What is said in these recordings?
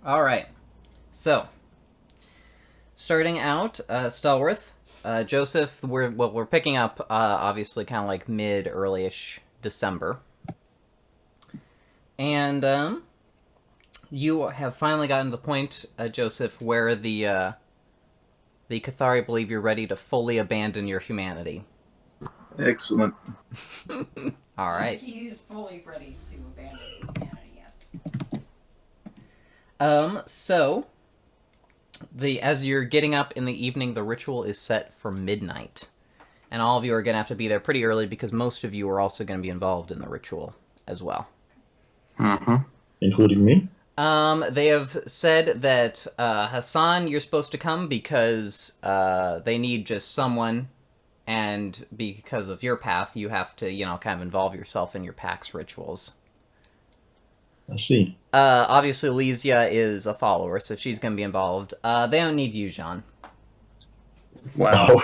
All right. So, starting out, Stalworth, Joseph. We're picking up obviously kind of like mid early-ish December, and you have finally gotten to the point, Joseph, where the Cathari believe you're ready to fully abandon your humanity. Excellent. All right. He's fully ready to abandon his humanity, yes. So as you're getting up in the evening, the ritual is set for midnight. And all of you are going to have to be there pretty early because most of you are also going to be involved in the ritual as well. Mm-hmm. Including me? They have said that, Hassan, you're supposed to come because, they need just someone, and because of your path, you have to, kind of involve yourself in your pack's rituals. I see. Obviously, Lysia is a follower, so she's going to be involved. They don't need you, Jean. Wow.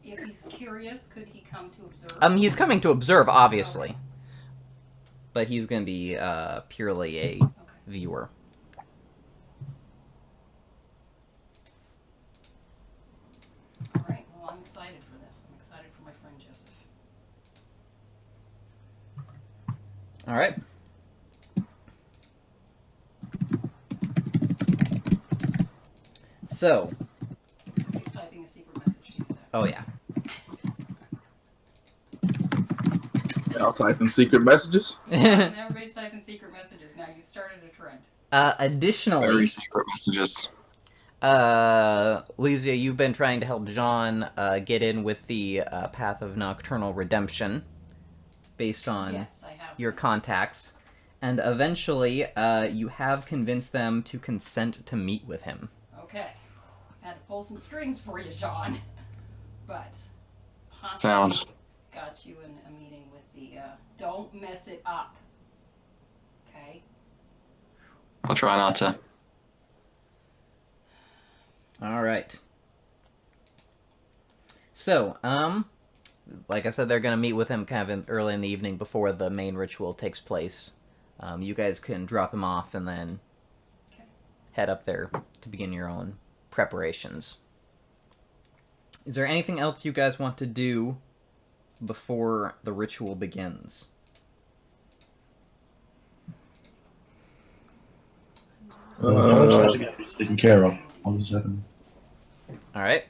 If he's curious, could he come to observe? He's coming to observe, obviously. But he's going to be, purely a viewer. Alright, well, I'm excited for this. I'm excited for my friend Joseph. Alright. So. He's typing a secret message to you, Zach. Oh, yeah. Y'all typing secret messages? And everybody's typing secret messages. Now you've started a trend. Additionally, Very secret messages. Lysia, you've been trying to help Jean get in with the path of nocturnal redemption based on Yes, I have. your contacts. And eventually, you have convinced them to consent to meet with him. Okay. I've had to pull some strings for you, Sean. But possibly Sounds. got you in a meeting with the, don't mess it up. Okay? I'll try not to. Alright. So, like I said, they're gonna meet with him kind of early in the evening before the main ritual takes place. You guys can drop him off and then head up there to begin your own preparations. Is there anything else you guys want to do before the ritual begins? Try to get it taken care of. 1 second. Alright.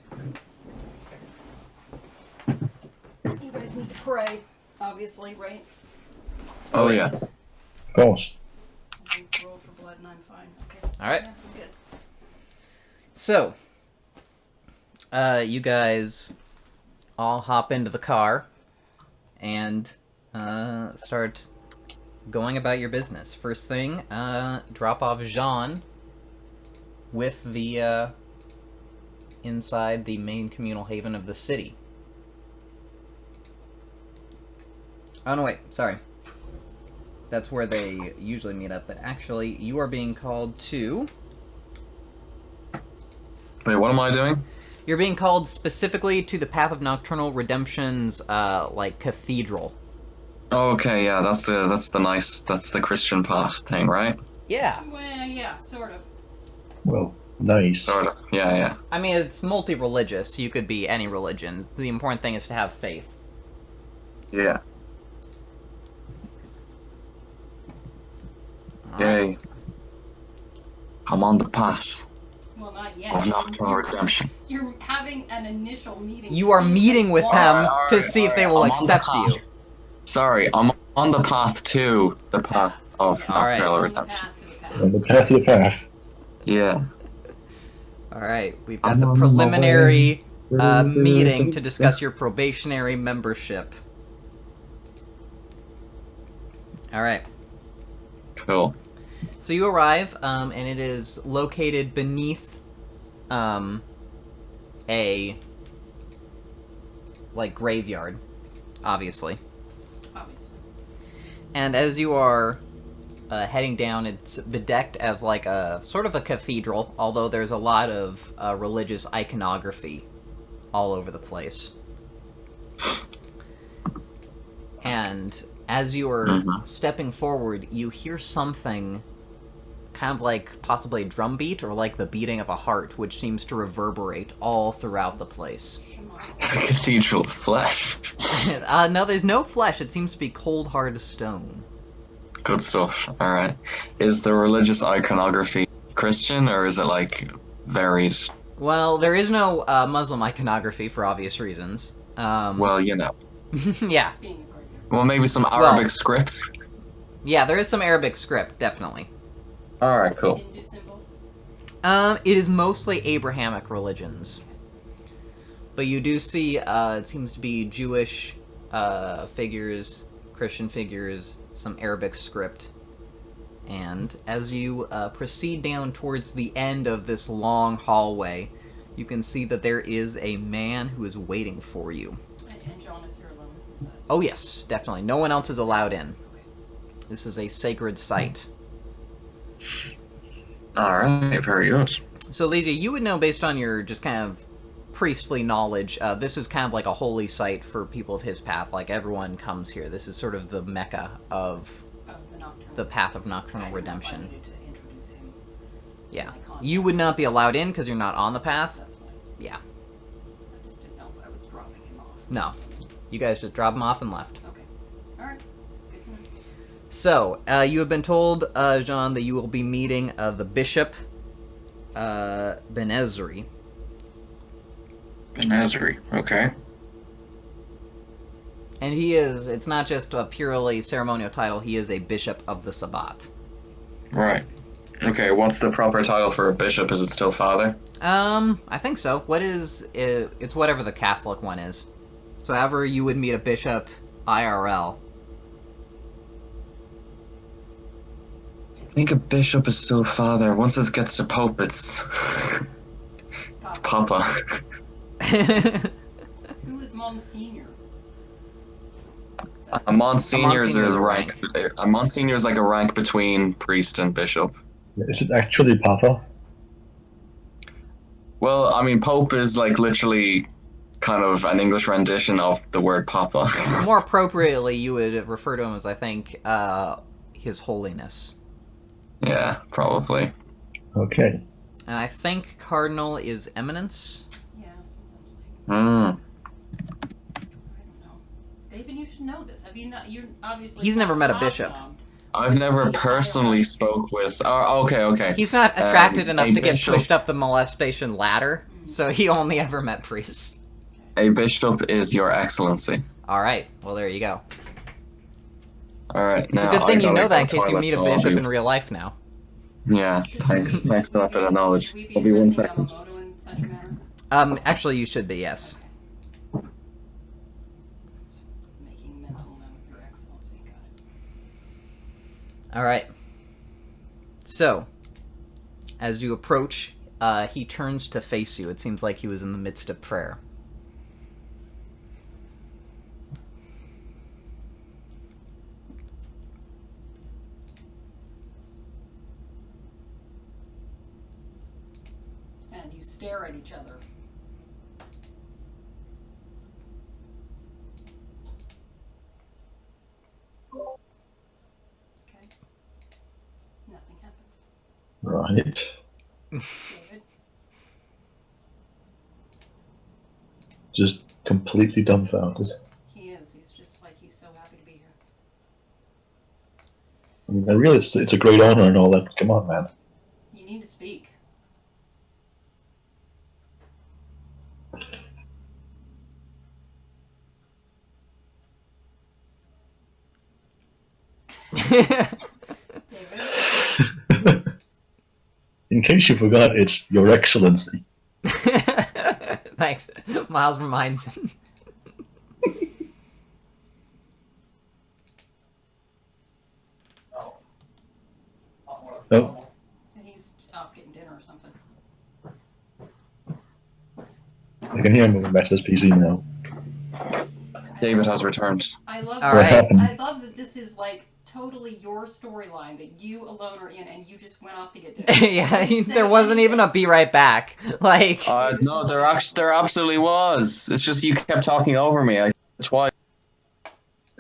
You guys need to pray, obviously, right? Oh yeah. Of course. I rolled for blood and I'm fine. Okay. So Alright. yeah, I'm good. So, you guys all hop into the car and start going about your business. First thing, drop off Jean with the inside the main communal haven of the city. Oh no, wait, sorry. That's where they usually meet up, but actually, you are being called to... Wait, what am I doing? You're being called specifically to the Path of Nocturnal Redemption's, cathedral. Oh, okay, yeah, that's the Christian path thing, right? Yeah. Well, yeah, sort of. Well, nice. Sort of. Yeah. I mean, it's multi-religious. You could be any religion. The important thing is to have faith. Yeah. Alright. Yay. I'm on the path Well, not yet. of nocturnal redemption. You're having an initial meeting. You to are see if meeting they with want- them Alright, to see if they will I'm on the accept path. you. Sorry, I'm on the path to the path of Alright. nocturnal On the redemption. path to the path. On the path to the path. Yeah. Alright, we've got I'm the on my preliminary way. meeting to discuss your probationary membership. Alright. Cool. So you arrive, and it is located beneath, a, graveyard, obviously. Obviously. And as you are heading down, it's bedecked as like a sort of a cathedral, although there's a lot of religious iconography all over the place. And as you are stepping forward, you hear something kind of like possibly a drum beat or like the beating of a heart, which seems to reverberate all throughout the place. Cathedral of flesh. No, there's no flesh. It seems to be cold, hard stone. Good stuff. Alright. Is the religious iconography Christian, or is it, like, varied? Well, there is no Muslim iconography for obvious reasons. Well, you know. Yeah. Being a graveyard. Well, maybe some Arabic script? Yeah, there is some Arabic script, definitely. Alright, cool. Hindu symbols. It is mostly Abrahamic religions. But you do see, it seems to be Jewish figures, Christian figures, some Arabic script. And as you proceed down towards the end of this long hallway, you can see that there is a man who is waiting for you. And John is here alone. Is that... Oh yes, definitely. No one else is allowed in. Okay. This is a sacred site. Alright, very good. So, Lizzie, you would know based on your just kind of priestly knowledge, this is kind of like a holy site for people of his path. Like, everyone comes here. This is sort of the mecca of the nocturnal. the path of nocturnal I don't know if I redemption. needed to introduce him to Yeah. my contact. You would not be allowed in because you're not on the path. That's fine. Yeah. I just didn't know if I was dropping him off. No. You guys just drop him off and left. Okay. All right. Good to know. So, you have been told, Jean, that you will be meeting the Bishop Ben-Ezri. Nazari, okay. And he is, it's not just a purely ceremonial title, he is a Bishop of the Sabbat. Right. Okay, what's the proper title for a bishop? Is it still father? I think so. What is, it's whatever the Catholic one is. So however you would meet a bishop IRL. I think a bishop is still father. Once it gets to pope, it's it's papa. Who is Monsignor? A monsignor is a Monsignor is a rank. A monsignor is like a rank between priest and bishop. Is it actually Papa? Well, I mean, pope is like literally kind of an English rendition of the word papa. More appropriately, you would refer to him as, I think, His Holiness. Yeah, probably. Okay. And I think Cardinal is Eminence. Yeah, something's like. Hmm. I don't know. David, you should know this. Have you not? You're obviously. He's never met a bishop. hobnobbed. I've never personally spoke with. Oh, okay. He's not attracted enough a to get bishop- pushed up the molestation ladder, so he only ever met priests. A bishop is your excellency. Alright, well there you go. All right. It's a good thing you know that in case you meet a bishop in real life now. Yeah. Should Thanks. we- Thanks for that bit of knowledge. Should we be I'll be 1 addressing second. Yamamoto in such a manner? Actually you should be, yes. Okay. Making mental note, Your Excellency. Got it. Alright. So, as you approach, he turns to face you. It seems like he was in the midst of prayer. And you stare at each other. Okay. Nothing happens. Right. David? Just completely dumbfounded. He is. He's just like, he's so happy to be here. I mean, I realize it's a great honor and all that. Come on, man. You need to speak. David? In case you forgot, it's Your Excellency. Thanks. Miles reminds him. Oh, He's off getting dinner or something. I can hear him moving back to his PC now. David has returned. I love All that. right. happened? I love that this is like totally your storyline that you alone are in, and you just went off to get dinner. Yeah, You didn't say there wasn't even a anything. be right back. Like, No, there absolutely was. It's just you kept talking over me. I twice.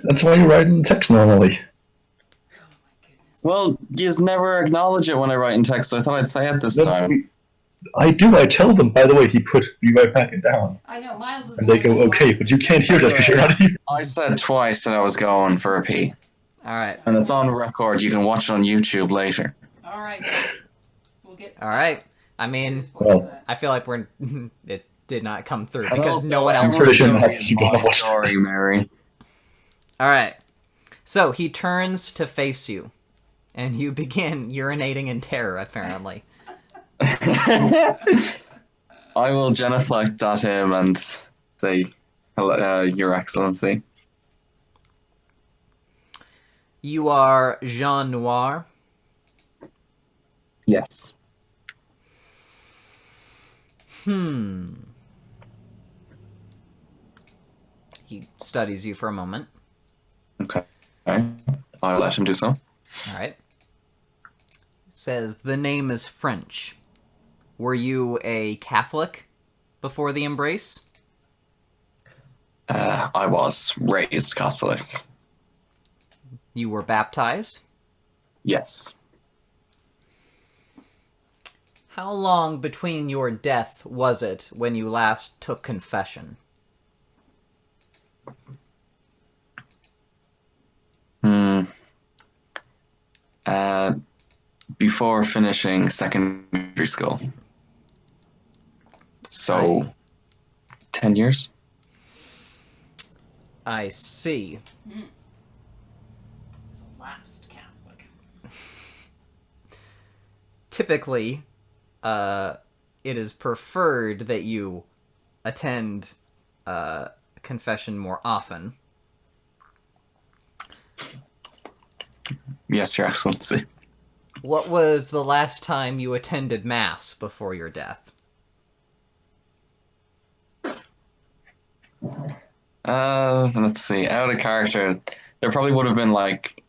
That's why you're writing text normally. Oh my goodness. Well, you just never acknowledge it when I write in text, so I thought I'd say it this time. I do. I tell them, by the way, he put "be right back" and down. I know, Miles is And they the only go, one okay, who's but you can't hear that because you're not here. I said twice that I was going for a pee. All right. And it's on record. You can watch it on YouTube later. All right. We'll get. All right. I mean, serious points for Well, that. I feel like we're it did not come through And because also, no one else. I'm pretty sure everyone's not story is people my have watched story, Mary. All right. So he turns to face you, and you begin urinating in terror. Apparently. I will genuflect at him and say, "Hello, Your Excellency." You are Jean Noir. Yes. He studies you for a moment. Okay. I'll let him do so. All right. Says the name is French. Were you a Catholic before the embrace? I was raised Catholic. You were baptized? Yes. How long between your death was it when you last took confession? Before finishing secondary school. So, Right. 10 years? I see. He's a lapsed Catholic. Typically, it is preferred that you attend confession more often. Yes, Your Excellency. What was the last time you attended Mass before your death? Let's see. Out of character, there probably would have been like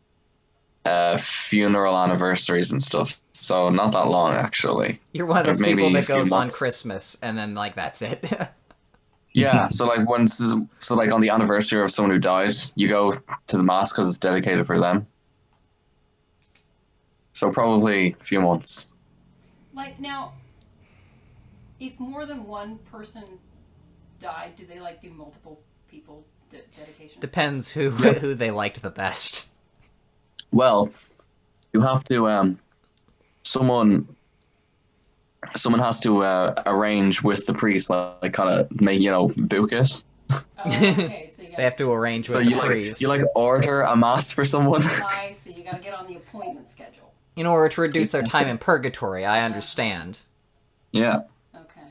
funeral anniversaries and stuff. So not that long, actually. You're one of those Maybe people a that few goes on months. Christmas and then like that's it. Yeah. So like like on the anniversary of someone who died, you go to the mass because it's dedicated for them. So probably a few months. Like now, if more than one person died, do they like do multiple people dedications? Depends who they liked the best. Well, you have to someone has to arrange with the priest, like kind of make book it. Oh, okay, so you They have to arrange with So the priest. you order a mass for someone. I see. You got to get on the appointment schedule. In order to reduce their time in purgatory, I understand. Yeah. Okay.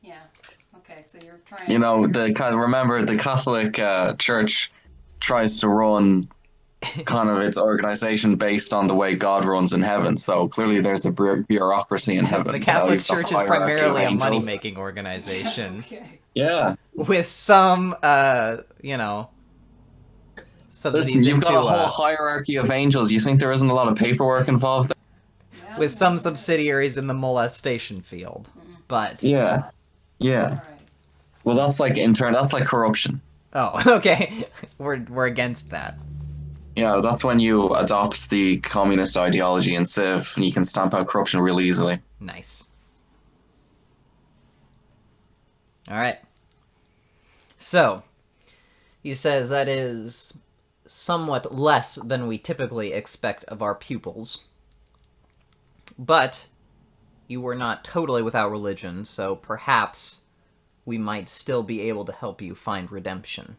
Yeah. Okay, so you're trying. Remember the Catholic Church tries to run kind of its organization based on the way God runs in heaven. So clearly, there's a bureaucracy in heaven. The Catholic You've got Church the is hierarchy of primarily a angels. money-making organization Okay. Yeah. with some, subsidies Listen, you've into got a whole hierarchy of angels. You think there isn't a lot of paperwork involved? Yeah, with some subsidiaries in the molestation field. But Yeah. All Yeah. right. Well, that's like intern. That's like corruption. oh, okay, we're against that. That's when you adopt the communist ideology in Civ, and you can stamp out corruption real easily. Nice. All right. So, he says that is somewhat less than we typically expect of our pupils. But you were not totally without religion, so perhaps we might still be able to help you find redemption.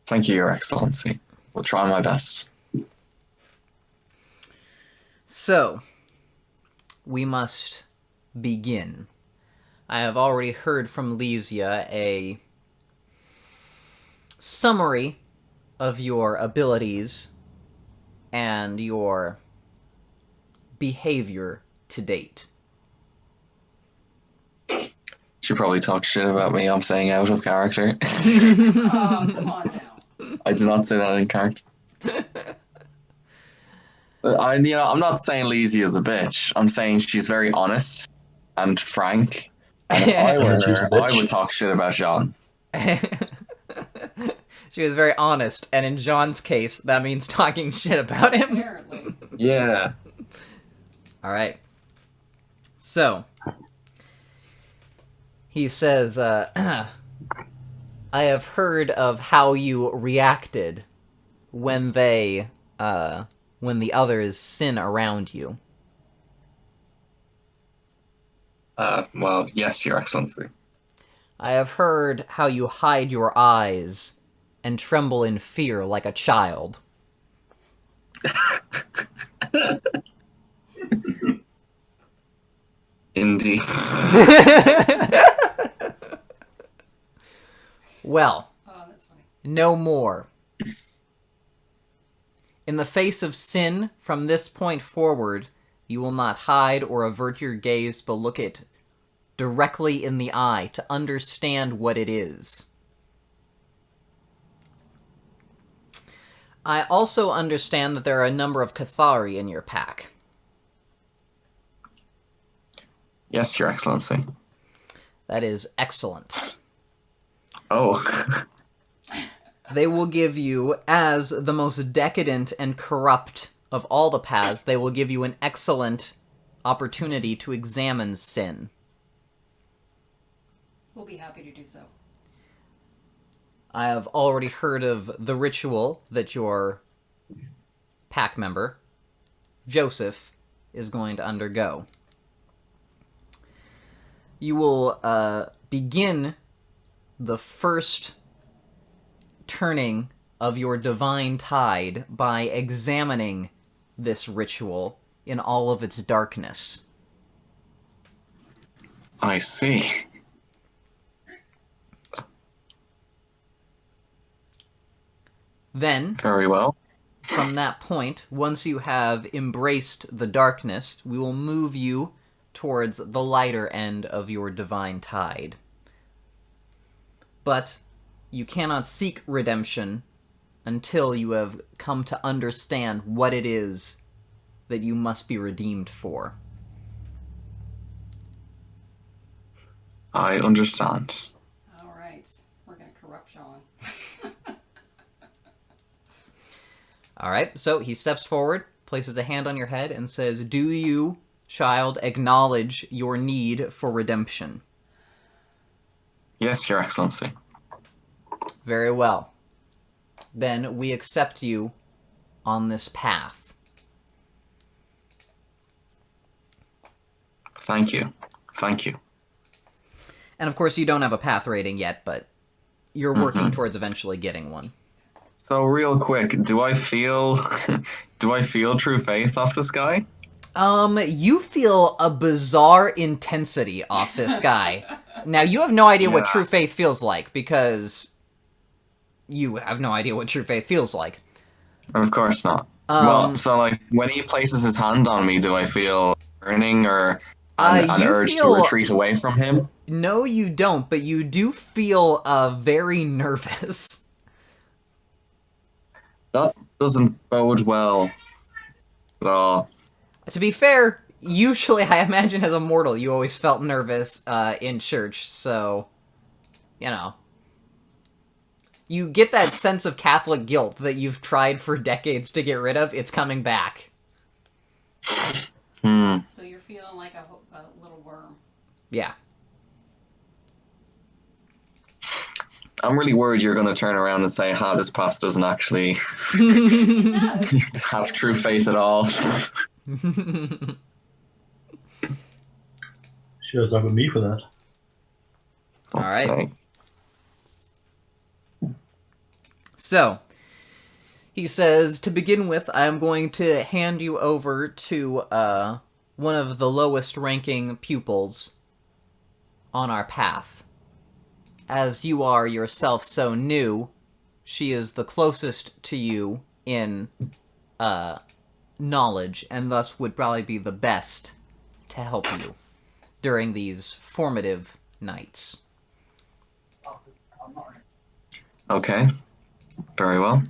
Thank you, Your Excellency. We'll try my best. So, we must begin. I have already heard from Lysia a summary of your abilities and your behavior to date. She probably talks shit about me. I'm saying out of character. Oh, come on now. I do not say that in character. I'm not saying Lizzie is a bitch. I'm saying she's very honest and frank. And if I were She's a her, bitch. I would talk shit about Jean. She was very honest, and in John's case, that means talking shit about him. Apparently. Yeah. Alright. So, he says, I have heard of how you reacted when when the others sin around you. Well, yes, Your Excellency. I have heard how you hide your eyes and tremble in fear like a child. Indeed. Well, Oh, that's funny. no more. In the face of sin, from this point forward, you will not hide or avert your gaze, but look it directly in the eye to understand what it is. I also understand that there are a number of Cathari in your pack. Yes, Your Excellency. That is excellent. Oh. They will give you, as the most decadent and corrupt of all the paths, they will give you an excellent opportunity to examine sin. We'll be happy to do so. I have already heard of the ritual that your pack member, Joseph, is going to undergo. You will begin the first turning of your divine tide by examining this ritual in all of its darkness. I see. Then, Very well. from that point, once you have embraced the darkness, we will move you towards the lighter end of your divine tide. But you cannot seek redemption until you have come to understand what it is that you must be redeemed for. I understand. All right. We're going to corrupt Sean. Alright, so he steps forward, places a hand on your head, and says, "Do you, child, acknowledge your need for redemption?" Yes, Your Excellency. Very well. Then we accept you on this path. Thank you. Thank you. And of course, you don't have a path rating yet, but you're working towards eventually getting one. So real quick, do I feel true faith off this guy? You feel a bizarre intensity off this guy. Now, you have no idea what Yeah. true faith feels like, because you have no idea what true faith feels like. Of course not. Well, so like when he places his hand on me, do I feel burning or an you urge feel- to retreat away from him? No, you don't, but you do feel very nervous. That doesn't bode well. Oh, To be fair, usually, I imagine as a mortal, you always felt nervous in church, so, you know. You get that sense of Catholic guilt that you've tried for decades to get rid of. It's coming back. So you're feeling like a little worm. Yeah. I'm really worried you're going to turn around and say, this path doesn't actually It does. have true faith at all. She doesn't have with me for that. All right. Okay. So, he says, to begin with, I am going to hand you over to one of the lowest ranking pupils on our path. As you are yourself so new, she is the closest to you in knowledge, and thus would probably be the best to help you during these formative nights. Okay. Very well.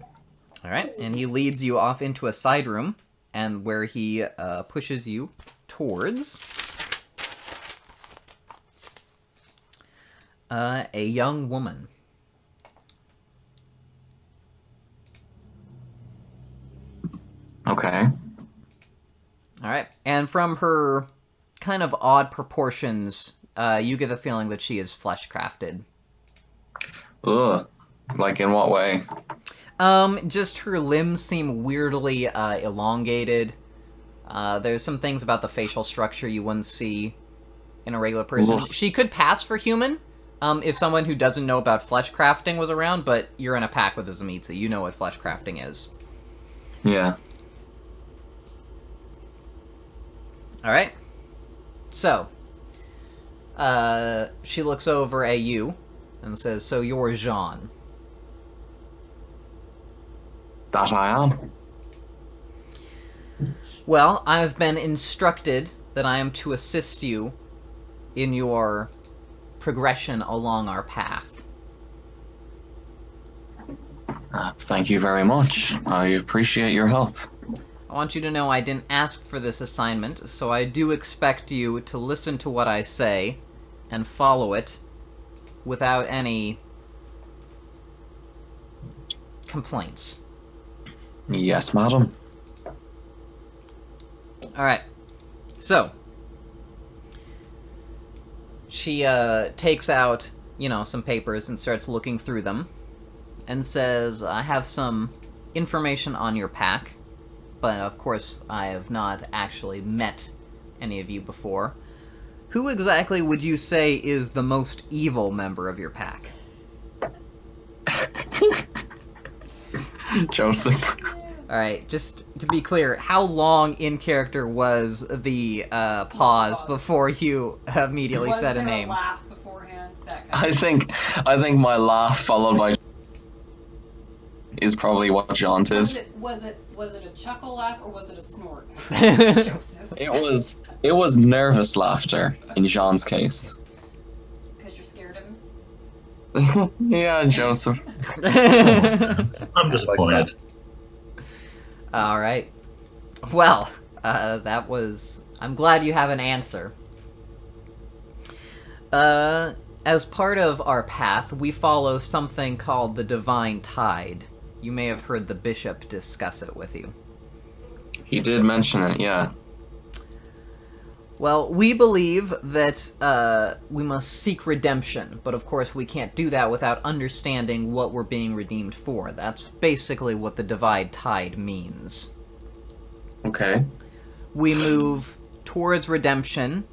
Alright, and he leads you off into a side room, and where he pushes you towards a young woman. Okay. All right. And from her kind of odd proportions, you get the feeling that she is flesh crafted. Ugh. Like in what way? Just her limbs seem weirdly elongated. There's some things about the facial structure you wouldn't see in a regular person. Oof. She could pass for human, if someone who doesn't know about flesh crafting was around, but you're in a pack with a Zamitsu. You know what flesh crafting is. Yeah. Alright. So, she looks over at you and says, "So you're Jean." That I am. Well, I've been instructed that I am to assist you in your progression along our path. Thank you very much. I appreciate your help. I want you to know I didn't ask for this assignment, so I do expect you to listen to what I say and follow it without any complaints. Yes, madam. Alright. So, she takes out, some papers and starts looking through them and says, "I have some information on your pack, but of course I have not actually met any of you before. Who exactly would you say is the most evil member of your pack?" Joseph. Alright, just to be clear, how long in character was the pause before you immediately said a name? Was there a laugh beforehand? That kind of I think my laugh followed by is probably what John was did. was it a chuckle laugh or was it a snort? Joseph. It was nervous laughter in Jean's case. Because you're scared of him? Yeah, Joseph. I'm disappointed. Alright. Well, that was... I'm glad you have an answer. As part of our path, we follow something called the Divine Tide. You may have heard the bishop discuss it with you. He did mention it, yeah. Well, we believe that we must seek redemption, but of course we can't do that without understanding what we're being redeemed for. That's basically what the Divine Tide means. Okay. We move towards redemption,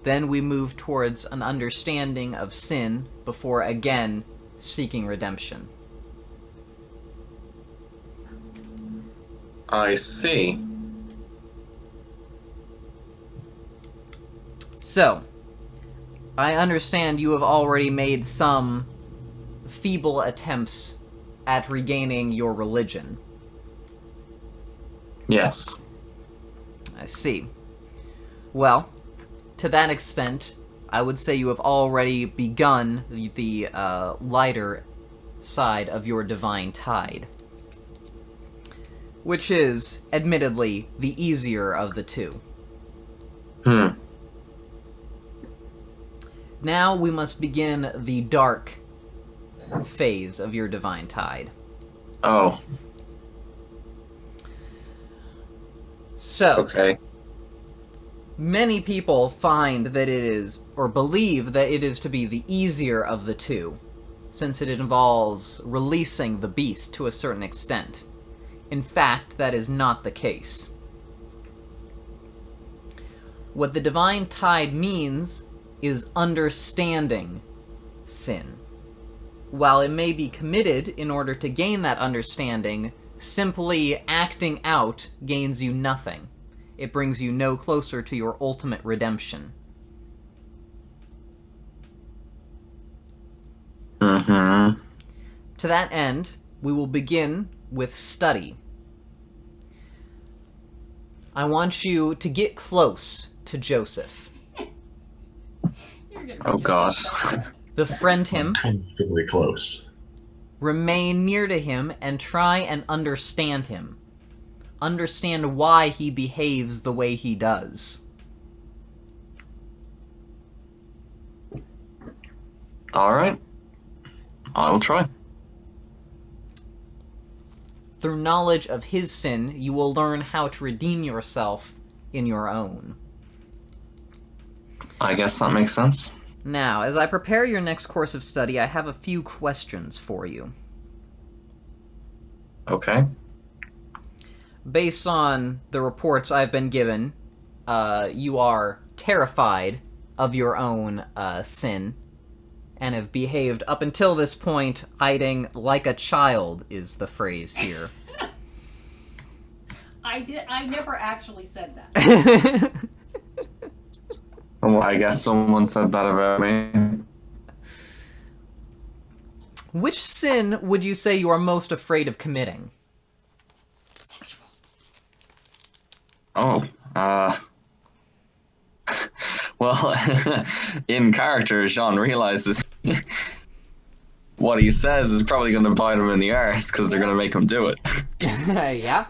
then we move towards an understanding of sin, before again seeking redemption. I see. So, I understand you have already made some feeble attempts at regaining your religion. Yes. I see. Well, to that extent, I would say you have already begun the lighter side of your divine tide. Which is, admittedly, the easier of the two. Now we must begin the dark phase of your divine tide. Oh, So, okay. many people find that it is, or believe that it is to be the easier of the two, since it involves releasing the beast to a certain extent. In fact, that is not the case. What the divine tide means is understanding sin. While it may be committed in order to gain that understanding, simply acting out gains you nothing. It brings you no closer to your ultimate redemption. Mm-hmm. To that end, we will begin with study. I want you to get close to Joseph. You're gonna be Oh, God. Befriend him, Comfortably close. remain near to him, and try and understand him. Understand why he behaves the way he does. All right. I will try. Through knowledge of his sin, you will learn how to redeem yourself in your own. I guess that makes sense. Now, as I prepare your next course of study, I have a few questions for you. Okay. Based on the reports I've been given, you are terrified of your own sin, and have behaved up until this point hiding like a child, is the phrase here. I never actually said that. Well, I guess someone said that about me. Which sin would you say you are most afraid of committing? Sexual. Oh, well, in character, Jean realizes what he says is probably going to bite him in the arse because they're going to make him do it. Yeah?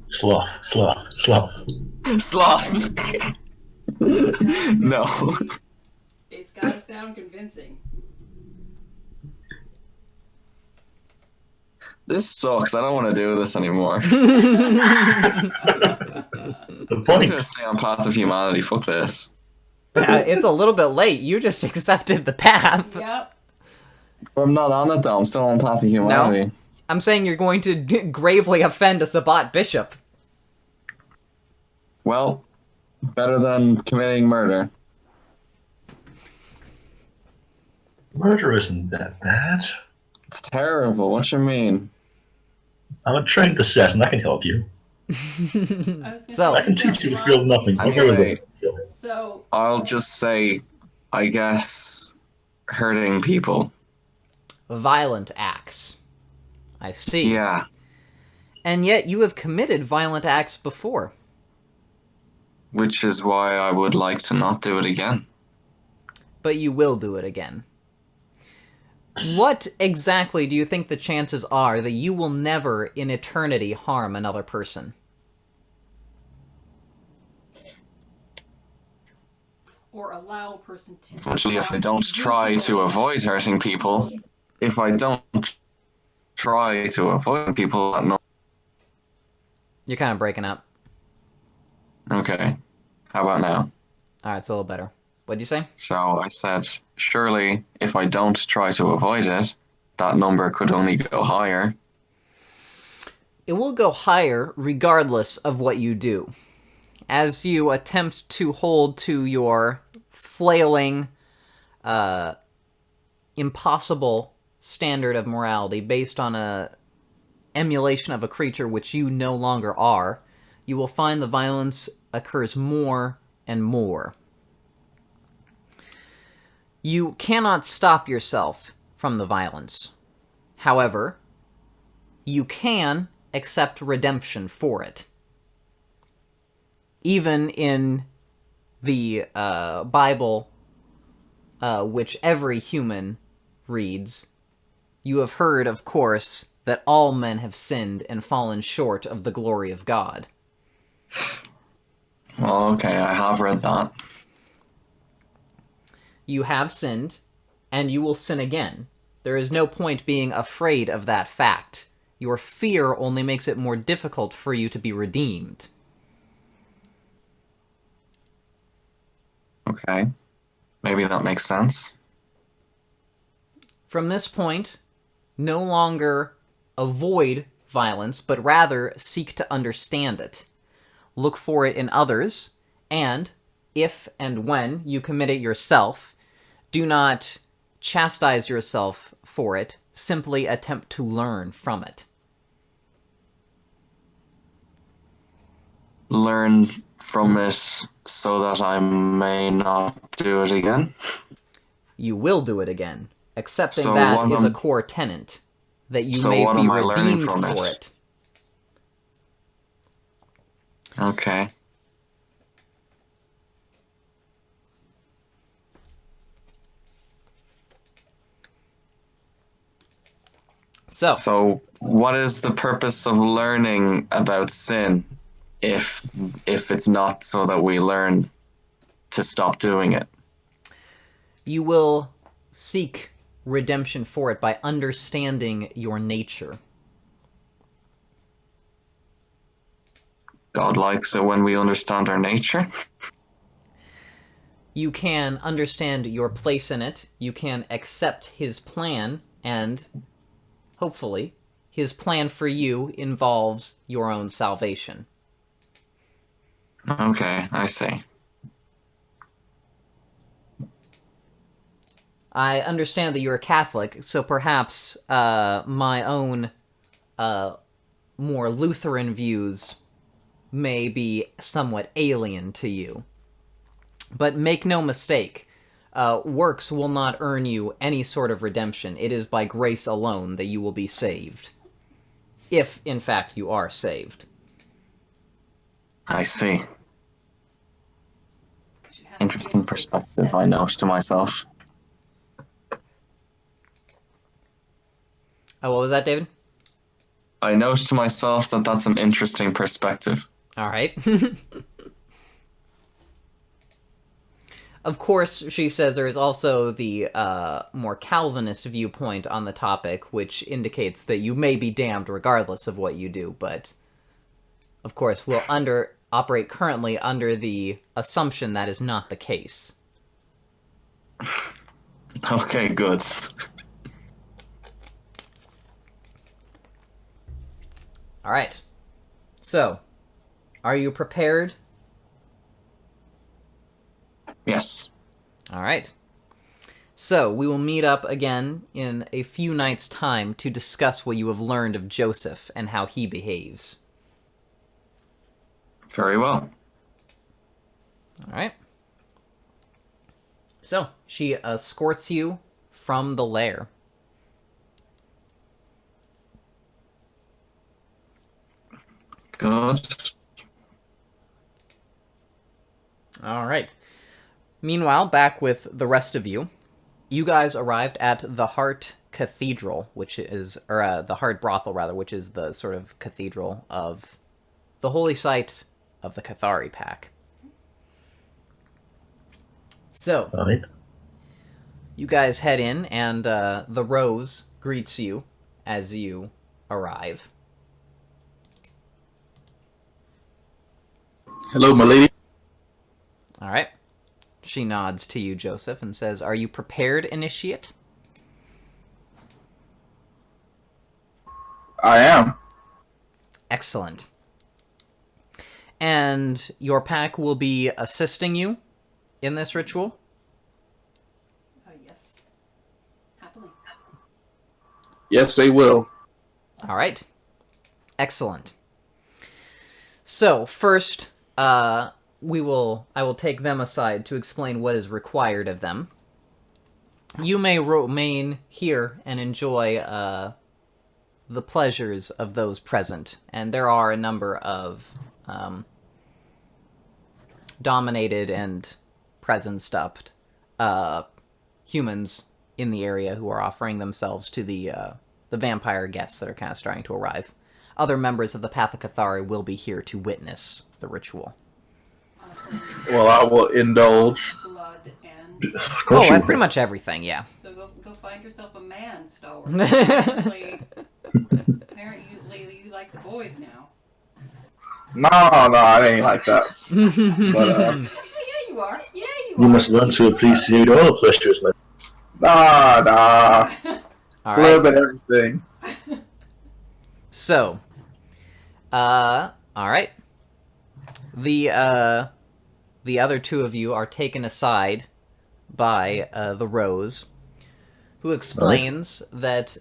Sloth. Sloth. No. It's gotta sound convincing. This sucks. I don't want to do this anymore. The I'm point. gonna stay on Path of Humanity. Fuck this. It's a little bit late. You just accepted the path. Yep. I'm not on it though. I'm still on Path of Humanity. I'm saying you're going to gravely offend a Sabbat bishop. Well, better than committing murder. Murder isn't that bad. It's terrible. What you mean? I'm a trained assassin. I can help you. I was gonna So- say I can you've got teach you to lots feel of nothing. people. Anyway. So I'll just say, I guess, hurting people. Violent acts. I see. Yeah. And yet you have committed violent acts before. Which is why I would like to not do it again. But you will do it again. What exactly do you think the chances are that you will never in eternity harm another person? or allow a person to. Especially if I don't do try to something. avoid hurting people. If I don't try to avoid people, I'm not. You're kind of breaking up. Okay. How about now? Alright, it's a little better. What'd you say? So I said, surely if I don't try to avoid it, that number could only go higher. It will go higher regardless of what you do. As you attempt to hold to your flailing, impossible standard of morality based on a emulation of a creature which you no longer are, you will find the violence occurs more and more. You cannot stop yourself from the violence. However, you can accept redemption for it. Even in the Bible, which every human reads, you have heard, of course, that all men have sinned and fallen short of the glory of God. Well, okay, I have read that. You have sinned, and you will sin again. There is no point being afraid of that fact. Your fear only makes it more difficult for you to be redeemed. Okay. Maybe that makes sense. From this point, no longer avoid violence, but rather seek to understand it. Look for it in others, and, if and when you commit it yourself, do not chastise yourself for it, simply attempt to learn from it. Learn from it so that I may not do it again. You will do it again. Accepting So that what is a am- core tenet, that you So may what be am I learning redeemed from for it? it. Okay. So what is the purpose of learning about sin if it's not so that we learn to stop doing it? You will seek redemption for it by understanding your nature. God likes it when we understand our nature. You can understand your place in it, you can accept his plan, and, hopefully, his plan for you involves your own salvation. Okay, I see. I understand that you're a Catholic, so perhaps my own more Lutheran views may be somewhat alien to you. But make no mistake, works will not earn you any sort of redemption. It is by grace alone that you will be saved. If, in fact, you are saved. I see. 'Cause you have to be Interesting able to perspective, accept I know it. to myself. Oh, what was that, David? I note to myself that that's an interesting perspective. All right. Of course, she says there is also the more Calvinist viewpoint on the topic, which indicates that you may be damned regardless of what you do, but of course we'll operate currently under the assumption that is not the case. Okay, good. All right. So, are you prepared? Yes. All right. So, we will meet up again in a few nights' time to discuss what you have learned of Joseph and how he behaves. Very well. All right. So, she escorts you from the lair. Good. All right. Meanwhile, back with the rest of you, you guys arrived at the Heart Cathedral, which is, or the Heart Brothel, rather, which is the sort of cathedral of the holy site of the Cathari Pack. So, Right. you guys head in, and the Rose greets you as you arrive. Hello, my lady. All right. She nods to you, Joseph, and says, "Are you prepared, Initiate?" I am. Excellent. And your pack will be assisting you in this ritual? Yes. Happily. Yes, they will. All right. Excellent. So, first, I will take them aside to explain what is required of them. You may remain here and enjoy the pleasures of those present, and there are a number of dominated and present-stuffed humans in the area who are offering themselves to the vampire guests that are kind of starting to arrive. Other members of the Path of Cathari will be here to witness the ritual. Well, I will indulge. Blood and Of course you Pretty will. much everything, yeah. so go find yourself a man, Stalwart. Apparently you like the boys now. No, it ain't like that. But Yeah, you are. Yeah, you are. You must learn to appreciate all pleasures, man. nah. All Flip right. and everything. So, all right. The other two of you are taken aside by the Rose, who explains that,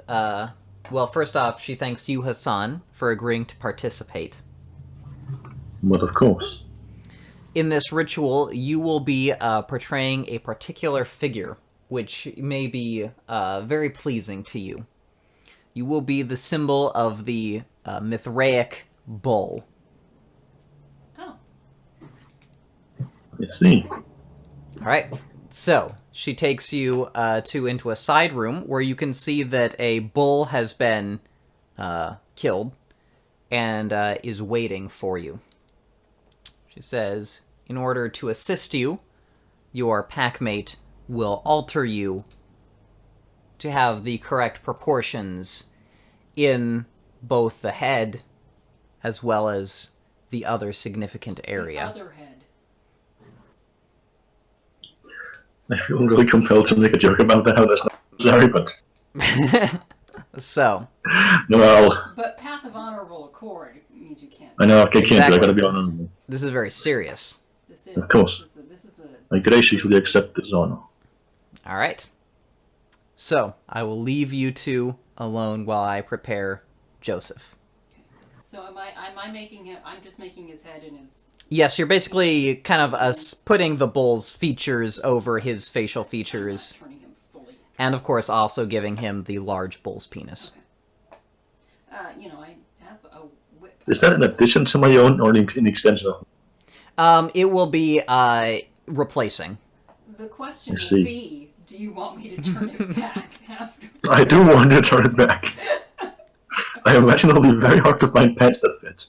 well, first off, she thanks you, Hassan, for agreeing to participate. But of course. In this ritual, you will be portraying a particular figure, which may be very pleasing to you. You will be the symbol of the Mithraic bull. Oh. I see. All right. So she takes you into a side room where you can see that a bull has been killed and is waiting for you. She says, in order to assist you, your packmate will alter you to have the correct proportions in both the head as well as the other significant The area. other head. I feel really compelled to make a joke about that. That's not necessary, but So, well, But Path of Honor roll accord means you can't. I know I can't. Exactly. I gotta be honorable. this is very serious. This is. Of course. This is a. I graciously accept this honor. All right. So, I will leave you two alone while I prepare Joseph. So am I making him? I'm just making his head and his. Yes, you're basically kind of putting the bull's features over his facial I'm features, not turning him fully. and of course also giving him the large bull's penis. I have a whip. Is that in addition to my own or in extension of? It will be replacing. The question I will see. be: do you want me to turn it back after? I do want to turn it back. I imagine it'll be very hard to find pants that fit.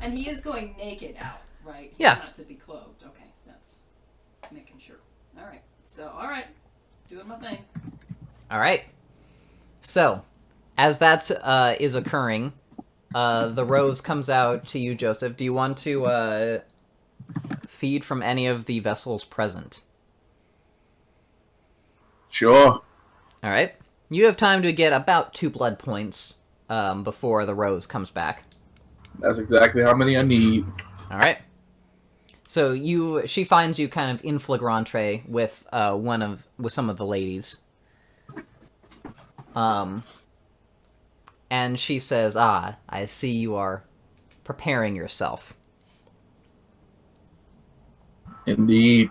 And he is going naked out, right? He's Yeah. Not to be clothed. Okay, that's making sure. All right. So, all right, doing my thing. All right. So, as that is occurring, the rose comes out to you, Joseph. Do you want to feed from any of the vessels present? Sure. All right. You have time to get about 2 blood points before the rose comes back. That's exactly how many I need. All right. So she finds you kind of in flagrante with with some of the ladies. And she says, "Ah, I see you are preparing yourself. Indeed.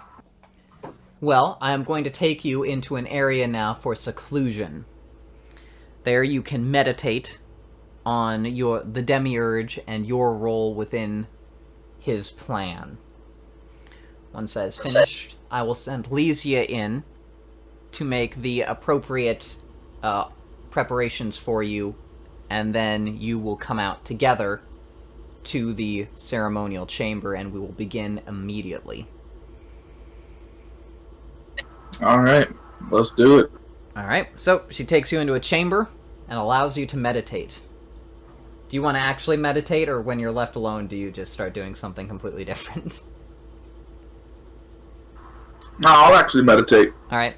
Well, I am going to take you into an area now for seclusion. There you can meditate on the demiurge and your role within his plan. Once that is finished, I will send Lysia in to make the appropriate preparations for you, and then you will come out together to the ceremonial chamber, and we will begin immediately." All right, let's do it. Alright, so she takes you into a chamber and allows you to meditate. Do you want to actually meditate, or when you're left alone, do you just start doing something completely different? No, I'll actually meditate. Alright,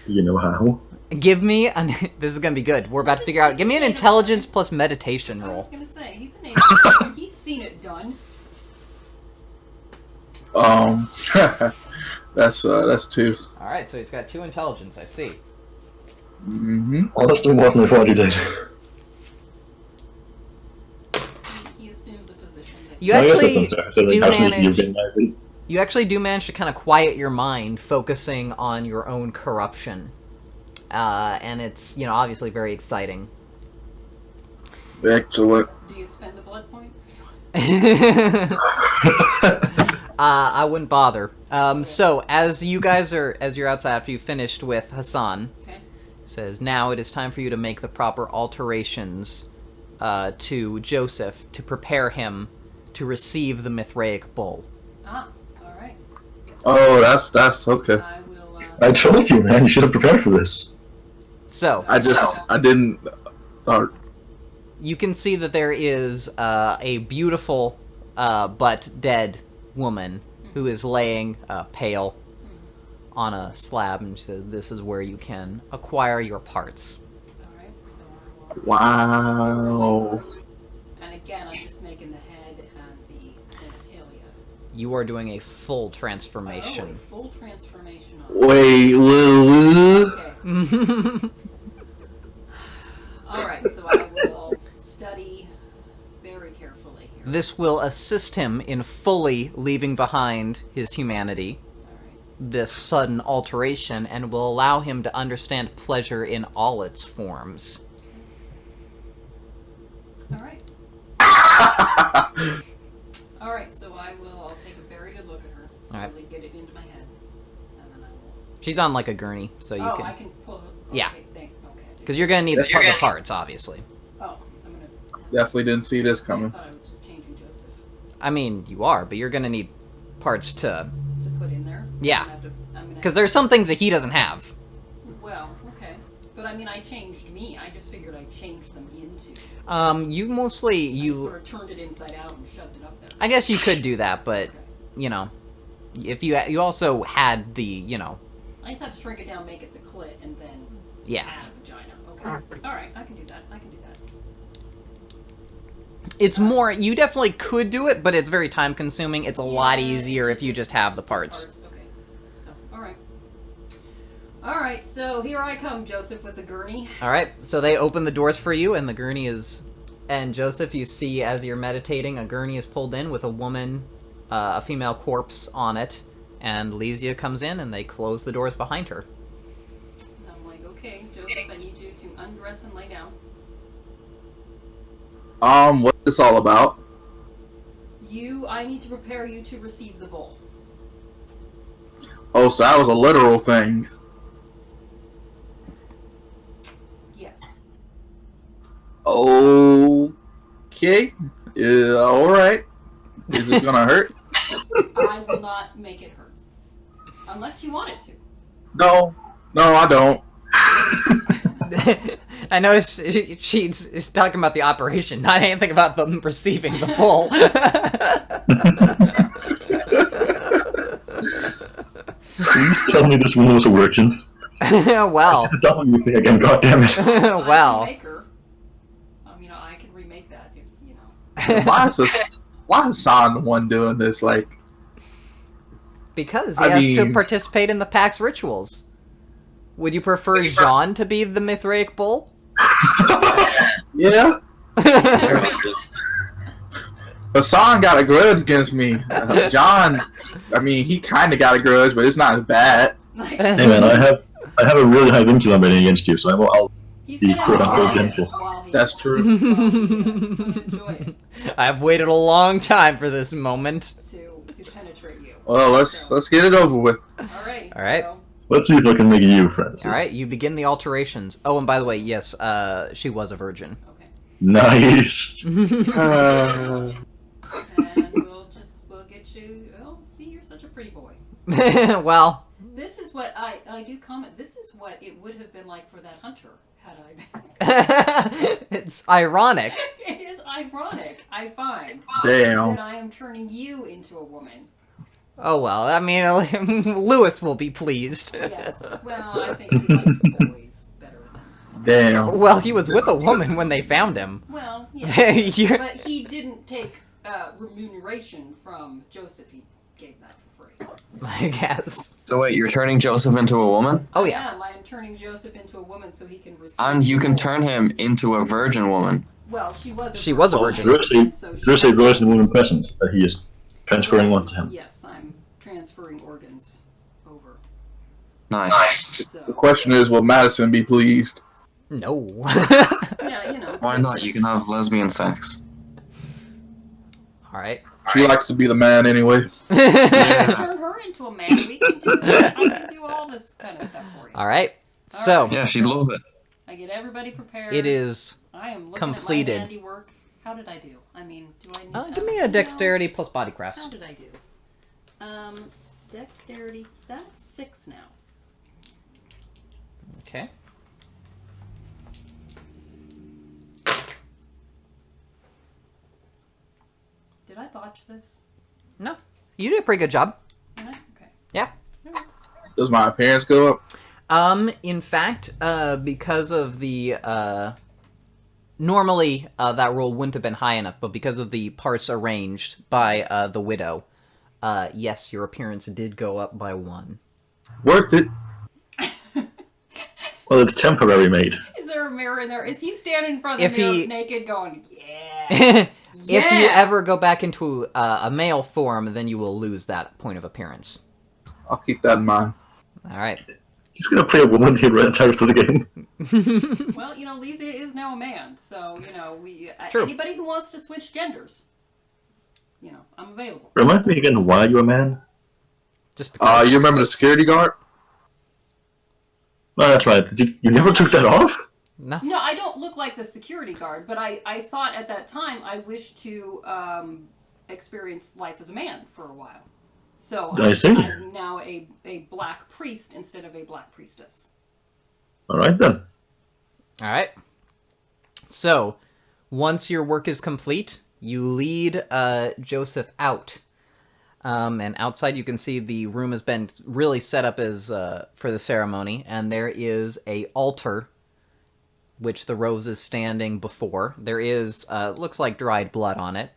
You know how? give me an... This is gonna be good. We're about to figure out... Give me an intelligence plus meditation I roll. was gonna say he's a native. He's seen it done. That's 2. Alright, so he's got 2 intelligence, I see. Mm-hmm. Honestly, more than I thought you did. He assumes a position that. You I guess that's actually unfair. So do how sneaky manage... you've been, maybe. You actually do manage to kind of quiet your mind, focusing on your own corruption. And it's, obviously very exciting. Excellent. Do you spend the blood point? I wouldn't bother. So, as you're outside after you finished with Hassan, Okay. says, now it is time for you to make the proper alterations to Joseph to prepare him to receive the Mithraic bull. Ah, all right. Oh, that's okay. I will. I told you, man. You should have prepared for this. So, I didn't. you can see that there is a beautiful but dead woman who is laying pale on a slab, and she says, "This is where you can acquire your parts." All right. So I will. Wow. And again, I'm just making the head and the genitalia. You are doing a full Oh, transformation. a full transformation on. Wait, Okay. All right. So I will study very carefully here. This will assist him in fully leaving behind his humanity, All right. this sudden alteration, and will allow him to understand pleasure in all its forms. All right. All right. So I'll take a very good look at her. All right. Really get it into my head, and then I will. She's on like a gurney, so you I can... can pull. Yeah. Okay. Okay. Because you're going to need the parts, obviously. Oh, I'm gonna. Definitely didn't see this I coming. thought I was just changing Joseph I mean, you are, but you're going to need parts to... to put in there. Yeah. I'm gonna have to- Because there's some things that he doesn't have. Well, okay, but I I mean, I changed me. I just figured I changed them into. You mostly I sort of turned it inside out and shoved it up there. I guess you could do that, but Okay. you know, if you also had the I just have to shrink it down, make it the clit, and then yeah. add a vagina. Okay. All right, I can do that. I can do that. It's more. You definitely could do it, but it's very time consuming. It's a lot easier if you just have the parts. Okay. So, all right. All right. So here I come, Joseph, with the gurney. All right. So they open the doors for you, and the gurney is. And Joseph, you see as you're meditating, a gurney is pulled in with a woman, a female corpse on it, and Lysia comes in, and they close the doors behind her. I'm like, okay, Joseph, I need you to undress and lay down. What's this all about? I need to prepare you to receive the bowl. Oh, so that was a literal thing. Yes. Okay. Yeah, alright. Is this gonna hurt? I will not make it hurt. Unless you want it to. No, I don't. I know she's talking about the operation, not anything about them receiving the bull. Please tell me this woman was a virgin. Well. Don't you think again, goddammit. Well. I can make her. I can remake that if, you know. Why is Hassan the one doing this? Like, because he has to participate in the pack's rituals. Would you prefer Jean to be the Mithraic bull? yeah. Hassan got a grudge against me. John, I mean, he kind of got a grudge, but it's not as bad. Like, Hey man, I have a really high vincula rating against you, so I'll he's be gonna quote-unquote enjoy gentle. this while he- That's true. He's gonna enjoy it I've waited a long time for this moment. to penetrate you. Well, let's get it over with. Alright. All right. So, Let's see if I can make you friends. Alright, you begin the alterations. Oh, and by the way, yes, she was a virgin. okay. Nice. And we'll get you. Oh, see, you're such a pretty boy. Well. This is what I do comment. This is what it would have been like for that hunter had I been. It's ironic. It is ironic, I find, Damn. that I am turning you into a woman. Oh well, I mean, Lewis will be pleased. Yes. Well, I think you like the boys better. Damn. Well, he was with a woman when they found him. Well, yeah. You're- But he didn't take remuneration from Joseph. He gave that for free. So, I guess. So wait, you're turning Joseph into a woman? Oh yeah. I am turning Joseph into a woman so he can receive. And you can the turn him into a virgin woman. Well, she was. She was a virgin. There's a and so she there's a has- virgin woman present that he is transferring one to him. Yes, I'm transferring organs over. Nice. So The question is, will Madison be pleased? No. yeah, you know. Why not? You can have lesbian sex. All right. She likes to be the man anyway. Turn her into a man. We can do. I can do all this kind of stuff for you. All right. So Yeah, she'd love it. I get everybody prepared. it is. I am looking completed. at my handiwork. How did I do? I mean, do I need? Give me a dexterity plus bodycraft. How did I do? Dexterity. That's 6 now. Okay. Did I botch this? No, you did a pretty good job. Did I? Okay. Yeah. Does my appearance go up? In fact, because of the normally that roll wouldn't have been high enough, but because of the parts arranged by the widow, yes, your appearance did go up by 1. Worth it. Well, it's temporary, mate. Is there a mirror in there? Is he standing in front of If the mirror he- naked going, yeah? If you Yeah! ever go back into a male form, then you will lose that point of appearance. I'll keep that in mind. All right. He's gonna play a woman the entire for the game. Well, Lisa is now a man, so, true. anybody who wants to switch genders, I'm available. Remind me again why you're a man? Just because. You remember the security guard? No, that's right. You never took that off? No. No, I don't look like the security guard, but I thought at that time I wished to experience life as a man for a while. So I see. I'm now a black priest instead of a black priestess. All right then. All right. So, once your work is complete, you lead Joseph out. And outside you can see the room has been really set up as for the ceremony, and there is a altar which the rose is standing before. There is, looks like dried blood on it.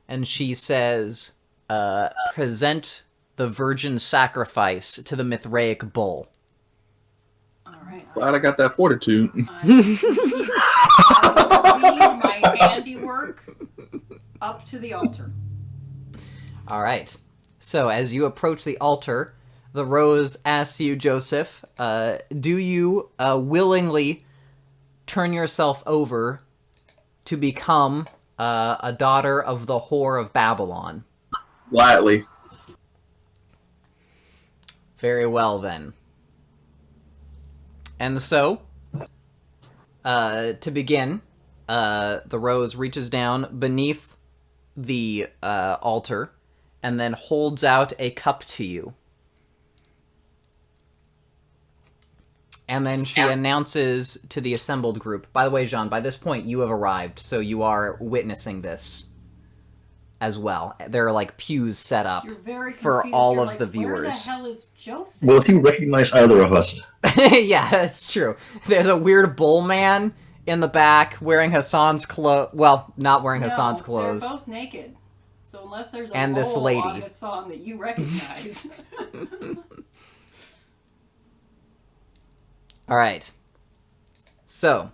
And she says, present the virgin sacrifice to the Mithraic bull. All right. Glad I got that fortitude. I will lead my handiwork up to the altar. All right. So as you approach the altar, the rose asks you, Joseph, do you willingly turn yourself over to become a daughter of the whore of Babylon? Gladly. Very well, then. And so, to begin, the rose reaches down beneath the altar and then holds out a cup to you. And then she announces to the assembled group, by the way, Jean, by this point you have arrived, so you are witnessing this as well. There are like pews set up You're very confused. for all You're of like, the Where the viewers. hell is Joseph? Will he recognize either of us? Yeah, that's true. There's a weird bull man in the back wearing Hassan's clothes. Well, not wearing Hassan's clothes. They're both naked. So unless there's a And this mole lady. on Hassan that you recognize. All right. So,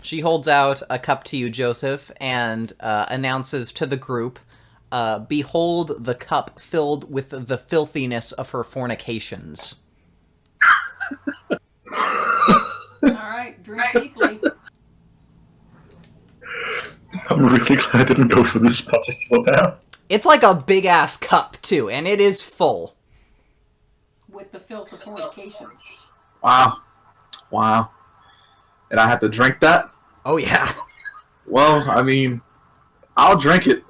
she holds out a cup to you, Joseph, and announces to the group, behold the cup filled with the filthiness of her fornications. Alright, drink deeply. I'm really glad I didn't go for this particular path. It's like a big-ass cup, too, and it is full. With the filth of fornications. Wow. Wow. And I have to drink that? Oh, yeah. Well, I mean, I'll drink it.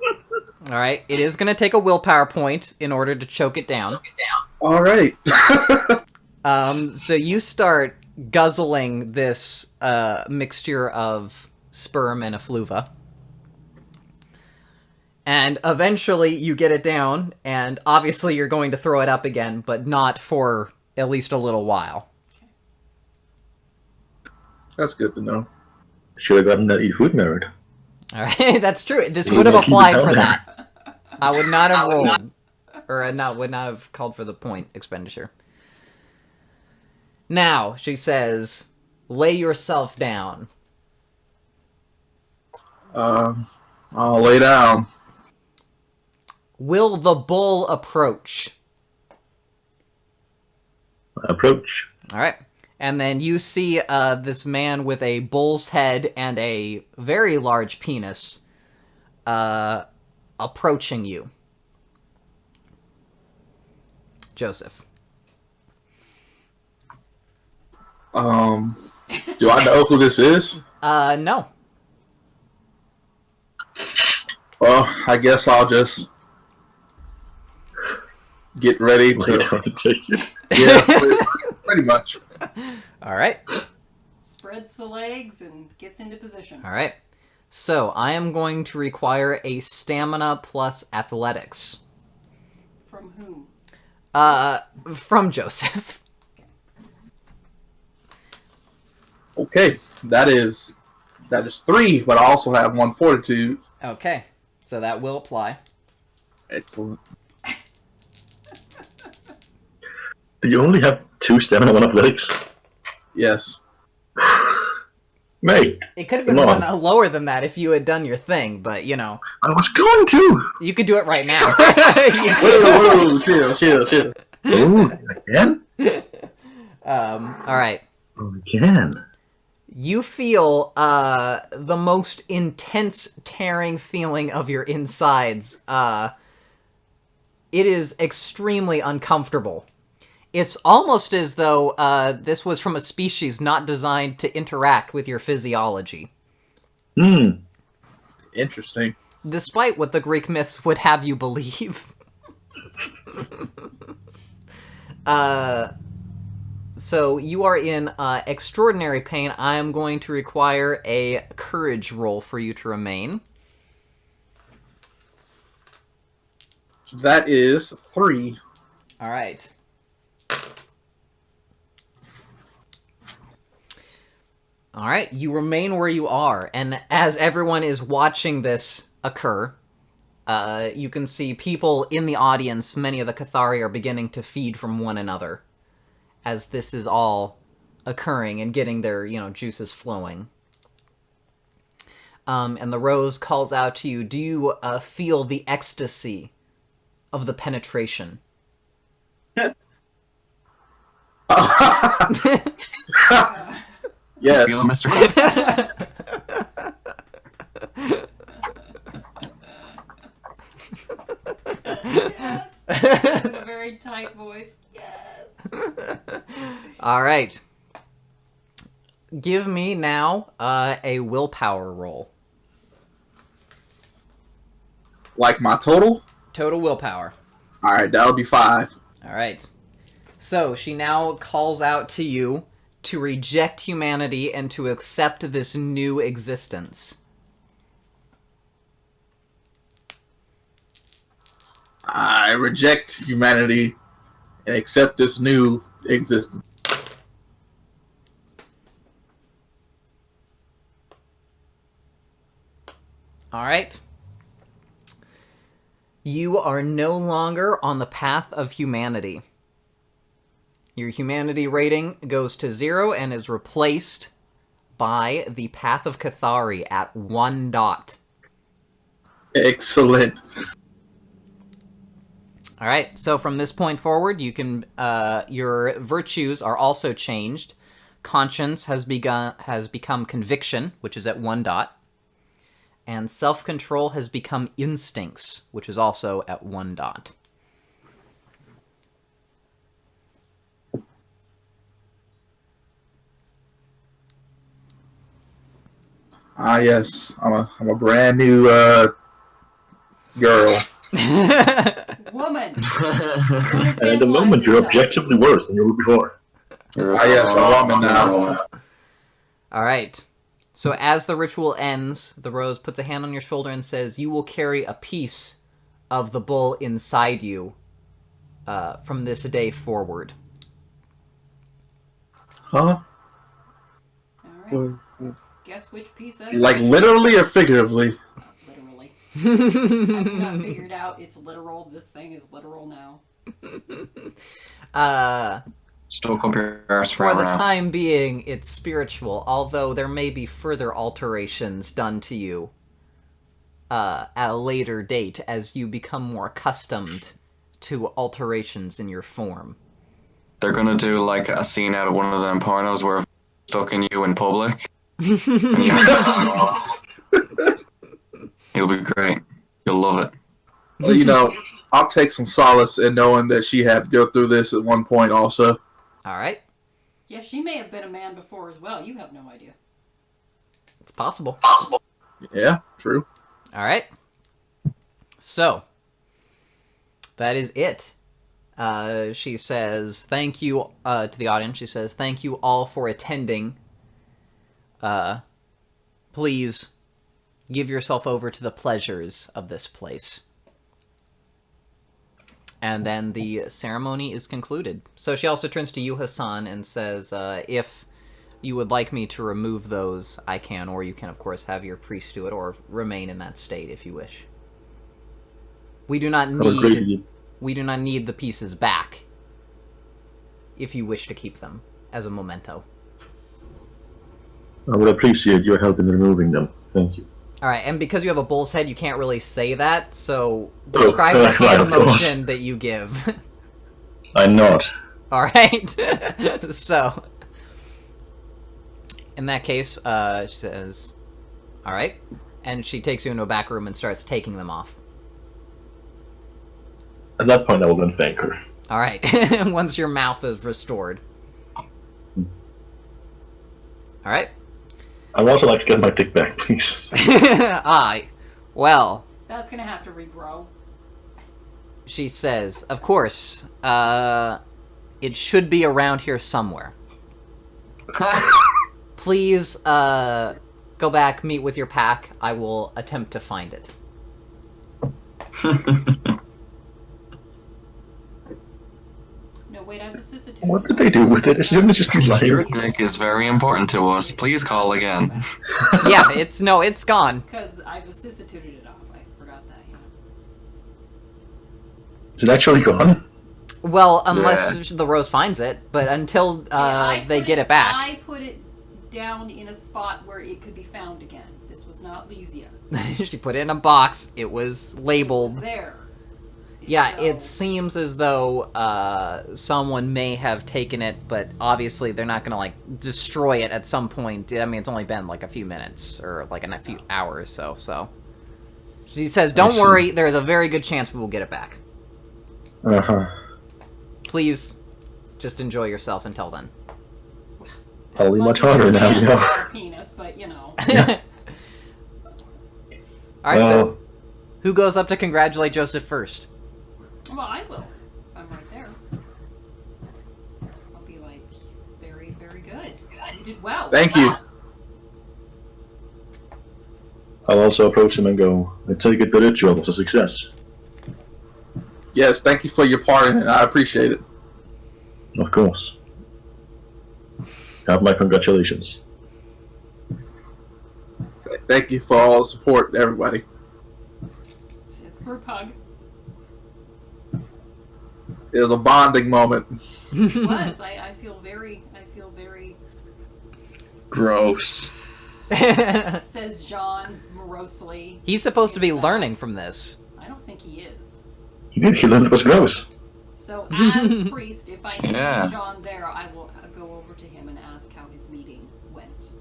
All right. It is going to take a willpower point in order to choke it down. All right. So you start guzzling this mixture of sperm and effluva. And eventually you get it down, and obviously you're going to throw it up again, but not for at least a little while. That's good to know. Should have gotten that food merit. All right, that's true. This You would have might keep it applied down for there. that. I would not have rolled, or would not have called for the point expenditure. Now, she says, lay yourself down. I'll lay down. Will the bull approach? Approach. All right. And then you see this man with a bull's head and a very large penis approaching you. Joseph. Do I know who this is? No. Well, I guess I'll just get ready Lay to... down to take it. Yeah, pretty much. All right. Spreads the legs and gets into position. All right. So I am going to require a stamina plus athletics. From whom? From Joseph. Okay, that is 3, but I also have 1 fortitude. Okay. So that will apply. Excellent. You only have 2 stamina, 1 athletics. Yes. Mate, It could have been Come on. one lower than that if you had done your thing, but you know, I was going to. you could do it right now. Whoa, chill. Ooh, again? All right. Again. You feel the most intense tearing feeling of your insides. It is extremely uncomfortable. It's almost as though this was from a species not designed to interact with your physiology. Interesting. Despite what the Greek myths would have you believe. So you are in extraordinary pain. I am going to require a courage roll for you to remain. That is 3. All right. All right, you remain where you are, and as everyone is watching this occur, you can see people in the audience, many of the Cathari, are beginning to feed from one another as this is all occurring and getting their, juices flowing. And the Rose calls out to you, do you feel the ecstasy of the penetration? Yes. Feel it, Mr. Krabs? Yes. In a very tight voice. Yes. All right. Give me now a willpower roll. Like my total? Total willpower. Alright, that'll be 5. All right. So she now calls out to you to reject humanity and to accept this new existence. I reject humanity and accept this new existence. All right. You are no longer on the path of humanity. Your humanity rating goes to 0 and is replaced by the path of Cathari at 1 dot. Excellent. All right, so from this point forward, you can your virtues are also changed. Conscience has become conviction, which is at 1 dot, and self-control has become instincts, which is also at 1 dot. Ah, yes. I'm a brand new girl. Woman. At the moment, you're objectively worse than you were before. Ah, yes, a woman now. All right. So as the ritual ends, the Rose puts a hand on your shoulder and says, you will carry a piece of the bull inside you from this day forward. Huh? All right. Guess which piece that is. Like literally or figuratively? Literally. Have you not figured out it's literal? This thing is literal now. Stoke up your arse For the now. time being, it's spiritual, although there may be further alterations done to you at a later date as you become more accustomed to alterations in your form. They're gonna do like a scene out of one of them pornos where stuck in you in public. It'll be great. You'll love it. Well, I'll take some solace in knowing that she had to go through this at one point also. All right. Yeah, she may have been a man before as well. You have no idea. It's possible. Yeah, true. All right. So, that is it. She says, thank you to the audience. She says, thank you all for attending. Please give yourself over to the pleasures of this place. And then the ceremony is concluded. So she also turns to you, Hassan, and says, if you would like me to remove those, I can, or you can, of course, have your priest do it, or remain in that state if you wish. We do not need the pieces back if you wish to keep them as a memento. I would appreciate your help in removing them. Thank you. All right, and because you have a bull's head, you can't really say that, so describe the hand motion that you give. I'm not. All right. So, in that case, she says, all right, and she takes you into a back room and starts taking them off. At that point, I will then thank her. All right, once your mouth is restored. All right. I would also like to get my dick back, please. Well. That's gonna have to regrow. She says, of course, It should be around here somewhere. Please, go back, meet with your pack. I will attempt to find it. No, wait, I vicissitude. What did they do with it? It's just Your lying. dick is very important to us. Please call again. Yeah, it's gone. Because I vicissituted it off. I forgot that, yeah. Is it actually gone? Well, unless the Rose finds it, but until they get it back. I put it down in a spot where it could be found again. This was not Lysia. She put it in a box. It was It labeled. was there. Yeah, So- it seems as though someone may have taken it, but obviously they're not gonna destroy it at some point. I mean, it's only been a few minutes or a few hours, so. She says, "Don't see. worry. There is a very good chance we will get it back. Uh-huh. Please, just enjoy yourself until then." Probably As much as harder you now, can you know. with a penis, but you know. All right, so Well, who goes up to congratulate Joseph first? Well, I will. I'm right there. I'll be like, very, very good. You did well. Thank you. Wow. I'll also approach him and go, I take it the ritual was a success. Yes, thank you for your part in it. I appreciate it. Of course. Have my congratulations. Thank you for all the support, everybody. It's a group hug. It was a bonding moment. It was. I feel very, Gross. says John morosely. He's supposed to be learning from this. I don't think he is. He learned it was gross. So, as priest, if I see Yeah. John there, I will go over to him and ask how his meeting went.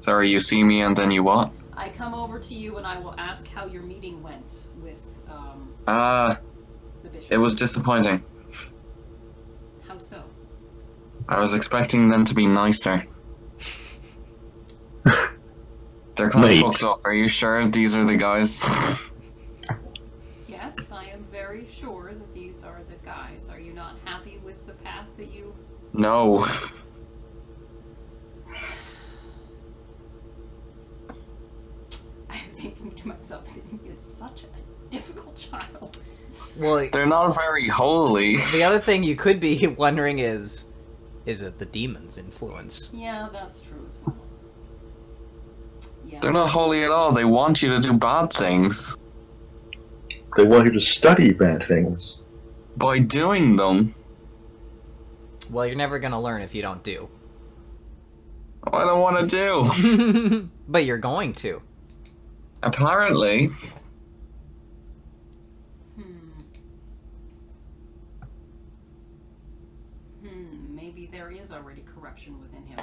Sorry, you see me and then you what? I come over to you and I will ask how your meeting went with the bishop. It was disappointing. How so? I was expecting them to be nicer. They're kind Mate. of fucked up. Are you sure these are the guys? Yes, I am very sure that these are the guys. Are you not happy with the path that you... No. I'm thinking to myself that he is such a difficult child. Well, They're not very holy. the other thing you could be wondering is it the demon's influence? Yeah, that's true as well. Yes. They're not holy at all. They want you to do bad things. They want you to study bad things. By doing them, Well, you're never gonna learn if you don't do. I don't want to do. But you're going to. Apparently. Maybe there is already corruption within him,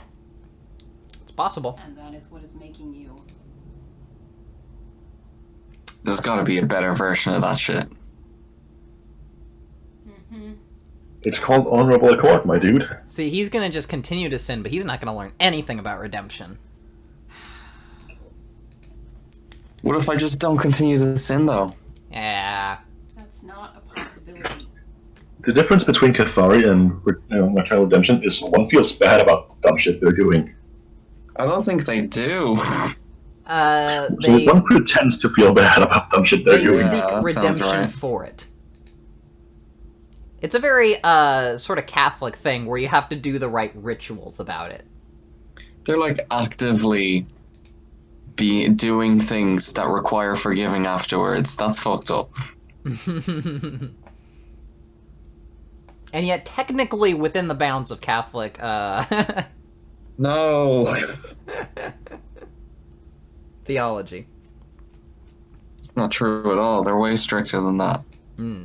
It's possible. and that is what is making you... There's gotta be a better version of that shit. It's called honorable accord, my dude. See, he's gonna just continue to sin, but he's not gonna learn anything about redemption. What if I just don't continue to sin, though? Yeah. That's not a possibility. The difference between Cathari and Eternal Redemption is one feels bad about dumb shit they're doing. I don't think they do. So They one pretends to feel bad about dumb shit they're they doing. seek Yeah, that sounds redemption right. for it. It's a very sort of Catholic thing where you have to do the right rituals about it. They're like actively doing things that require forgiving afterwards. That's fucked up. And yet, technically, within the bounds of Catholic, No. theology. It's not true at all. They're way stricter than that. Hmm.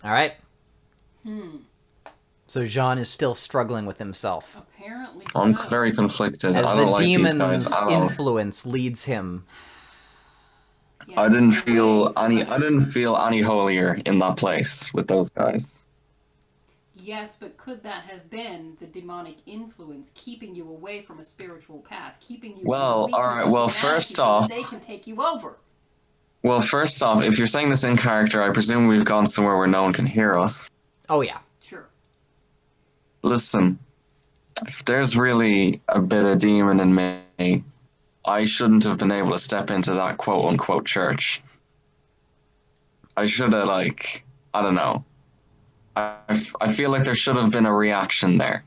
All right. So Jean is still struggling with himself Apparently I'm so. very conflicted. as I don't the like these demon's guys at all. influence leads him. Yes, I didn't away feel from any. it. I didn't feel any holier in that place with those guys. Yes, but could that have been the demonic influence keeping you away from a spiritual path, keeping you? Well, in the weakness alright, of well, humanity first so that off- they can take you over. Well, first off, if you're saying this in character, I presume we've gone somewhere where no one can hear us. Oh yeah. Sure. Listen, if there's really a bit of demon in me, I shouldn't have been able to step into that quote-unquote church. I should have, like, I don't know. I feel like there should have been a reaction there.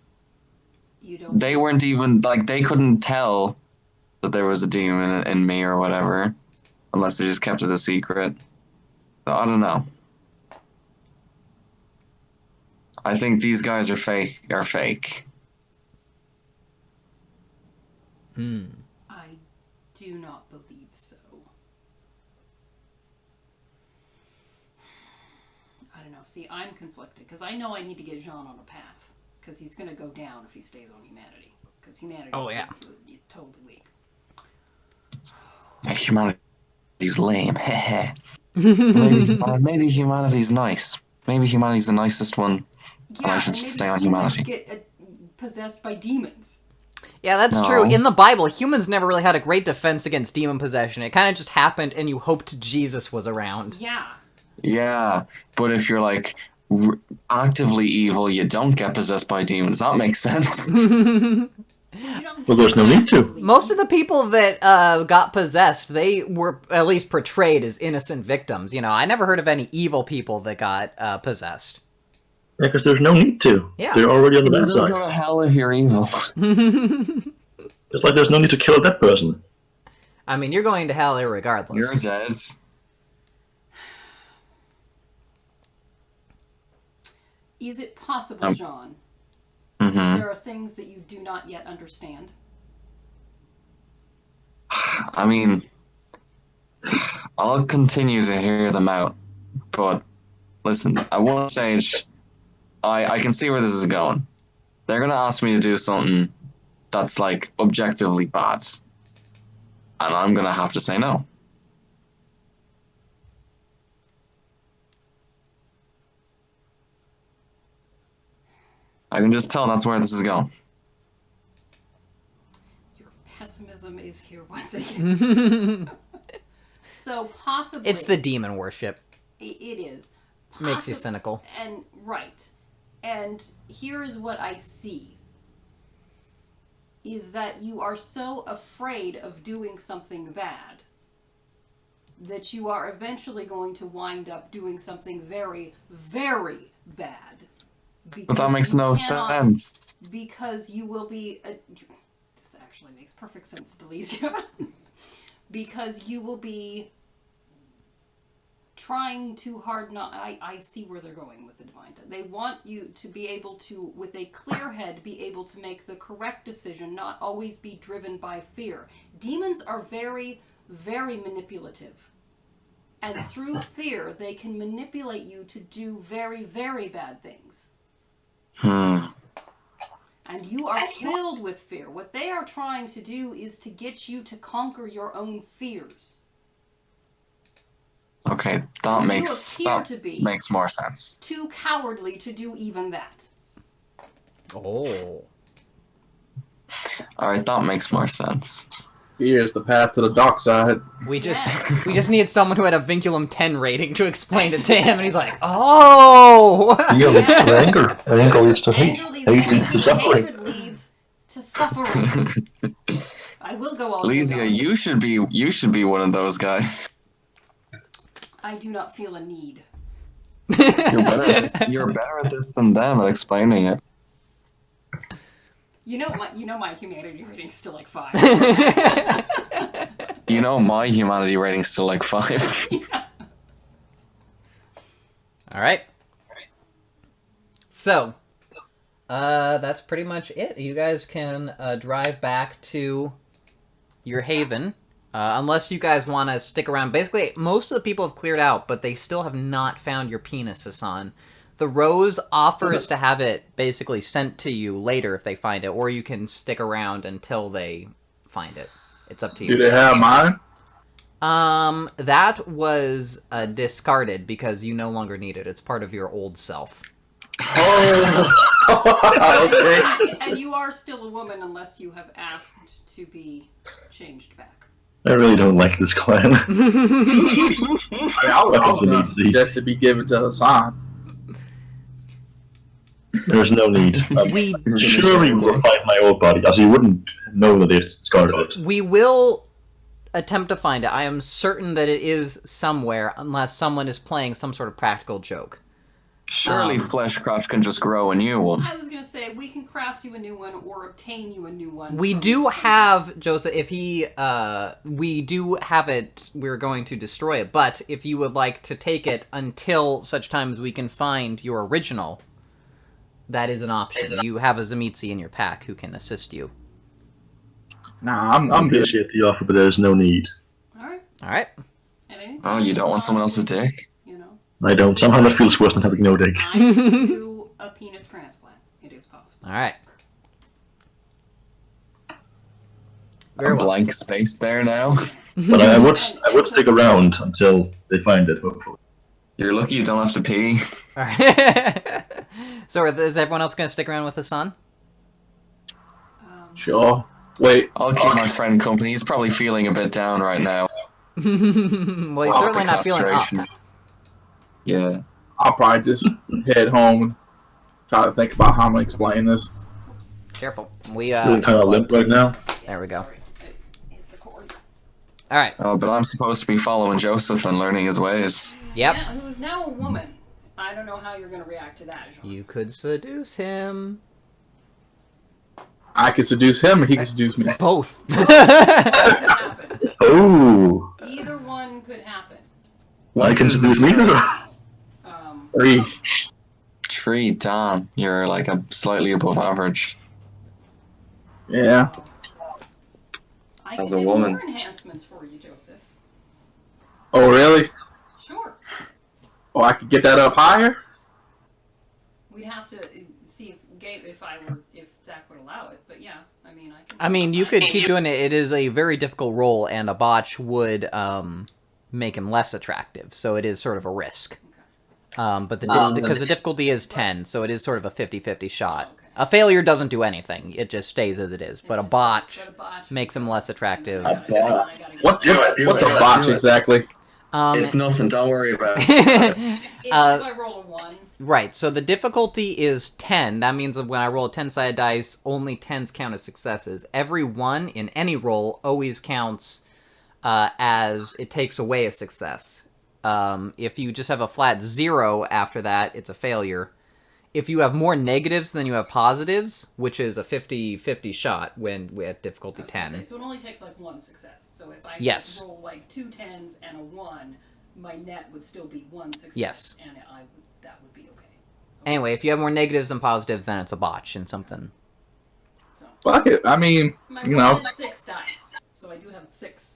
You don't. They weren't even, like, they couldn't tell that there was a demon in me or whatever, unless they just kept it a secret. So I don't know. I think these guys are fake. I do not believe so. I don't know. See, I'm conflicted because I know I need to get Jean on a path because he's going to go down if he stays on humanity because humanity is totally weak. Humanity's lame. maybe humanity's nice. Maybe humanity's the nicest one. Yeah, and I should and just maybe stay on humans humanity. get possessed by demons. Yeah, that's No. true. In the Bible, humans never really had a great defense against demon possession. It kind of just happened, and you hoped Jesus was around. Yeah. Yeah, but if you're like actively evil, you don't get possessed by demons. That makes sense. You don't Well, there's no need to. Most of the people that got possessed, they were at least portrayed as innocent victims. You know, I never heard of any evil people that got possessed. Yeah, because there's no need to. Yeah. They're already on the bad You'll side. go to hell if you're evil. Just like there's no need to kill that person. I mean, you're going to hell irregardless. You're dead. Is it possible, Jean, Mm-hmm. there are things that you do not yet understand? I mean, I'll continue to hear them out, but listen, at one stage, I can see where this is going. They're gonna ask me to do something that's like objectively bad, and I'm gonna have to say no. I can just tell that's where this is going. Your pessimism is here once again. So possibly It's the demon worship. it is. Makes you Possi- cynical. And right. And here is what I see. Is that you are so afraid of doing something bad that you are eventually going to wind up doing something very, very bad. But that makes no sense. Because you will be... this actually makes perfect sense, Delicia. Because you will be trying too hard not... I see where they're going with the Divine. They want you to be able to, with a clear head, be able to make the correct decision, not always be driven by fear. Demons are very, very manipulative. And through fear, they can manipulate you to do very, very bad things. And you are filled with fear. What they are trying to do is to get you to conquer your own fears. Okay, that You makes appear to be makes more sense. too cowardly to do even that. Oh. All right, that makes more sense. Fear is the path to the dark side. We just Yes. we just need someone who had a Vinculum 10 rating to explain it to him, and he's like, oh! Fear leads to anger. Anger leads to hate. Anger leads Hate leads to suffering. hatred leads to suffering. I will go all Lysia, in. you should be one of those guys. I do not feel a need. You're better at this than them at explaining it. You know my humanity rating's still like 5. You know my humanity rating's still like 5. Yeah. Alright. So, that's pretty much it. You guys can drive back to your haven. Unless you guys want to stick around. Basically, most of the people have cleared out, but they still have not found your penis, Hassan. The Rose offers to have it basically sent to you later if they find it, or you can stick around until they find it. It's up to you. Do they have mine? That was discarded because you no longer need it. It's part of your old self. Oh, okay. And you are still a woman unless you have asked to be changed back. I really don't like this clan. I mean, I was going to suggest it be given to Hassan. There's no need. We- Surely we'll find my old body, as you wouldn't know that they discarded it. We will attempt to find it. I am certain that it is somewhere, unless someone is playing some sort of practical joke. Surely Fleshcraft can just grow a new one. I was gonna say we can craft you a new one or obtain you a new one. We from do someone. have, Joseph, if he, we do have it, we're going to destroy it, but if you would like to take it until such time as we can find your original, that is an option. You have a Zamitzi in your pack who can assist you. Nah, I'm I good. appreciate the offer, but there's no need. All right. Alright. And anything Oh, you don't want someone else's dick? You know, I don't. Somehow that feels worse than having no dick. I can do a penis transplant. It is possible. Alright. A Very well. blank space there now. But I would stick around until they find it, hopefully. You're lucky you don't have to pee. Alright. So is everyone else going to stick around with the sun? Sure. Wait. I'll keep my friend company. He's probably feeling a bit down right now. Well, he's certainly not feeling up. Castration. Yeah. I'll probably just head home and try to think about how I'm going to explain this. Careful. We, Feeling kind of limp right now. There we go. Sorry. I hit the cord. Alright. Oh, but I'm supposed to be following Joseph and learning his ways. Yep. Yeah, who is now a woman. I don't know how you're gonna react to that, Jean. You could seduce him. I can seduce him, or he can seduce me. Both. Could happen. Oh! Either one could happen. I can seduce me. Three. Tree, damn. You're like a slightly above average. Yeah. I As can a do woman. more enhancements for you, Joseph. Oh, really? Sure. Oh, I could get that up higher? We'd have to see if Zach would allow it, but yeah, I mean, I can. I mean, you could keep doing it. It is a very difficult roll, and a botch would make him less attractive, so it is sort of a risk. But because the difficulty is 10, so it is sort of a 50-50 shot. Okay. A failure doesn't do anything. It just stays as it is. But a It just- botch but a botch makes him less attractive. I gotta get What's it. what's a botch exactly? It's nothing, don't worry about it. It's if I roll a 1. Right, so the difficulty is 10. That means that when I roll a 10-sided dice, only 10s count as successes. Every 1 in any roll always counts as it takes away a success. If you just have a flat 0 after that, it's a failure. If you have more negatives than you have positives, which is a 50-50 shot when we have difficulty 10. So it only takes like 1 success. So if I Yes. roll like 2 10s and a 1, my net would still be 1 success. Yes. And that would be okay. Anyway, if you have more negatives than positives, then it's a botch in something. So Fuck it. I mean, my you roll know. is 6 dice. So I do have 6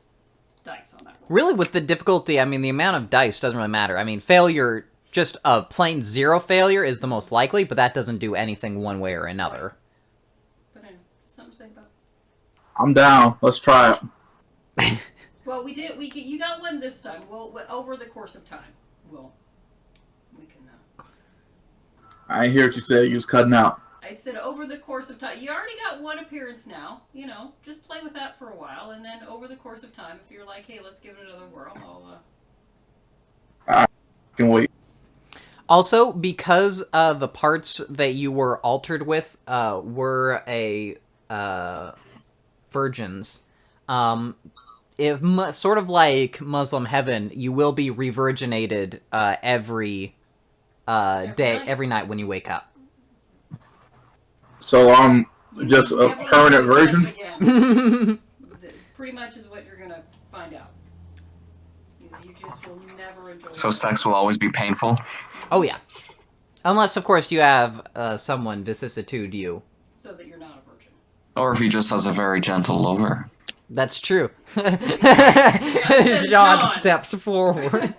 dice on that roll. Really, with the difficulty, I mean, the amount of dice doesn't really matter. I mean, failure, just a plain 0 failure is the most likely, but that doesn't do anything one way or another. But anyway, something to think about. I'm down. Let's try it. Well, you got one this time. Over the course of time, we can. I ain't hear what you said. You was cutting out. I said over the course of time. You already got 1 appearance now. You know, just play with that for a while, and then over the course of time, if you're like, hey, let's give it another whirl, I'll. Can wait. Also, because the parts that you were altered with were virgins, if sort of like Muslim heaven, you will be revirginated every night? every night when you wake up. So I'm just a Never permanent have sex virgin? again. Pretty much is what you're gonna find out. You just will never enjoy. So sex will always be painful. Oh yeah, unless of course you have someone vicissitude you. So that you're not a virgin. Or if he just has a very gentle lover. That's true. Says Jean Jean. steps forward.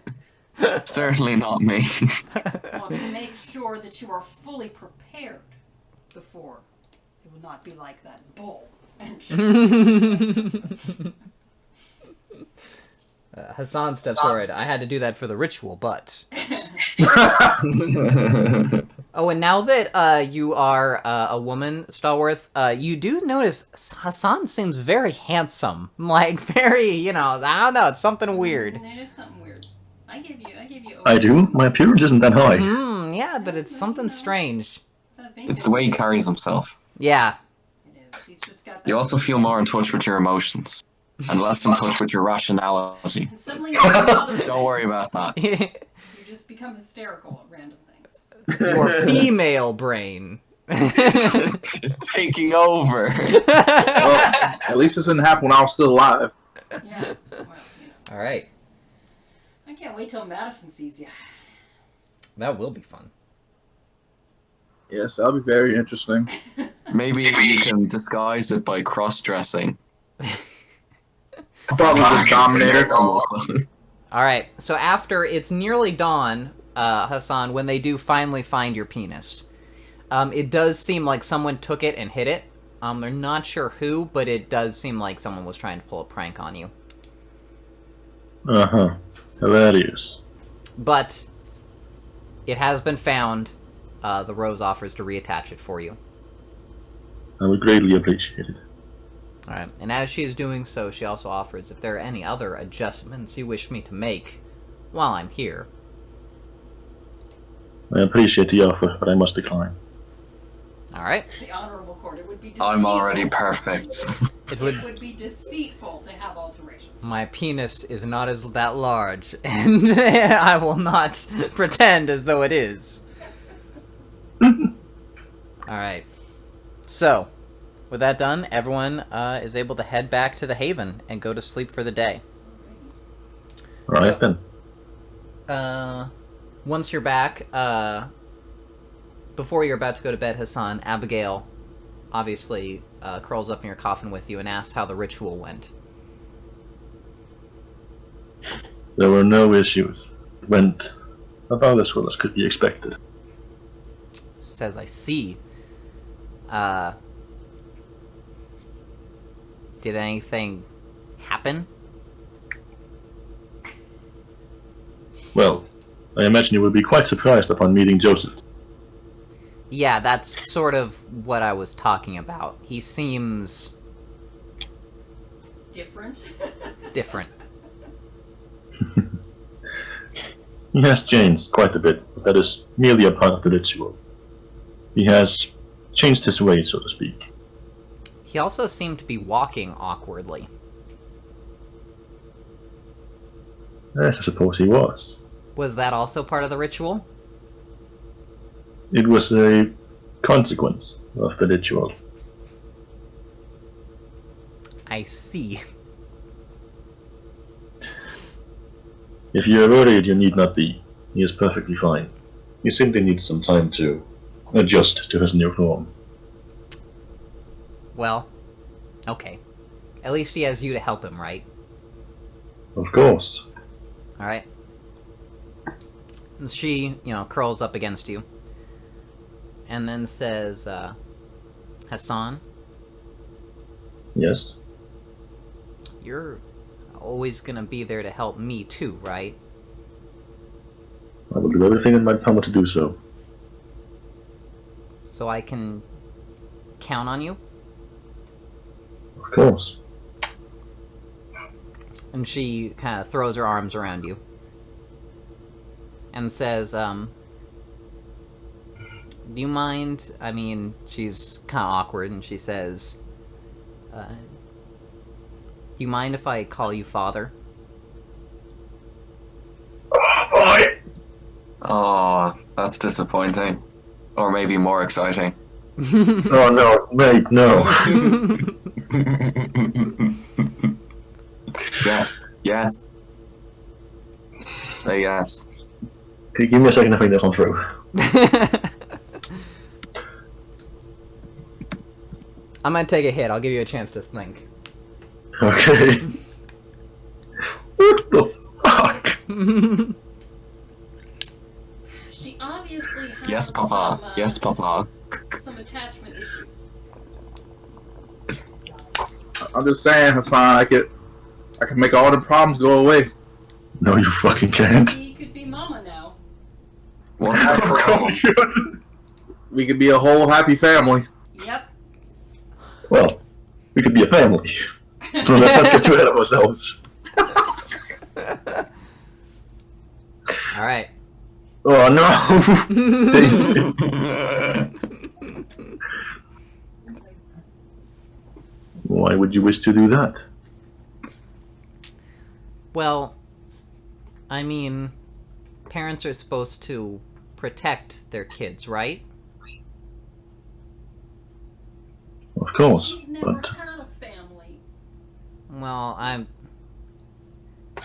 Certainly not me. I want to make sure that you are fully prepared before. It will not be like that bull. And Hassan steps forward. I had to do that for the ritual, but Oh, and now that you are a woman, Stallworth, you do notice Hassan seems very handsome. Like, very, I don't know, it's something weird. It is something weird. I give you. I do? My appearance isn't that high. Yeah, but it's something strange. It's the way he carries himself. Yeah. It is. He's just got that. You also feel more in touch with your emotions. And less in touch with your rationality. And suddenly you do other Don't worry things. about that. You just become hysterical at random things. Your female brain. It's taking over. Well, at least this didn't happen when I was still alive. Yeah. Well, All right. I can't wait till Madison sees you. That will be fun. Yes, that'll be very interesting. Maybe you can disguise it by cross-dressing. Probably the Dominator. All right. So after it's nearly dawn, Hassan, when they do finally find your penis, it does seem like someone took it and hid it. They're not sure who, but it does seem like someone was trying to pull a prank on you. Uh-huh. Hilarious. But it has been found. The Rose offers to reattach it for you. I would greatly appreciate it. Alright, and as she is doing so, she also offers if there are any other adjustments you wish me to make while I'm here. I appreciate the offer, but I must decline. Alright. It's the honorable court. It would be deceitful. I'm already perfect. It would be deceitful to have alterations. My penis is not as that large, and I will not pretend as though it is. Alright. So, with that done, everyone is able to head back to the Haven and go to sleep for the day. Alright then. Once you're back, before you're about to go to bed, Hassan, Abigail obviously curls up in your coffin with you and asks how the ritual went. There were no issues. It went about as well as could be expected. Says, I see. Did anything happen? Well, I imagine you will be quite surprised upon meeting Joseph. Yeah, that's sort of what I was talking about. He seems Different. different. He has changed quite a bit, but that is merely a part of the ritual. He has changed his ways, so to speak. He also seemed to be walking awkwardly. Yes, I suppose he was. Was that also part of the ritual? It was a consequence of the ritual. I see. If you are worried, you need not be. He is perfectly fine. He simply needs some time to adjust to his new form. Well, okay. At least he has you to help him, right? Of course. Alright. And she, curls up against you. And then says, Hassan, Yes. you're always gonna be there to help me too, right? I will do everything in my power to do so. So I can count on you? Of course. And she kind of throws her arms around you. And says, do you mind? I mean, she's kind of awkward, and she says, do you mind if I call you father? Boy! Oh, that's disappointing. Or maybe more exciting. Oh no, mate, no. Yes, yes. Say yes. Okay, give me a second to think this one through. I'm gonna take a hit. I'll give you a chance to think. Okay. What the fuck? She obviously has Yes, Papa. Yes, Papa. some attachment issues. I'm just saying, Hassan, I could make all the problems go away. No, you fucking can't. He could be Mama now. What's the problem? We could be a whole happy family. Yep. Well, we could be a family. So let's not get too ahead of ourselves. All right. Oh no! Why would you wish to do that? Well, I mean, parents are supposed to protect their kids, right? Of course, She's never but had a family. Well,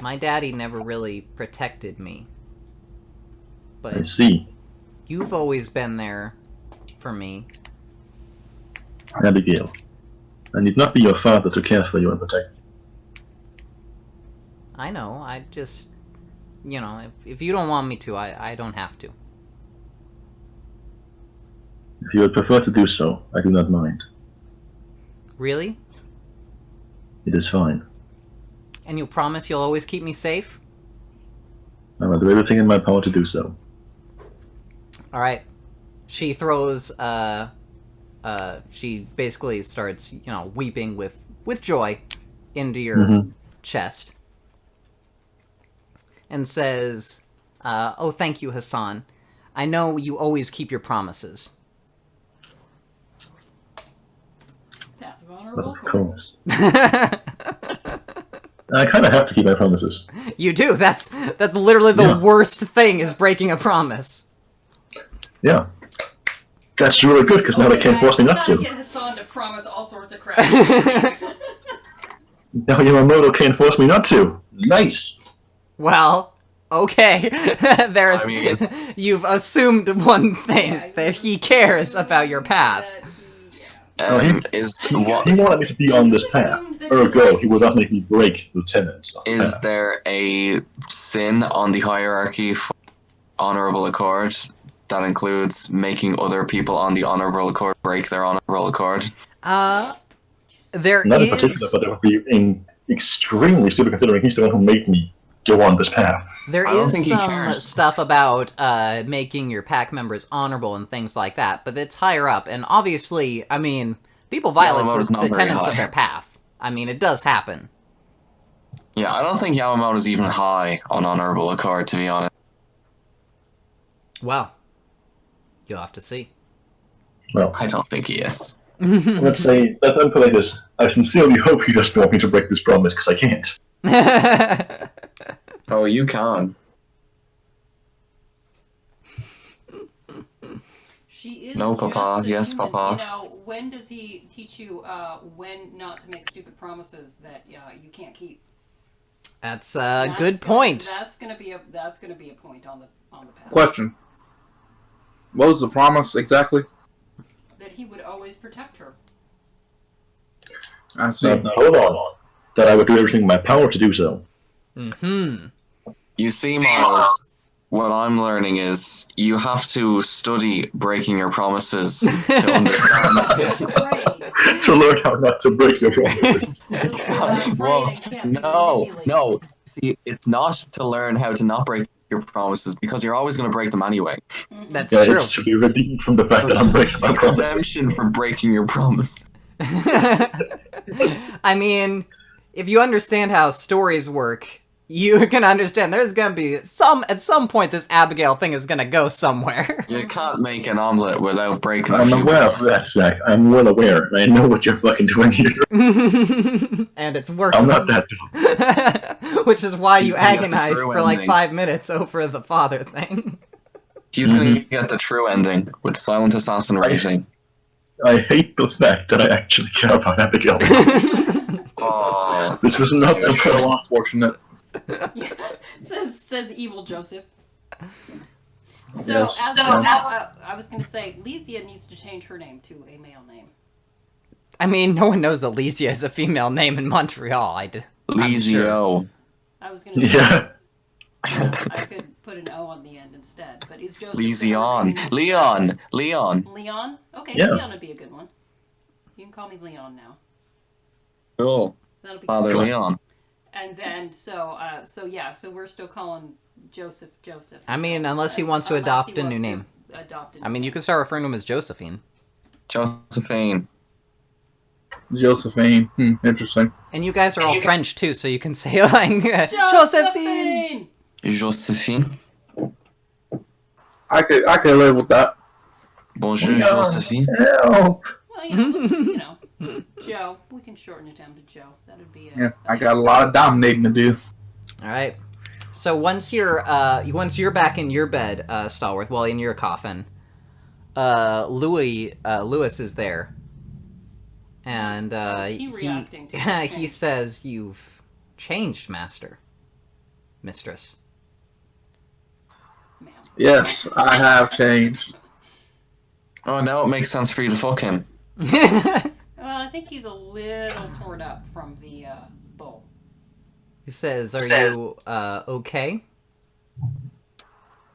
my daddy never really protected me. I But see. you've always been there for me. Abigail, I need not be your father to care for you and protect you. I know, I just... You know, if you don't want me to, I don't have to. If you would prefer to do so, I do not mind. Really? It is fine. And you promise you'll always keep me safe? I will do everything in my power to do so. Alright. She throws, she basically starts, you know, weeping with joy into your chest. And says, oh, thank you, Hassan. I know you always keep your promises. Passive But honorable. of course. I kind of have to keep my promises. You do. That's literally the worst thing is breaking a promise. Yeah. That's really good, because now they can't force me not We to. gotta get Hassan to promise all sorts of crap. Now Yamamoto can't force me not to. Nice! Well, okay. There's I mean- you've assumed one thing Yeah, that you he cares about your path. that he- Oh, Is He what wanted me to be on this path. assumed that Ergo, he he would not make me break the tenets of the is path. there a sin on the hierarchy for honorable accord that includes making other people on the honorable accord break their honorable accord? There Not in is particular, but it would be extremely stupid considering he's the one who made me go on this path. there I don't is think he some cares. stuff about making your pack members honorable and things like that, but it's higher up, and obviously, I mean, people violate Yamamoto's not the very tenets high. of their path. I mean, it does happen. Yeah, I don't think Yamamoto's even high on honorable accord, to be honest. Well, you'll have to see. Well, I don't think he is. let's say, let them put it like this. I sincerely hope you just want me to break this promise, because I can't. Oh, you can. She is No, just Papa. a Yes, human. Papa. You know, when does he teach you when not to make stupid promises that you can't keep? That's a That's good gonna- point. That's gonna be a point on the path. Question. What was the promise exactly? That he would always protect her. I see. Now, hold on. That I would do everything in my power to do so. Mm-hmm. You see, Miles, what I'm learning is you have to study breaking your promises to understand. Right. To learn how not to break your promises. So you're not afraid Well, and can't be no. manipulated. See, it's not to learn how to not break your promises because you're always going to break them anyway. Mhm. That's Yeah, true. it's to be redeemed from the fact that I'm breaking my Seek promises. redemption for breaking your promise. I mean, if you understand how stories work, you can understand there's gonna be at some point this Abigail thing is gonna go somewhere. You can't make an omelet without breaking a I'm few aware of promises. that, Zach. I'm well aware, and I know what you're fucking doing here. And it's working. I'm not that dumb. Which is why He's you gonna get the agonized true for like ending. 5 minutes over the father thing. He's going to get the true ending with silent assassin rating. I hate the fact that I actually care about Abigail. Oh, This was not the That's so first. unfortunate. says evil Joseph. So, Yes. I was going to say, Lysia needs to change her name to a male name. I mean, no one knows that Lysia is a female name in Montreal. I'm sure. Lizio. I was going to say, Yeah. I could put an O on the end instead, but is Joseph Leon. gonna Leon. remain- Leon? Okay, Yeah. Leon would be a good one. You can call me Leon now. Cool. That'll be Father good. Leon. And then, so we're still calling Joseph. I mean, unless he wants to Unless adopt he a new wants name. adopted. I mean, you could start referring to him as Josephine. Josephine. Josephine. Interesting. And you guys are all French, too, so you can say, like, Josephine! Josephine. I could live with that. Bonjour, No. Josephine. Help. Well, you know, Joe. We can shorten it down to Joe. That would be. Yeah, I got a lot of dominating to do. All right. So once you're back in your bed, Stallworth, well, in your coffin, Lewis is there, and How is he reacting to this he change? says, "You've changed, mistress." Ma'am. Yes, I have changed. Oh, now it makes sense for you to fuck him. Well, I think he's a little torn up from the bull. He says, "Are you okay?"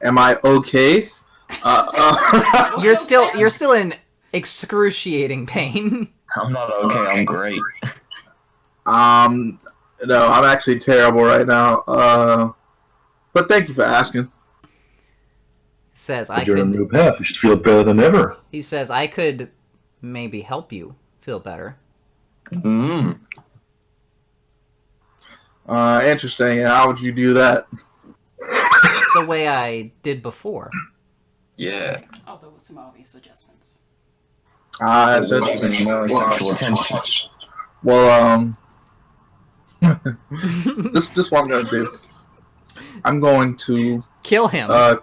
Am I okay? You're still in excruciating pain. I'm not okay, I'm great. No, I'm actually terrible right now. But thank you for asking. He says, But you're on a new path. You should feel better than ever. He says, "I could maybe help you feel better." Mm. Interesting. How would you do that? The way I did before. Yeah. Although with some obvious adjustments. That's interesting. More sexual attention. Well, this what I'm gonna do. I'm going to Kill him. no,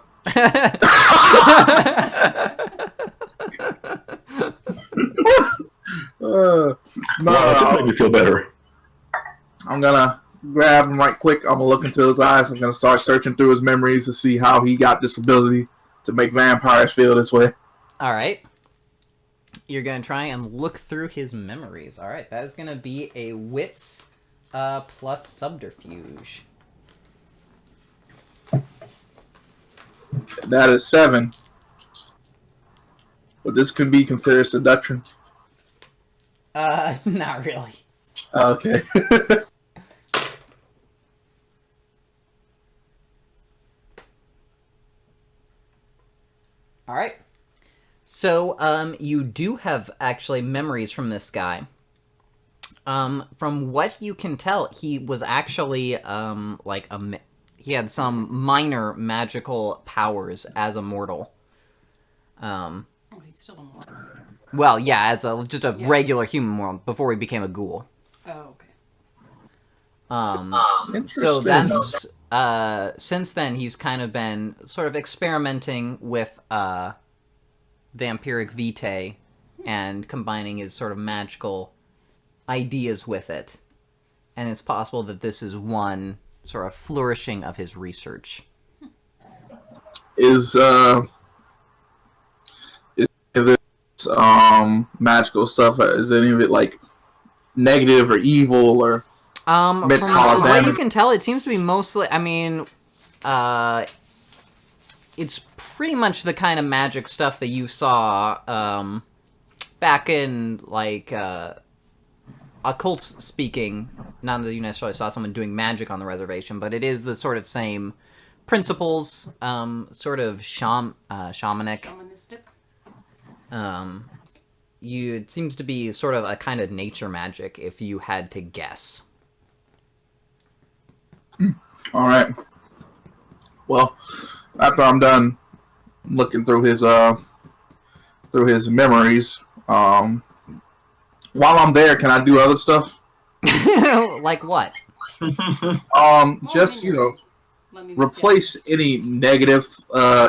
Well, that make me feel better. I'm gonna grab him right quick. I'm gonna look into his eyes. I'm gonna start searching through his memories to see how he got this ability to make vampires feel this way. All right. You're going to try and look through his memories. All right. That is going to be a wits plus subterfuge. That is 7. But this could be considered seduction. Not really. Okay. All right. So, you do have actually memories from this guy. From what you can tell, he was actually he had some minor magical powers as a mortal. Oh, he's still a mortal. Well, yeah, as just a regular human mortal before he became a ghoul. Oh, okay. So that's since then he's kind of been sort of experimenting with vampiric vitae and combining his sort of magical ideas with it. And it's possible that this is one sort of flourishing of his research. Is this magical stuff, is any of it like negative or evil or From cause what damage? you can tell, it seems to be mostly, I mean, it's pretty much the kind of magic stuff that you saw back in, like, occult speaking. Not that you necessarily saw someone doing magic on the reservation, but it is the sort of same principles, sort of shamanic. Shamanistic. It seems to be sort of a kind of nature magic, if you had to guess. All right. Well, after I'm done looking through his memories, while I'm there, can I do other stuff? Like what? Just Let me replace any negative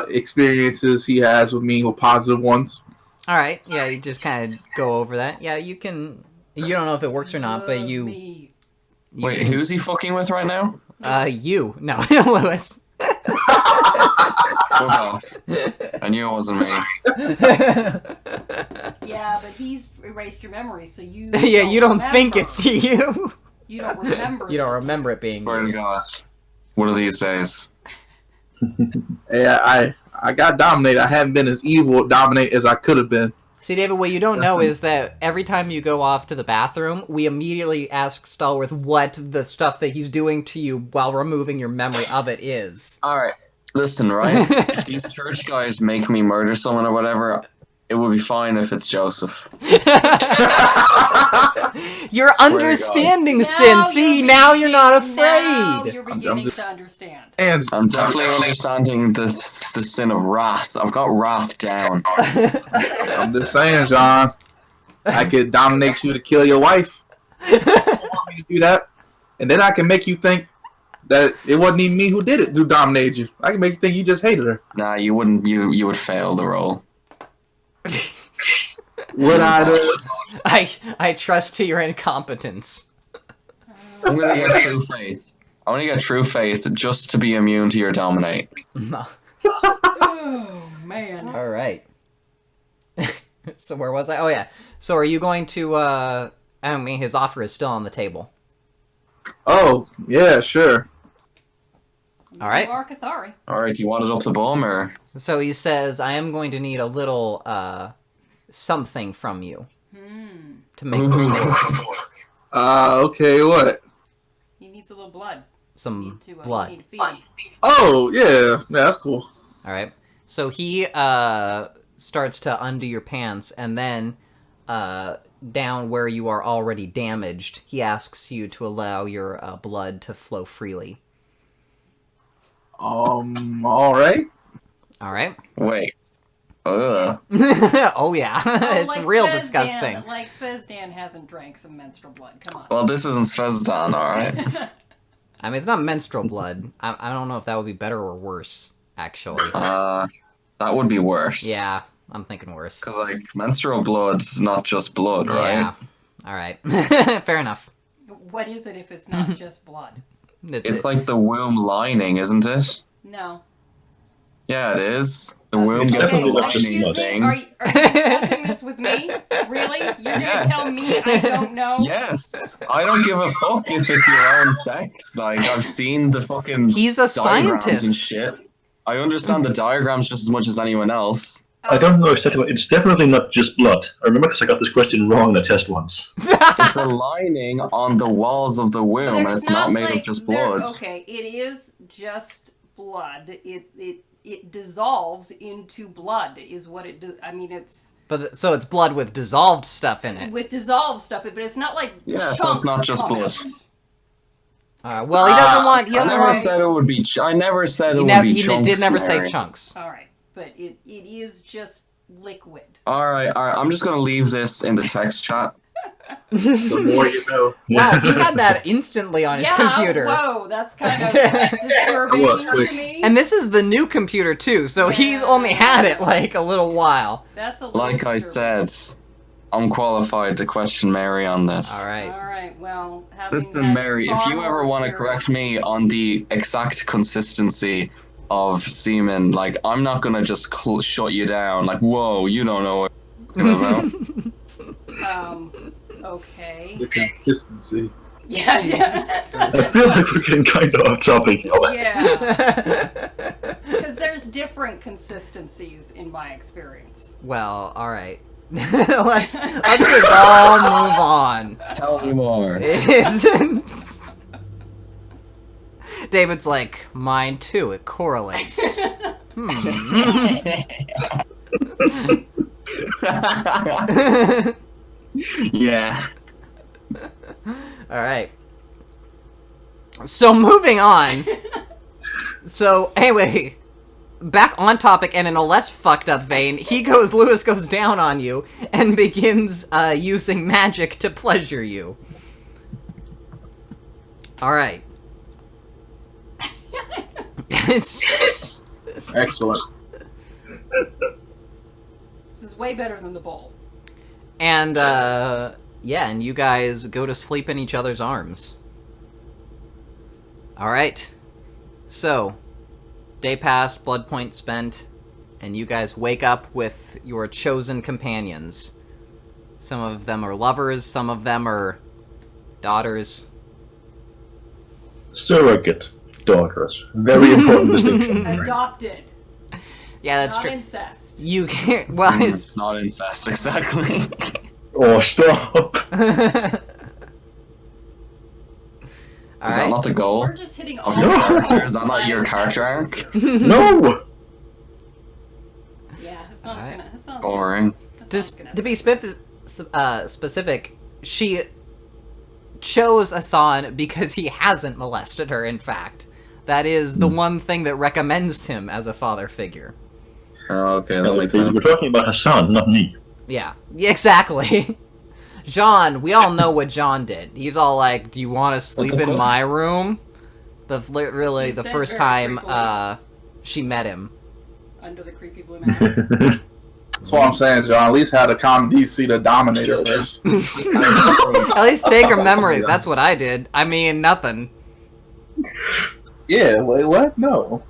experiences he has with me with positive ones. All right, yeah, you just kind of go over that. Yeah, you can. You don't know if it works or not, but you Wait, can- who's he fucking with right now? you. No, Lewis. Fuck off. I knew it wasn't me. Yeah, but he's erased your memory, so you. Yeah, you don't think remember. it's you. You don't remember. You don't that's remember it being Swear to you. God. One of these days. Yeah, I got dominated. I haven't been as evil dominate as I could have been. See, David, what you don't know is that every time you go off to the bathroom, we immediately ask Stallworth what the stuff that he's doing to you while removing your memory of it is. Alright. Listen, right? If these church guys make me murder someone or whatever, it would be fine if it's Joseph. You're Swear to understanding Now sin. you're See, now you're not beginning- Now afraid. you're I'm beginning just- to understand. And I'm definitely understanding the sin of wrath. I've got wrath down. I'm just saying, John, I could dominate you to kill your wife. You want me to do that, and then I can make you think that it wasn't even me who did it, who dominated you. I can make you think you just hated her. Nah, you wouldn't. You would fail the role. Would I do? I trust to your incompetence. I'm gonna get true faith. I want to get true faith just to be immune to your dominate. Oh man. All right. So where was I? Oh yeah. So are you going to? I mean, his offer is still on the table. Oh, yeah, sure. All right. You are Cathari. All right, do you want it up the bum or? So he says, "I am going to need a little something from you to make this move. Okay, what? He needs a little blood. Some Need to, blood." Need to feed him. Oh, yeah, that's cool. All right. So he starts to undo your pants, and then down where you are already damaged, he asks you to allow your blood to flow freely. All right. All right. Wait. Ugh. Oh yeah, Oh, it's like real Svezdan- disgusting. Like Svezdan hasn't drank some menstrual blood. Come on. Well, this isn't Svezdan, all right. I mean, it's not menstrual blood. I don't know if that would be better or worse, actually. That would be worse. Yeah, I'm thinking worse. Because like menstrual blood's not just blood, right? Yeah. All right. Fair enough. What is it if it's not just blood? It's like the womb lining, isn't it? No. Yeah, it is. The womb gets a definitely not lining just excuse me. thing. Are you discussing this with me? Really? You're gonna Yes. tell me I don't know? Yes, I don't give a fuck if it's your own sex. Like I've seen the fucking He's a diagrams and scientist. shit. I understand the diagrams just as much as anyone else. I don't know exactly. It's definitely not just blood. I remember because I got this question wrong in a test once. It's a lining on the walls of the womb, and There's it's not made like- of just there- blood. Okay, it is just blood. It dissolves into blood, is what it does. I mean, it's But so it's blood with dissolved stuff in it. with dissolved stuff, but it's not like Yeah, so it's not chunks just coming blood. Well, he doesn't want. He I doesn't never want. said it would be. I never said it He, would nev- be he chunks. did never say Mary. chunks. All right, but it is just liquid. All right. I'm just gonna leave this in the text chat. The more you know. Wow, he had that instantly on his Yeah. computer. Whoa, that's kind of disturbing That was quick. to me. And this is the new computer too, so he's only had it like a little while. That's a little Like I disturbing. said, I'm qualified to question Mary on this. All right. All right. Well, having Listen, had Mary, if far you more ever want to correct me on the exact consistency of semen, like, I'm not gonna just shut you down. Like, whoa, you don't know it. You know? Okay. The consistency. Yeah. I feel like we're getting kind of off topic. Yeah. Because there's different consistencies in my experience. Well, all right. let's just all move on. Tell me more. David's like, mine too. It correlates. Yeah. All right. So moving on. So anyway, back on topic and in a less fucked up vein, Lewis goes down on you and begins using magic to pleasure you. All right. Excellent. This is way better than the bowl. And yeah, and you guys go to sleep in each other's arms. All right. So, day passed, blood point spent, and you guys wake up with your chosen companions. Some of them are lovers, some of them are daughters. Surrogate daughters. Very important distinction. Adopted. Yeah, that's Not true. incest. You can't. Well, It's not incest, exactly. Oh, stop. All All Is that right. not the goal We're just hitting all of your No. character? Is that not your character arc? No! Yeah, Hassan's Alright. gonna. Hassan's Boring. To be specific, she chose Hassan because he hasn't molested her, in fact. That is the one thing that recommends him as a father figure. Oh, okay, that No, makes we're sense. talking about Hassan, not me. Yeah, exactly. John, we all know what John did. He's all like, do you want to sleep the in fuck? my room? Really, He the said first very time creepily. she met him. Under the creepy blue mask. That's what I'm saying, John. At least have the common DC to dominate her first. At least take her memory. That's what I did. I mean, nothing. Yeah, wait, what? No.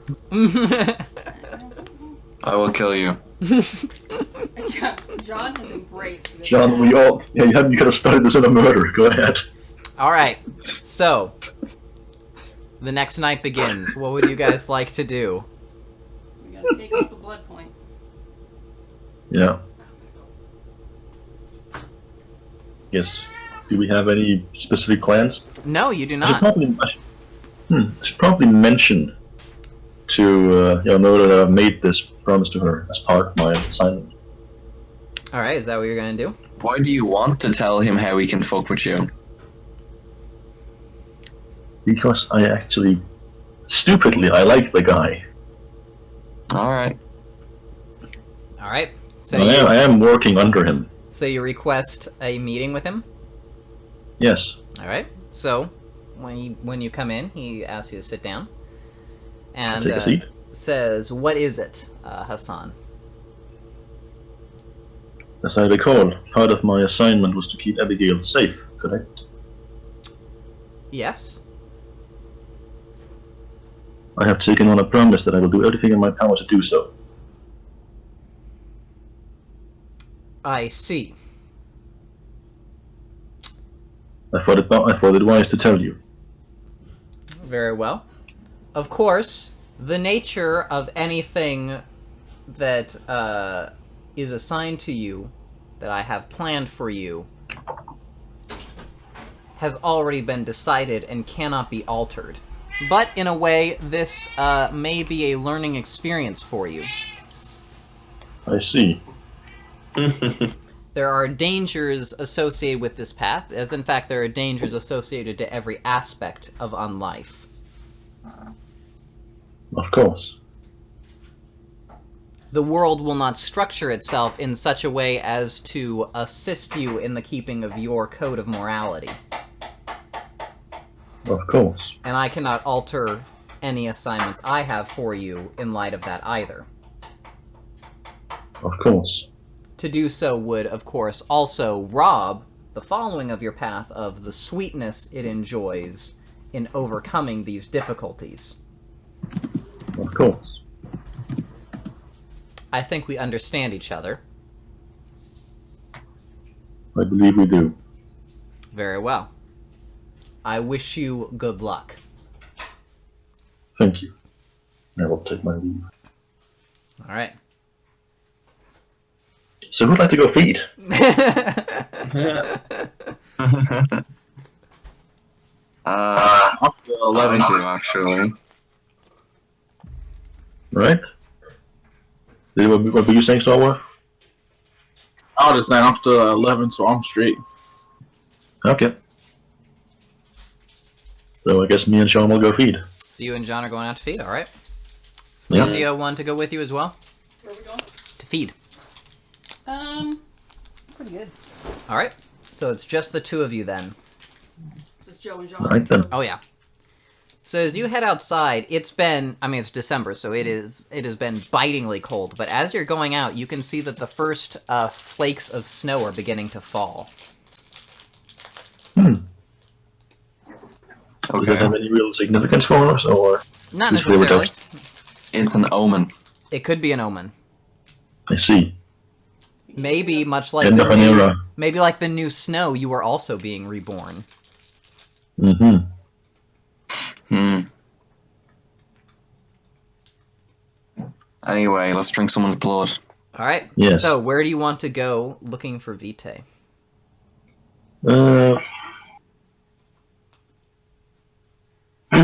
I will kill you. John has embraced this. John, we all. Yeah, you could have started this in a murder. Go ahead. Alright, so. The next night begins. What would you guys like to do? We gotta take off the blood point. Yeah. Yes. Do we have any specific plans? No, you do I should not. probably, I should probably mention to Nora that I've made this promise to her as part of my assignment. Alright, is that what you're gonna do? Why do you want to tell him how he can fuck with you? Because I actually, stupidly, I like the guy. Alright. Alright. So I am working under him. so you request a meeting with him? Yes. Alright. So when you come in, he asks you to sit down. And Take a seat. says, what is it, Hassan? As I recall, part of my assignment was to keep Abigail safe, correct? Yes? I have taken on a promise that I will do everything in my power to do so. I see. I thought it wise to tell you. Very well. Of course, the nature of anything that is assigned to you, that I have planned for you, has already been decided and cannot be altered. But in a way, this may be a learning experience for you. I see. There are dangers associated with this path, as in fact there are dangers associated to every aspect of unlife. Of course. The world will not structure itself in such a way as to assist you in the keeping of your code of morality. Of course. And I cannot alter any assignments I have for you in light of that either. Of course. To do so would, of course, also rob the following of your path of the sweetness it enjoys in overcoming these difficulties. Of course. I think we understand each other. I believe we do. Very well. I wish you good luck. Thank you. I will take my leave. All right. So who'd like to go feed? I'm still 11. I do, actually. Right? What were you saying, Star Wars? I was just saying I'm still 11, so I'm straight. Okay. So I guess me and Sean will go feed. So you and John are going out to feed, all right? Yeah. Lucio want to go with you as well? Where are we going? To feed. Pretty good. All right. So it's just the two of you then. This is Joe and John. Right then. Oh yeah. So as you head outside, it's December, so it has been bitingly cold. But as you're going out, you can see that the first flakes of snow are beginning to fall. Does that Okay. have any real significance for us, or Not just we were necessarily. just- It's an omen. It could be an omen. I see. Maybe much like End of an era. maybe like the new snow, you are also being reborn. Mm-hmm. Hmm. Anyway, let's drink someone's blood. All right. Yes. So where do you want to go looking for Vitae?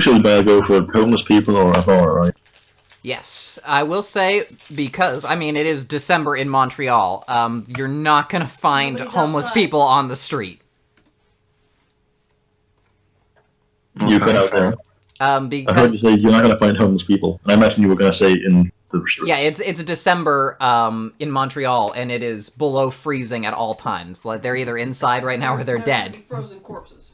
usually I go for homeless people or a bar, right? Yes, I will say, because, I mean, it is December in Montreal, you're not gonna find Nobody's homeless outside. people on the street. You cut out fair. there. I heard you Because, say you're not going to find homeless people. And I imagine you were going to say in the streets. yeah, it's December, in Montreal, and it is below freezing at all times. Like, they're either inside right now or they're There are gonna dead. be frozen corpses.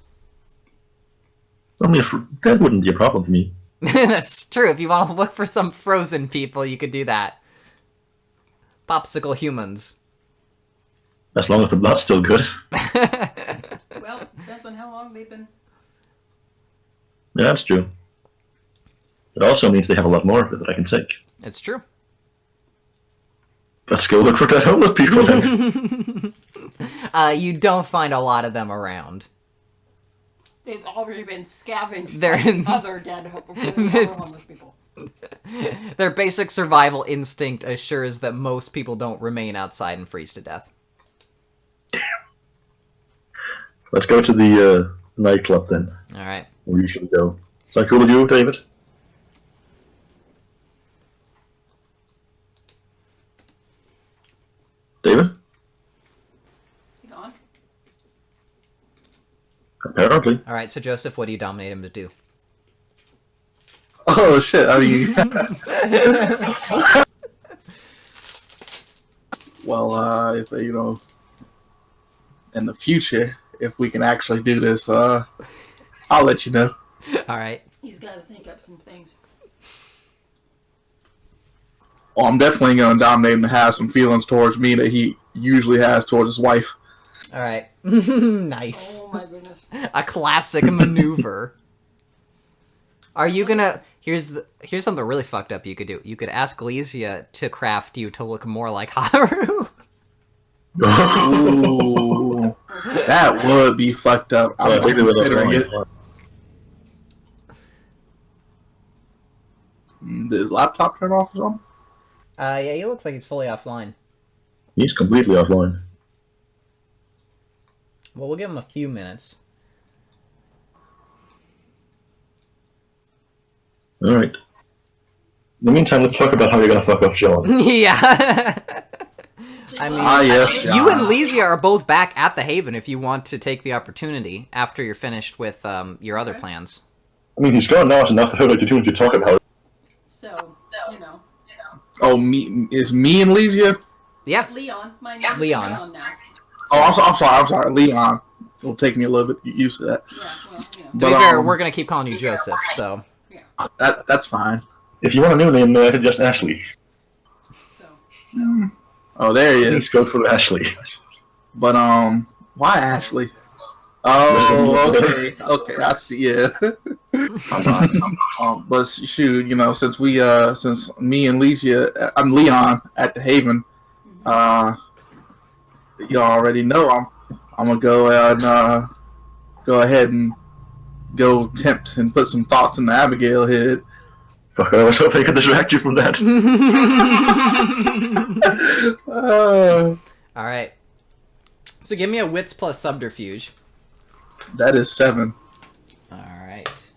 I mean, that wouldn't be a problem for me. That's true. If you want to look for some frozen people, you could do that. Popsicle humans. As long as the blood's still good. Well, depends on how long they've been. Yeah, that's true. It also means they have a lot more of it that I can take. It's true. Let's go look for that homeless people then. You don't find a lot of them around. They've already been scavenged They're by in- other dead homeless people. Their basic survival instinct assures that most people don't remain outside and freeze to death. Let's go to the nightclub then. Alright. We usually go. Is that cool with you, David? David? Is he gone? Apparently. Alright, so Joseph, what do you dominate him to do? Oh shit! I mean, well, if you know, in the future, if we can actually do this, I'll let you know. Alright. He's got to think up some things. Well, I'm definitely gonna dominate him to have some feelings towards me that he usually has towards his wife. Alright. Nice. Oh my goodness. A classic maneuver. Are you gonna... Here's something really fucked up you could do. You could ask Lysia to craft you to look more like Haru. Ooh, that would be fucked up. I'm considering it. Did his laptop turn off or something? Yeah, he looks like he's fully offline. He's completely offline. Well, we'll give him a few minutes. Alright. In the meantime, let's talk about how you're gonna fuck off John. Yeah. I mean, Yes, you and John. Lysia are both back at the Haven if you want to take the opportunity after you're finished with your other plans. I mean, he's gone now, it's enough to have to do to talk about it. So, you know. Oh, is me and Lysia? Yeah. Leon. My name Leon. is Leon now. Oh, I'm sorry. Leon. It'll take me a little bit to get used to that. Yeah, well, you know. To be But, fair, we're gonna keep calling you Joseph, so... That's fine. If you want a new name, I could just Ashley. So, Oh, there he is. Please go for Ashley. But why Ashley? Oh, okay, I see. Yeah. But shoot, you know, since me and Lysia, I'm Leon at the Haven. You already know I'm gonna go and go ahead and go tempt and put some thoughts in the Abigail head. Fuck, I was hoping I could distract you from that. Alright. So give me a wits plus subterfuge. That is 7. Alright.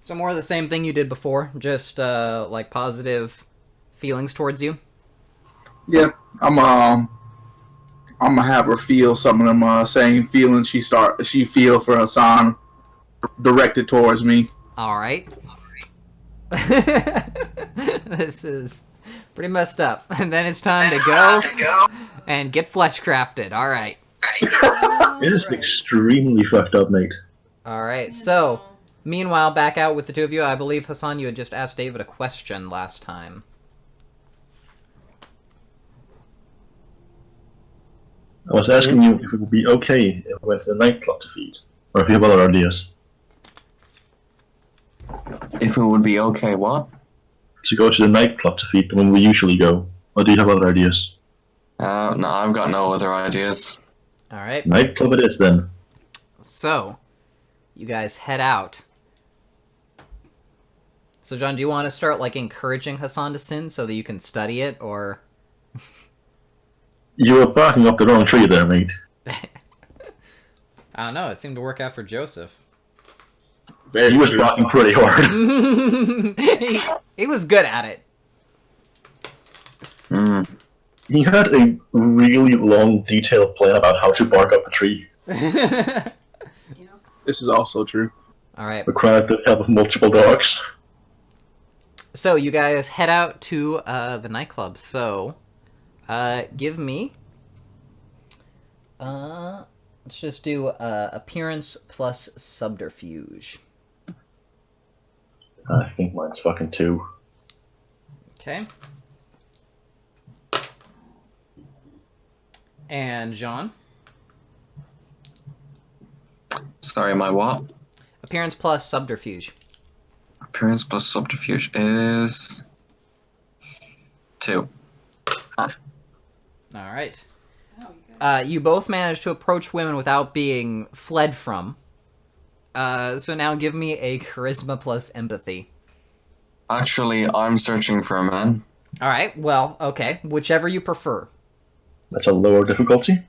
So more of the same thing you did before, just like positive feelings towards you. Yeah, I'm gonna have her feel some of them same feelings she feel for Hassan directed towards me. Alright. This is pretty messed up. And then it's time to go and get flesh crafted. Alright. It is extremely fucked up, mate. Alright, so meanwhile, back out with the two of you, I believe, Hassan, you had just asked David a question last time. I was asking you if it would be okay if we went to the nightclub to feed, or if you have other ideas. If it would be okay, what? To go to the nightclub to feed when we usually go, or do you have other ideas? No, I've got no other ideas. Alright, Nightclub it is then. so you guys head out. So, John, do you want to start, like, encouraging Hassan to sin so that you can study it, or... You were barking up the wrong tree there, mate. I don't know. It seemed to work out for Joseph. Very He was true. barking pretty hard. he was good at it. Hmm. He had a really long, detailed plan about how to bark up the tree. Yeah. This is also true. All right. Required the help of multiple dogs. So you guys head out to the nightclub. So, give me. Let's just do appearance plus subterfuge. I think mine's fucking 2. Okay. And Jean, Sorry, my what? appearance plus subterfuge. Appearance plus subterfuge is 2. All right. Oh, you good. You both managed to approach women without being fled from. So now give me a charisma plus empathy. Actually, I'm searching for a man. All right. Well, okay. Whichever you prefer. That's a lower difficulty.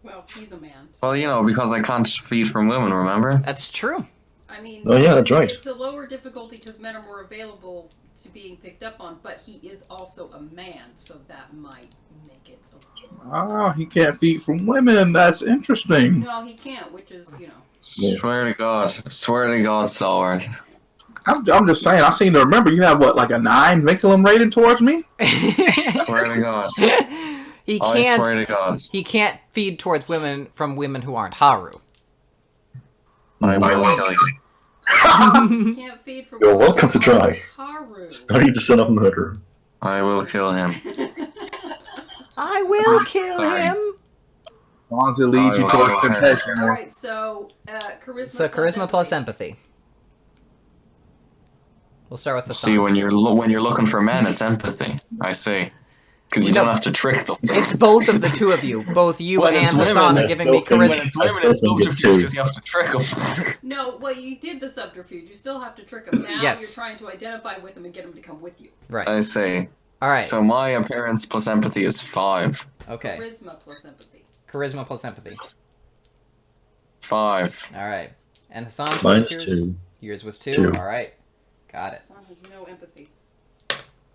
Well, he's a man. Well, you know, because I can't feed from women, remember? That's true. I mean, Oh, yeah, that's right. It's a lower difficulty because men are more available to being picked up on, but he is also a man, so that might make it a little more. Oh, he can't feed from women. That's interesting. No, he can't, which is, you know. Yeah. Swear to God, Stalwart. I'm just saying. I seem to remember you have what, like a 9 Vinculum rating towards me. Swear to God. He I can't. swear to God. He can't feed towards women from women who aren't Haru. I will kill you. He can't feed from You're welcome to try. Haru. 30% of murder. I will kill him. I will kill Sorry. him. As long as it leads you Oh, towards okay. confession. Alright, so, charisma. So charisma plus empathy. We'll start with the See, song. when you're looking for men, it's empathy. I see. Because you No. don't have to trick them. It's both of the two of you. Both you When and it's women, Hassan are I giving me still think- charisma. It's I women, still it's think it's subterfuge 2. because you have to trick them. No, well, you did the subterfuge. You still have to trick him. Now Yes. you're trying to identify with him and get him to come with you. Right. I see. All right. So my appearance plus empathy is 5. Okay. Charisma plus empathy. Charisma plus empathy. 5. All right. And Hassan, what Mine's was yours? 2. Yours was 2. 2. All right. Got it. Son has no empathy.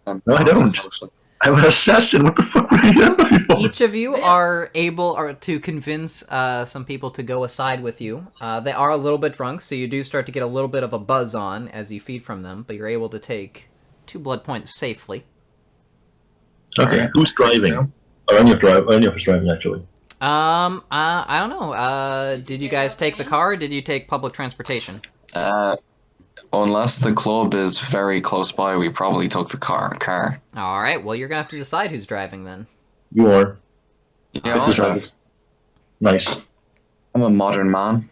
No, I don't. I'm an assassin. What the fuck were you doing? Each of you This. are able to convince some people to go aside with you. They are a little bit drunk, so you do start to get a little bit of a buzz on as you feed from them, but you're able to take 2 blood points safely. Okay, who's driving? Oh, any of us driving, actually. I don't know. Did you guys take the car, or did you take public transportation? Unless the club is very close by, we probably took the car. All right. Well, you're gonna have to decide who's driving then. You are. Yeah, It's I'll decided. drive. Nice. I'm a modern man.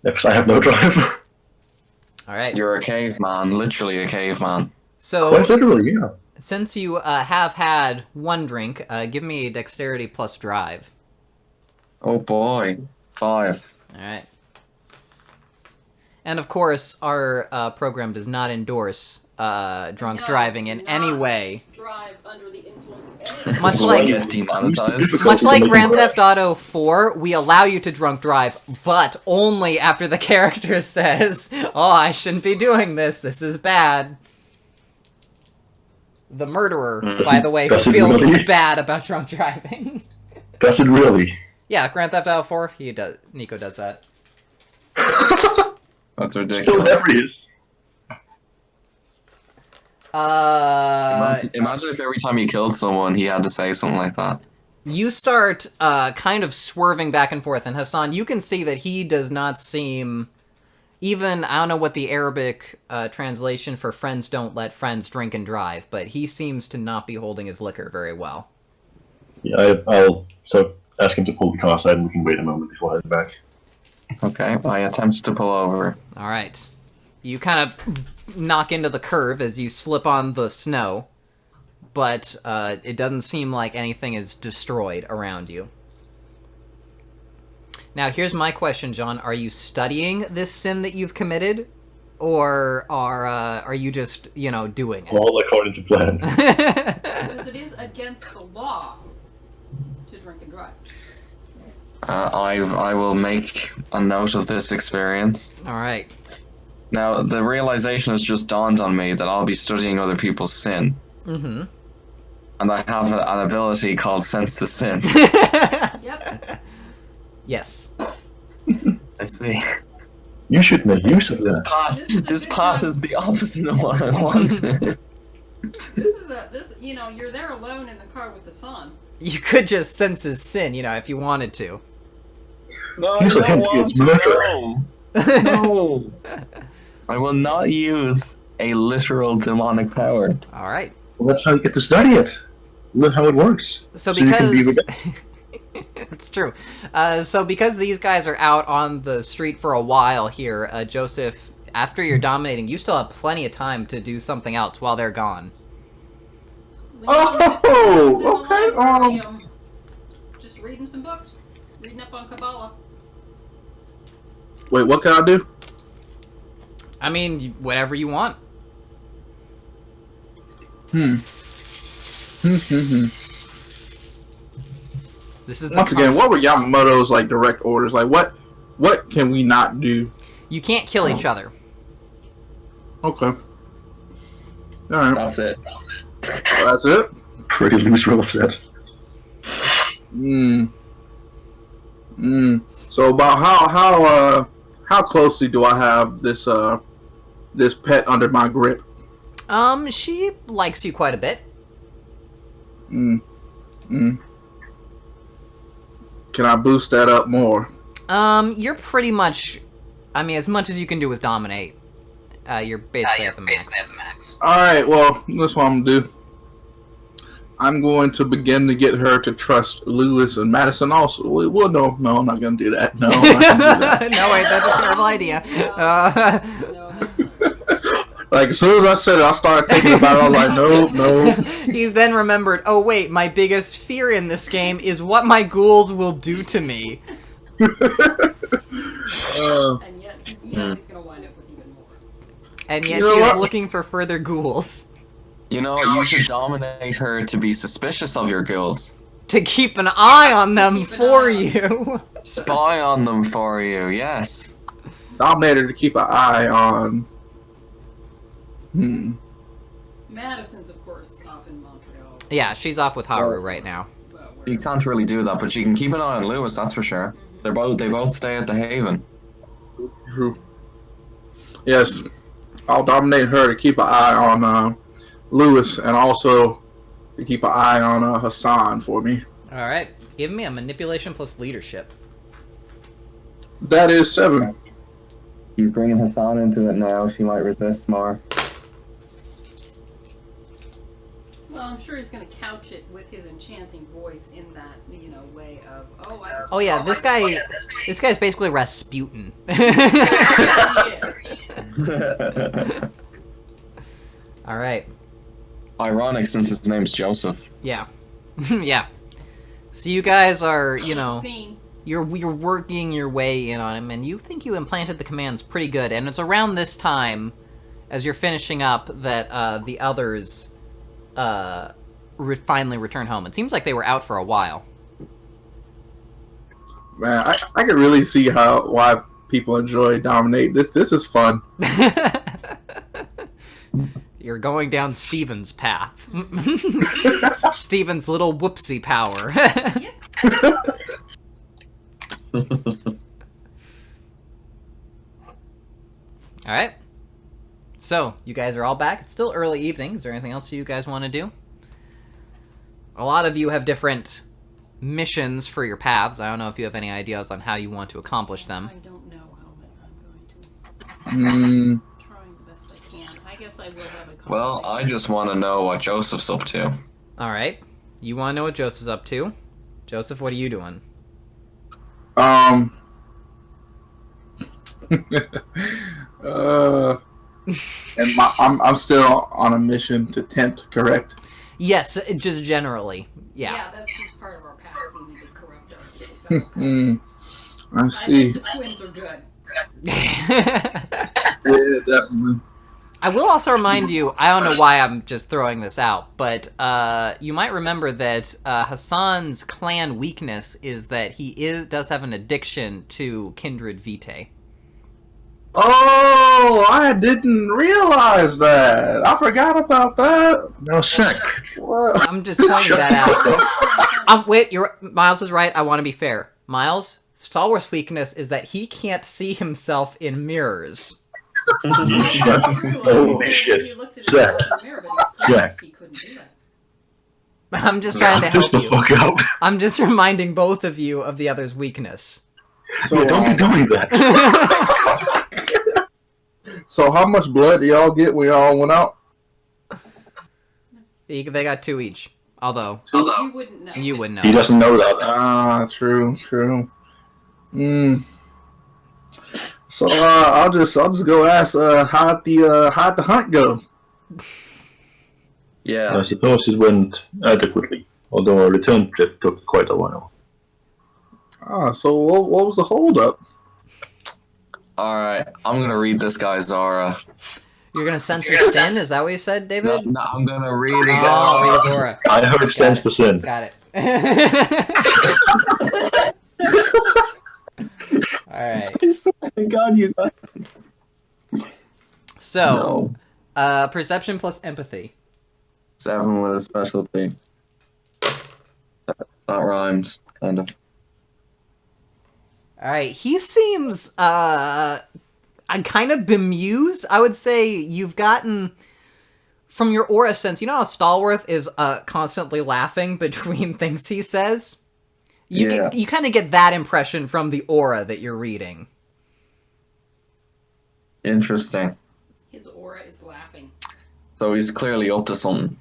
Because I have no drive. All right. You're a caveman, literally a caveman. So Quite literally, yeah. since you have had 1 drink, give me a dexterity plus drive. Oh boy, 5. All right. And of course, our program does not endorse drunk No, driving in do any not way. Drive under the influence of anything. Much Will like- I get demonetized? Much like Grand Theft Auto 4, we allow you to drunk drive, but only after the character says, "Oh, I shouldn't be doing this. This is bad." The murderer, by the way, who Does it feels really? bad about drunk driving. Does it really? Yeah, Grand Theft Auto 4, Nico does that. That's Still ridiculous. hilarious. Imagine if every time you killed someone, he had to say something like that. You start kind of swerving back and forth, and Hassan, you can see that he does not seem... Even, I don't know what the Arabic translation for friends don't let friends drink and drive, but he seems to not be holding his liquor very well. Yeah, I'll ask him to pull the car aside and we can wait a moment before heading back. Okay, I attempt to pull over. Alright. You kind of knock into the curb as you slip on the snow, but it doesn't seem like anything is destroyed around you. Now, here's my question, John. Are you studying this sin that you've committed? or are you just doing it? All according to plan. Because it is against the law to drink and drive. I will make a note of this experience. All right. Now, the realization has just dawned on me that I'll be studying other people's sin. Mm-hmm. And I have an ability called Sense to Sin. Yep. Yes. I see. You should make use of This that. path, This is a this good path time. is the opposite of what I wanted. You're there alone in the car with the son. You could just sense his sin, if you wanted to. No, Here's a hint, it's murder. No. I will not use a literal demonic power. All right. Well, that's how you get to study it. Look how it works. So you can be because rebel- it's true. So because these guys are out on the street for a while here, Joseph, after you're dominating, you still have plenty of time to do something else while they're gone. Oh, okay. Just reading some books, reading up on Kabbalah. Wait, what can I do? I mean, whatever you want. This is the Once again, what were Yamamoto's direct orders? What can we not do? You can't kill each other. Okay. All right. That's it. That's it. Pretty loose rule set. So about how closely do I have this this pet under my grip? She likes you quite a bit. Can I boost that up more? You're pretty much, as much as you can do with dominate. You're basically at the max. All right. Well, that's what I'm gonna do. I'm going to begin to get her to trust Lewis and Madison also. Well, no, I'm not going to do that. No, I'm not gonna do that. No, wait, that's a terrible idea. No, that's not. As soon as I said it, I started thinking about it. I was like, no. He's then remembered, oh wait, my biggest fear in this game is what my ghouls will do to me. And yet, he's going to wind up with even more. And yet You know he is what? looking for further ghouls. You should dominate her to be suspicious of your ghouls. To keep an eye on them Keep an for eye on you. Spy on them for you, yes. Dominator to keep an eye on. Madison's, of course, off in Montreal. Yeah, she's off with Haru right now. You can't really do that, but you can keep an eye on Lewis, that's for sure. They both stay at the Haven. True. Yes, I'll dominate her to keep an eye on Lewis, and also to keep an eye on Hassan for me. Alright, give me a manipulation plus leadership. That is 7. He's bringing Hassan into it now. She might resist more. Well, I'm sure he's going to couch it with his enchanting voice in that, way of, Oh yeah, this guy's basically Rasputin. Alright. Ironic since his name's Joseph. Yeah. Yeah. So you guys are, Josephine. you're working your way in on him, and you think you implanted the commands pretty good, and it's around this time, as you're finishing up, that the others finally return home. It seems like they were out for a while. Man, I can really see why people enjoy Dominate. This is fun. You're going down Steven's path. Steven's little whoopsie power. Alright. So, you guys are all back. It's still early evening. Is there anything else you guys want to do? A lot of you have different missions for your paths. I don't know if you have any ideas on how you want to accomplish them. I don't know how I'm going to. Trying the best I can. I guess I will have a conversation. Well, I just want to know what Joseph's up to. Alright. You want to know what Joseph's up to? Joseph, what are you doing? And I'm still on a mission to tempt, correct? Yes, just generally. Yeah, Yeah. that's just part of our path. We need to corrupt our fellow. I I see. think the twins are good. Yeah, definitely. I will also remind you, I don't know why I'm just throwing this out, but you might remember that Hassan's clan weakness is that he does have an addiction to kindred vitae. Oh, I didn't realize that. I forgot about that. Now, Sack. What? I'm just pointing that out. Wait, Miles is right. I want to be fair. Miles, Stalwart's weakness is that he can't see himself in mirrors. Holy shit. He looked at Zach. himself in the mirror, but Jack. he couldn't do that. I'm just trying to Just help the you. fuck out. I'm just reminding both of you of the other's weakness. So, Yeah, don't be doing that. so how much blood do y'all get when y'all went out? They got 2 each. Although, You wouldn't know. you wouldn't know. He doesn't know that. Ah, true. So I'll just go ask how'd the hunt go? Yeah. I suppose it went adequately, although our return trip took quite a while. Ah, so what was the holdup? Alright, I'm gonna read this guy's aura. You're gonna sense his sin? Is that what you said, David? No, I'm gonna read his Oh, aura. read his aura. I heard sense the sin. Got it. Alright. I swear to God, you guys. So, No. Perception plus empathy. 7 with a specialty. That rhymes, kind of. Alright, he seems, I'm kind of bemused. I would say you've gotten, from your aura sense, you know how Stalworth is constantly laughing between things he says? You kind of get that impression from the aura that you're reading. Interesting. His aura is laughing. So he's clearly up to something.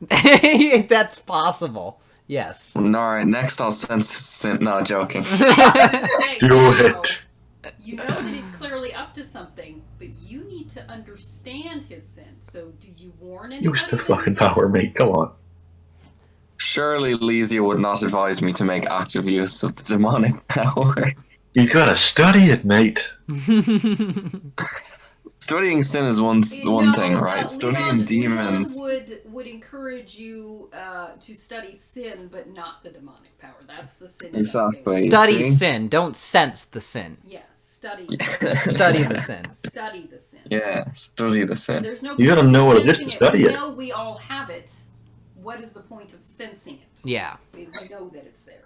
That's possible. Yes. Alright, next I'll sense his sin. No, joking. Say, Do now, it. you know that he's clearly up to something, but you need to understand his sin. So do you warn anybody? Use the that fucking he's up to power, mate. Come on. Surely Lesia would not advise me to make active use of the demonic power. You gotta study it, mate. Studying sin is one thing, right? Studying demons. Leon would encourage you to study sin, but not the demonic power. That's the sin. Exactly. Study See? sin. Don't sense the sin. Yes, study. Study the sin. Study the sin. Yeah, study the sin. There's no You gotta point know in what it is to sensing study We it. know we all have it. What is the point of sensing it? Yeah. We know that it's there.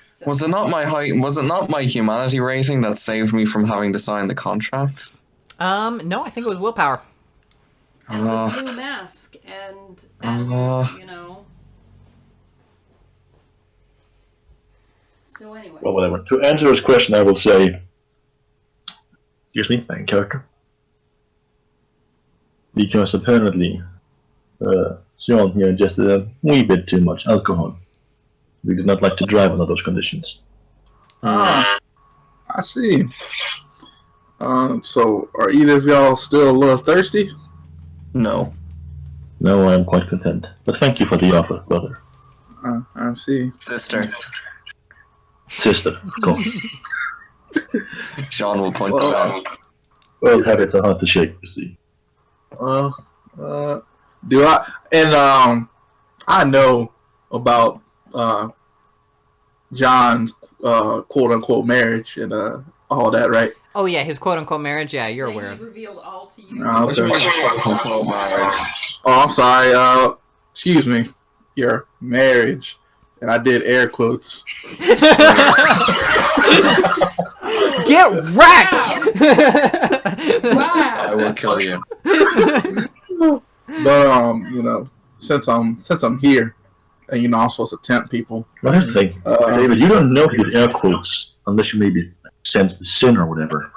So, Was it not my humanity rating that saved me from having to sign the contract? No, I think it was willpower. and the blue mask and you know. So anyway. Well, whatever. To answer his question, I will say, seriously, main character. Because apparently, Sion here ingested a wee bit too much alcohol. We did not like to drive under those conditions. Ah, I see. So are either of y'all still a little thirsty? No. No, I am quite content. But thank you for the offer, brother. I see. Sister. Sister, go. Sean will point this out. Well, habits are hard to shake, you see. Do I? And I know about John's quote unquote marriage and all that, right? Oh yeah, his quote unquote marriage. Yeah, you're aware He of. revealed all to you. Oh, What's okay. your marriage? Oh, I'm sorry. Excuse me. Your marriage, and I did air quotes. Get wrecked! I will kill you. But you know, since I'm here, and you know I'm supposed to tempt people. What is the thing? David, you don't know he did air quotes unless you maybe sense the sin or whatever.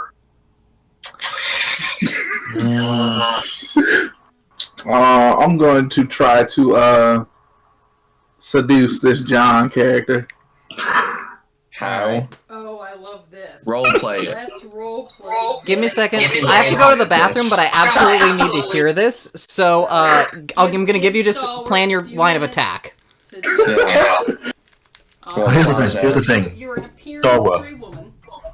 I'm going to try to seduce this John character. How? Oh, I love this. Role play it. Let's role play. Give me a second. I have to go to the bathroom, but I absolutely need to hear this. So, I'm gonna give you just plan your line of attack. Yeah. Well, here's the thing. You're an Star Wars. appearance-free woman.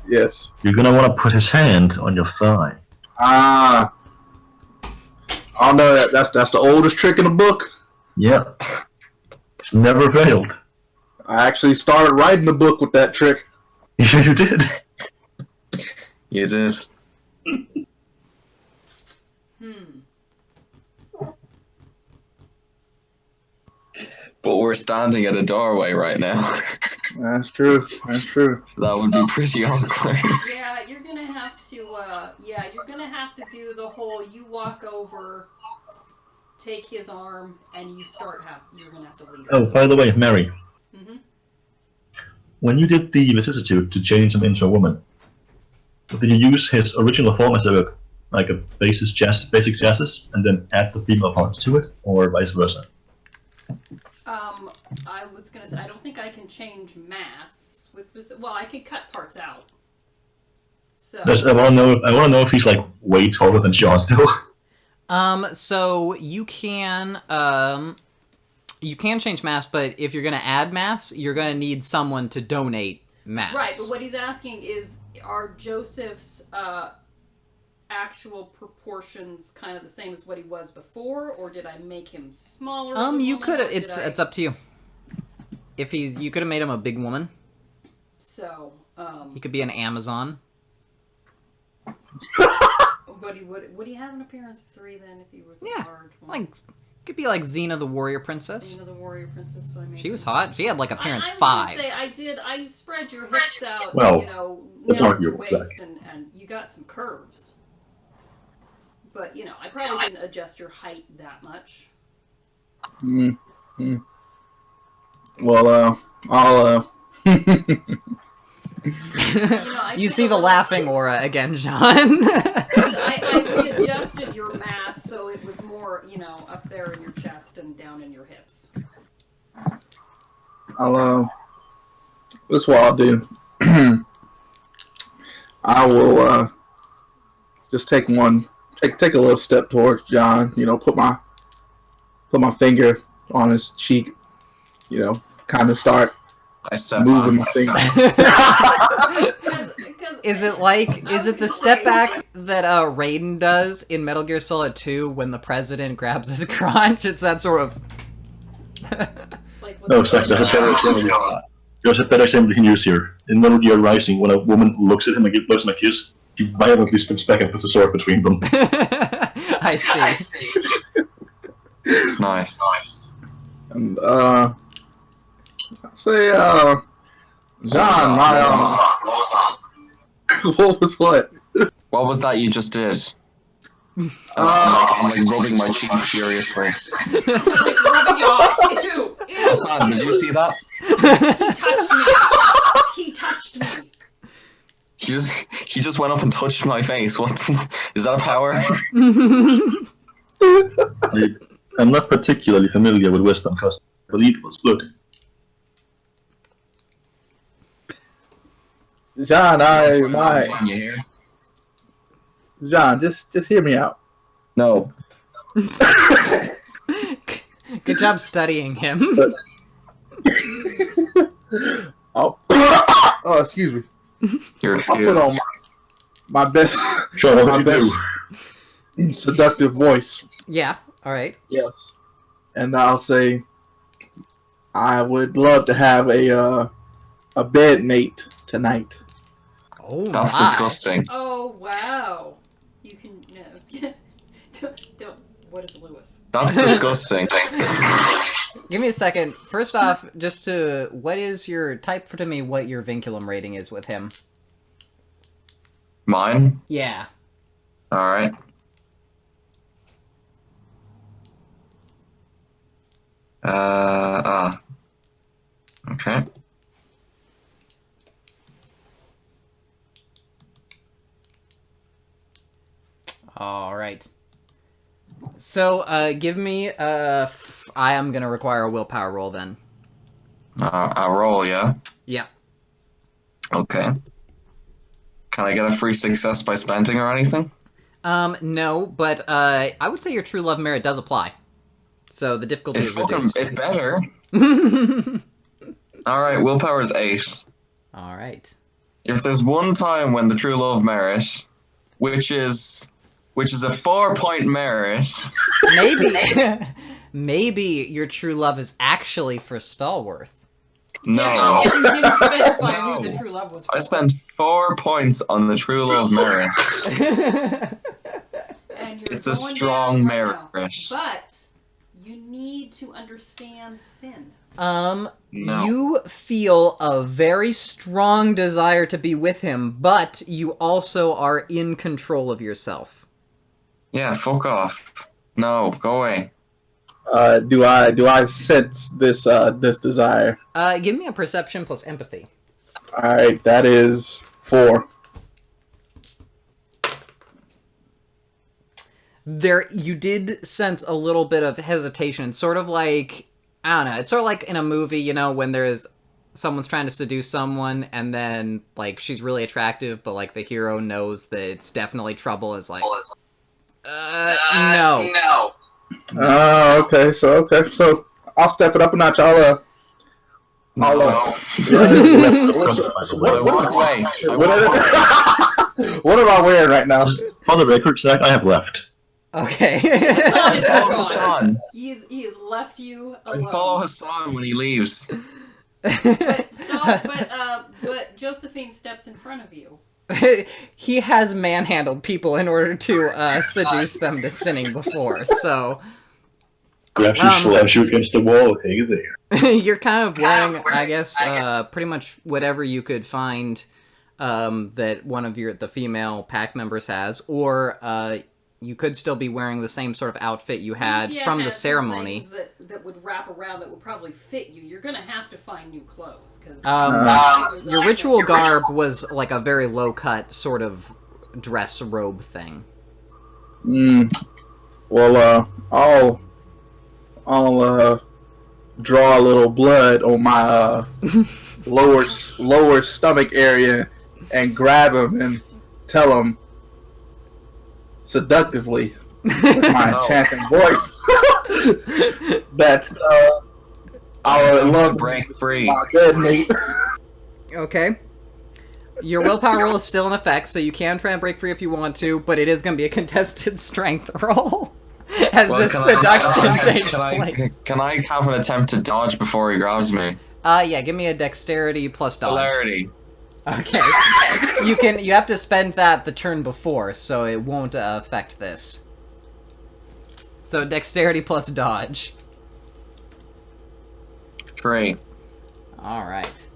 Yes. You're gonna want to put his hand on your thigh. Ah, I don't know. That's the oldest trick in the book. Yeah. It's never failed. I actually started writing the book with that trick. Yeah, you did. You did. But we're standing at a doorway right now. That's true. That's true. So that would be pretty awkward. Yeah, you're gonna have to. You're gonna have to do the whole. You walk over, take his arm, and you start. You're gonna have to lead. Oh, by the way, Mary. Mm-hmm. When you did the vicissitude to change him into a woman, did you use his original form as a basic chassis and then add the female parts to it, or vice versa? I was gonna say I don't think I can change mass with. Well, I can cut parts out. So. I want to know if he's like way taller than Sean still. So you can change mass, but if you're gonna add mass, you're gonna need someone to donate mass. Right, but what he's asking is, are Joseph's actual proportions kind of the same as what he was before, or did I make him smaller? You could. It's up to you. You could have made him a big woman. So. He could be an Amazon. But would he have an appearance of 3 then if he was a large one? Like could be like Xena the Warrior Princess. Xena the Warrior Princess. So I made She was hot. She had like appearance I was 5. Gonna say I spread your hips out. Well, down that's your arguable, waist, Zach. and you got some curves. But I probably didn't adjust your height that much. Well, I'll. You see the laughing aura again, John. I readjusted your mass so it was more, up there in your chest and down in your hips. This is what I'll do. I will just take a little step towards John. Put my finger on his cheek. Kind of start moving my finger. Is it the step back that Raiden does in Metal Gear Solid 2 when the president grabs his crotch? It's that sort of. No, Zach, there's a better example. There's a better example you can use here. In Metal Gear Rising, when a woman looks at him and blows him a kiss, he violently steps back and puts a sword between them. I see. Nice. And say, John, what was what? What was that you just did? I'm like rubbing my cheek furiously. Like rubbing it off. Ew! Hassan, did you see that? He touched me. He just went up and touched my face. What? Is that a power? I'm not particularly familiar with Western customs. I believe it was flirting. John, You hear? John, just hear me out. No. Good job studying him. Oh, excuse me. You're I'll put on excused. my best, Sure, my what do you best seductive voice. Yeah. All right. Yes, and I'll say, I would love to have a bed mate tonight. Oh That's my. disgusting. Oh wow! You can don't. What is Lewis? That's disgusting. Give me a second. First off, what is your type to me? What your vinculum rating is with him? Mine? Yeah. All right. Okay. All right. So, give me I am gonna require a willpower roll then. A roll, yeah? Yeah. Okay. Can I get a free success by spending or anything? No, but I would say your true love merit does apply. So the difficulty is reduced. It better. Alright, willpower is 8. All right. If there's one time when the true love merit, which is which is a 4-point merit. Maybe, maybe your true love is actually for Stallworth. No. You didn't specify No. who the true love was for. I spent 4 points on the true love merit. And you're It's a going strong down merit. right now. But you need to understand sin. No. You feel a very strong desire to be with him, but you also are in control of yourself. Yeah, fuck off. No, go away. Do I sense this desire? Give me a perception plus empathy. All right, that is 4. There, you did sense a little bit of hesitation, sort of like, I don't know, it's sort of like in a movie, you know, when there's someone's trying to seduce someone, and then, like, she's really attractive, but, like, the hero knows that it's definitely trouble, and is like, no. Oh, okay. So I'll step it up a notch. No. What Walk away. am I wearing right now? For the record, Zach, I have left. Okay. Hassan is just Follow gone. Hassan. He has left you I alone. follow Hassan when he leaves. But Josephine steps in front of you. He has manhandled people in order to seduce them to sinning before, so Grabs you, slams you against the wall. Hey there. you're kind of wearing, I guess, pretty much whatever you could find that one of the female pack members has, or you could still be wearing the same sort of outfit you had Lucia from the has some ceremony. things that would wrap around that would probably fit you. You're gonna have to find new clothes because Your ritual garb was like a very low-cut sort of dress robe thing. Well, I'll draw a little blood on my lower stomach area and grab him and tell him seductively with my enchanting voice that I would love to break free. my dead mate. Okay. Your willpower roll is still in effect, so you can try and break free if you want to, but it is going to be a contested strength roll as this seduction takes place. Can I have an attempt to dodge before he grabs me? Yeah, give me a dexterity plus dodge. Celerity. Okay. You have to spend that the turn before, so it won't affect this. So dexterity plus dodge. 3. Alright.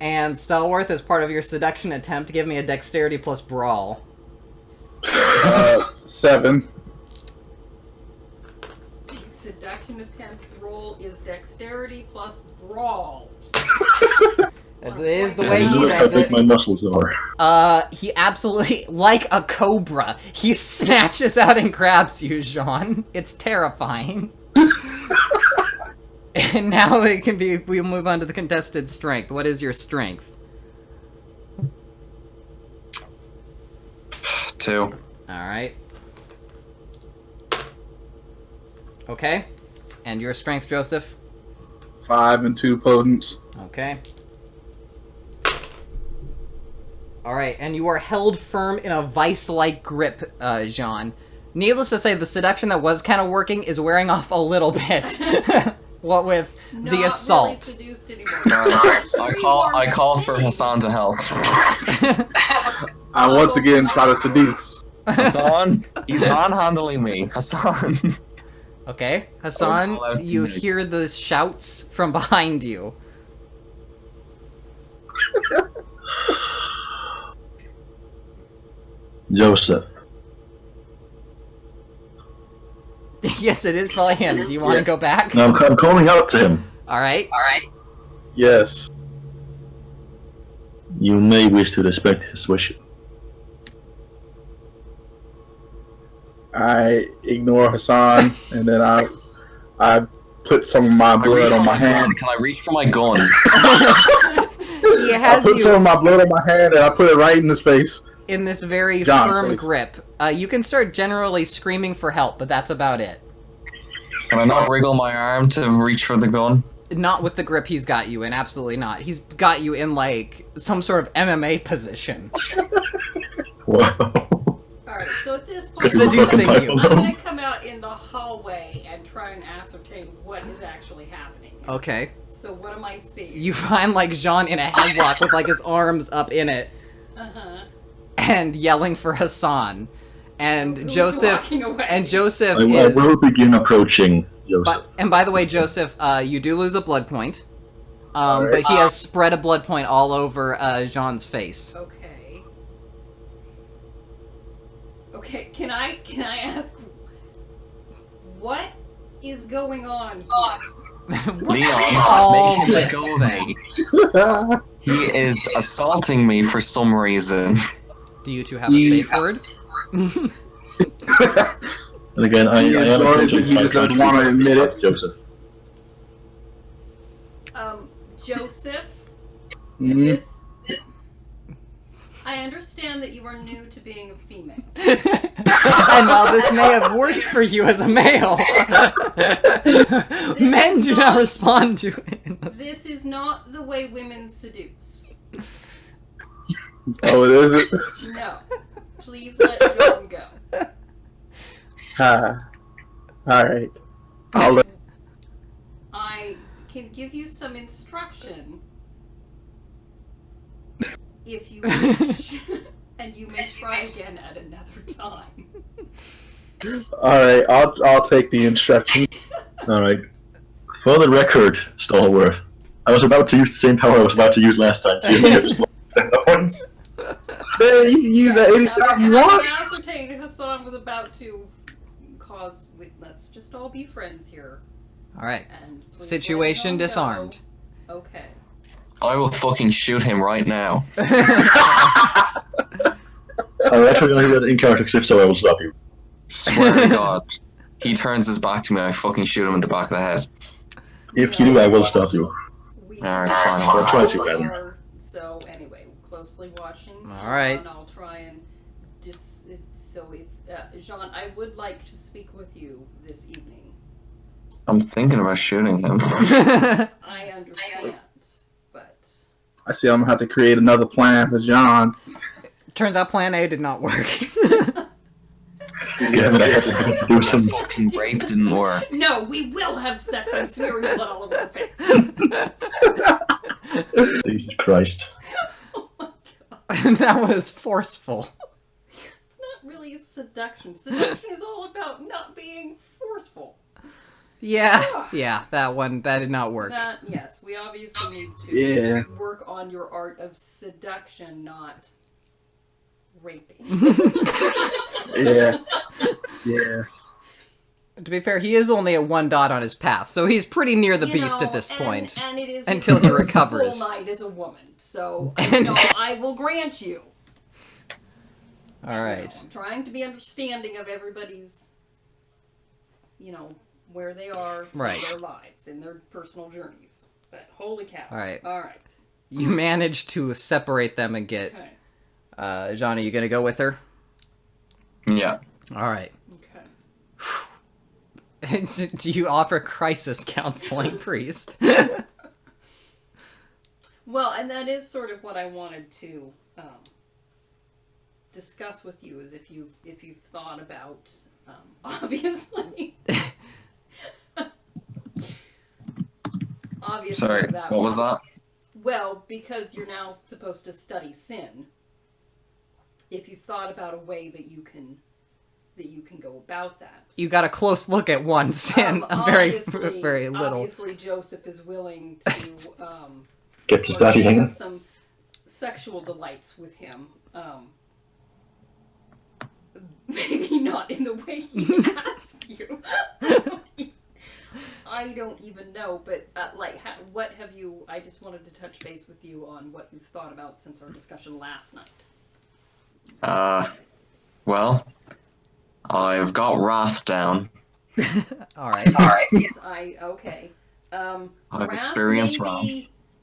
And Stallworth, as part of your seduction attempt, give me a dexterity plus brawl. 7. The seduction attempt roll is dexterity plus brawl. It is the This way This is he how does big it. my muscles are. He absolutely, like a cobra, he snatches out and grabs you, Jean. It's terrifying. And now we'll move on to the contested strength. What is your strength? 2. Alright. Okay. And your strength, Joseph? 5 and 2 potence. Okay. Alright, and you are held firm in a vice-like grip, Jean. Needless to say, the seduction that was kind of working is wearing off a little bit. What with Not the assault. Really seduced anymore. I call for Hassan to help. I once again try to seduce. Hassan, he's manhandling me. Hassan. Okay, Hassan, call out to you me. hear the shouts from behind you. Joseph. Yes, it is probably him. Do you want to go back? No, I'm calling out to him. Alright. Yes. You may wish to respect his wish. I ignore Hassan and then I put some of my blood on my hand. Can I reach for my gun? He I has put some you of my blood on my hand and I put it right in his face. in this very John's firm face. grip. You can start generally screaming for help, but that's about it. Can I not wriggle my arm to reach for the gun? Not with the grip he's got you in, absolutely not. He's got you in, like, some sort of MMA position. Wow. this point, Seducing you. I'm gonna come out in the hallway and try and ascertain what is actually happening. Okay. So what am I seeing? You find like Jean in a headlock with like his arms up in it Uh-huh. and yelling for Hassan. And Who's Joseph walking away? and Joseph I is will begin approaching Joseph. and by the way, Joseph, you do lose a blood point. Alright. But he has spread a blood point all over Jean's face. Okay. Okay, can I ask what is going on here? Leon, all make him this go thing? away. He is assaulting me for some reason. Do you two have a safe word? And again, I Yeah, am Lawrence, approaching he just doesn't Joseph. wanna admit it. Joseph. Joseph, Mhm. this. I understand that you are new to being a female. And while this may have worked for you as a male, men do not respond to it. This is not the way women seduce. Oh, is it? No. Please let John go. Alright. I'll let... I can give you some instruction if you wish, and you may try again at another time. Alright, I'll take the instruction. Alright. For the record, Stalwart, I was about to use the same power I was about to use last time, so you may have just lost that once. Hey, you can use that anytime you want. Having ascertained Hassan was about to cause. Let's just all be friends here. All right. And please Situation let John disarmed. go. Okay. I will fucking shoot him right now. I'm actually going to do that in character, because if so, I will stop you. Swear to God. He turns his back to me, I fucking shoot him in the back of the head. If you do, I will stop you. We Alright, fine. I'll try to, then. So anyway, closely watching. All right. Jean, I'll try and so if Jean, I would like to speak with you this evening. I'm thinking about shooting him. I understand, but I see I'm gonna have to create another plan for John. Turns out Plan A did not work. Yeah, but I had to do some. Fucking rape didn't work. no, we will have sex and smear your blood all over our face. Jesus Christ. Oh my God. That was forceful. It's not really a seduction. Seduction is all about not being forceful. Yeah, that did not work. That, yes, we obviously need to Yeah. work on your art of seduction, not raping. Yeah. Yeah. To be fair, he is only at 1 dot on his path, so he's pretty near the You beast know, at this point. And it is until his he first recovers. full night as a woman, so And- I will grant you. All right. I'm trying to be understanding of everybody's, where they are Right. in their lives, in their personal journeys. But holy cow! All right. All right. You manage to separate them and get. Okay. Jean, are you gonna go with her? Yeah. All right. Okay. Do you offer crisis counseling, priest? Well, and that is sort of what I wanted to discuss with you, is if you've thought about obviously. Obviously, Sorry, that what was that? Well, because you're now supposed to study sin. If you've thought about a way that you can go about that. You got a close look at one sin, a very, Obviously- very little. Obviously, Joseph is willing to Get to studying. have some sexual delights with him. Maybe not in the way he asked you. I don't even know, but what have you? I just wanted to touch base with you on what you've thought about since our discussion last night. Well, I've got Wrath down. All right. Okay. I've Wrath experienced Wrath.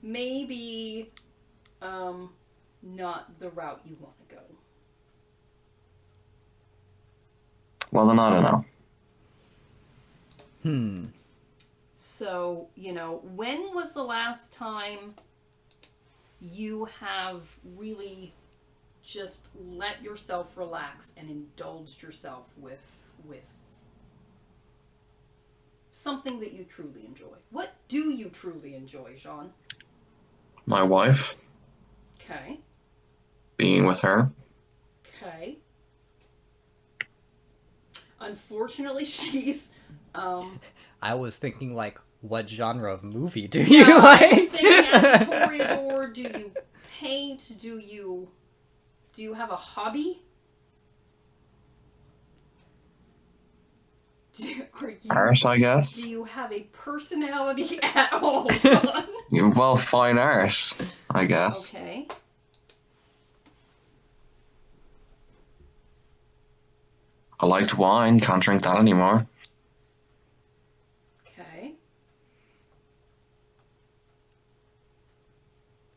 maybe, not the route you want to go. Well, then I don't know. So, when was the last time you have really just let yourself relax and indulge yourself with something that you truly enjoy. What do you truly enjoy, Jean? My wife, Okay. being with her. Okay. Unfortunately, she's I was thinking, like, what genre of movie do yeah, you like? I was thinking as a toreador, do you paint? Do you have a hobby? Art, I Do guess. you have a personality at all, John? Well, fine art, I guess. Okay. I liked wine, can't drink that anymore. Okay.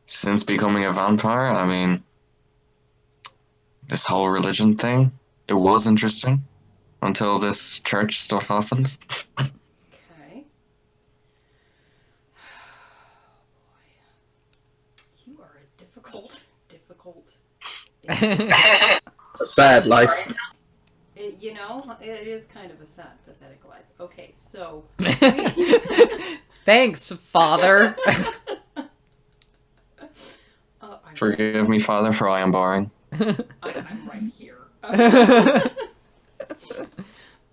Since becoming a vampire, I mean, this whole religion thing, it was interesting until this church stuff happened. Okay. You are a difficult. A sad life. You know, it is kind of a sad, pathetic life. Okay, so. Thanks, Father. Forgive me, Father, for I am boring. I'm right here.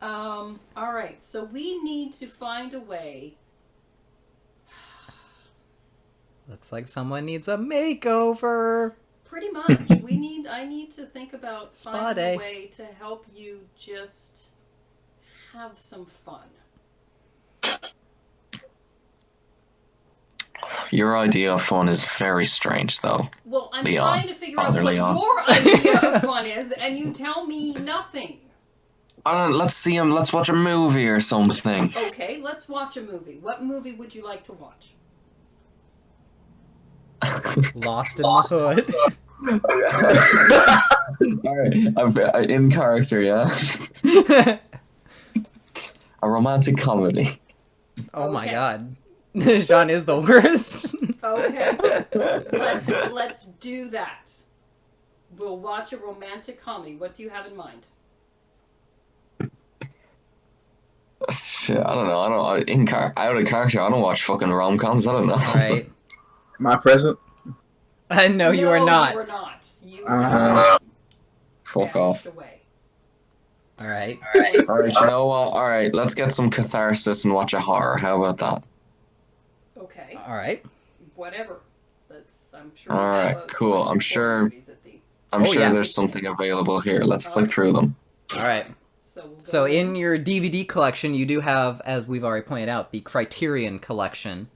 All right, so we need to find a way. Looks like someone needs a makeover. Pretty much, I need to think about Spa finding day. a way to help you just have some fun. Your idea of fun is very strange, though. Well, I'm Leon. trying to figure out Father what Leon. your idea of fun is, and you tell me nothing. I don't know, let's see him. Let's watch a movie or something. Okay, let's watch a movie. What movie would you like to watch? Lost in the hood. All right, I'm in character, yeah. A romantic comedy. Oh my Okay. god. Jean is the worst. Okay, let's do that. We'll watch a romantic comedy. What do you have in mind? Shit, I don't know. Out of character. I don't watch fucking rom-coms. I don't know. Alright. Am I present? No, you are not. You are not. You Fuck vanished off. away. Alright. All right, you know what? All right, let's get some catharsis and watch a horror. How about that? Okay. Alright. Whatever. I'm sure. All we have right, a cool. selection I'm of sure- horror movies at the- I'm Oh, sure yeah. there's something available here. Let's flick through them. Alright. So we'll go So in your DVD collection, you do have, as we've already pointed out, the Criterion collection.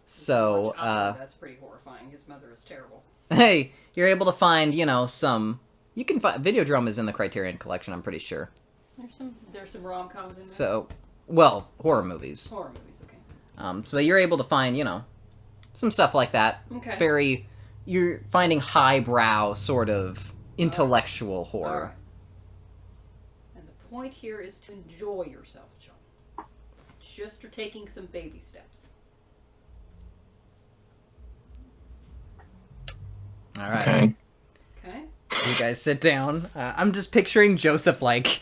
So, watch Otto. That's pretty horrifying. His mother is terrible. hey, you're able to find, some... You can find... Videodrome is in the Criterion collection, I'm pretty sure. There's some rom-coms in there. So, well, horror movies. Horror movies, okay. So you're able to find, some stuff like that. Okay. You're finding highbrow, sort of, intellectual All horror. right. And the point here is to enjoy yourself, John. Just for taking some baby steps. Alright. Okay. Okay? You guys sit down. I'm just picturing Joseph, like,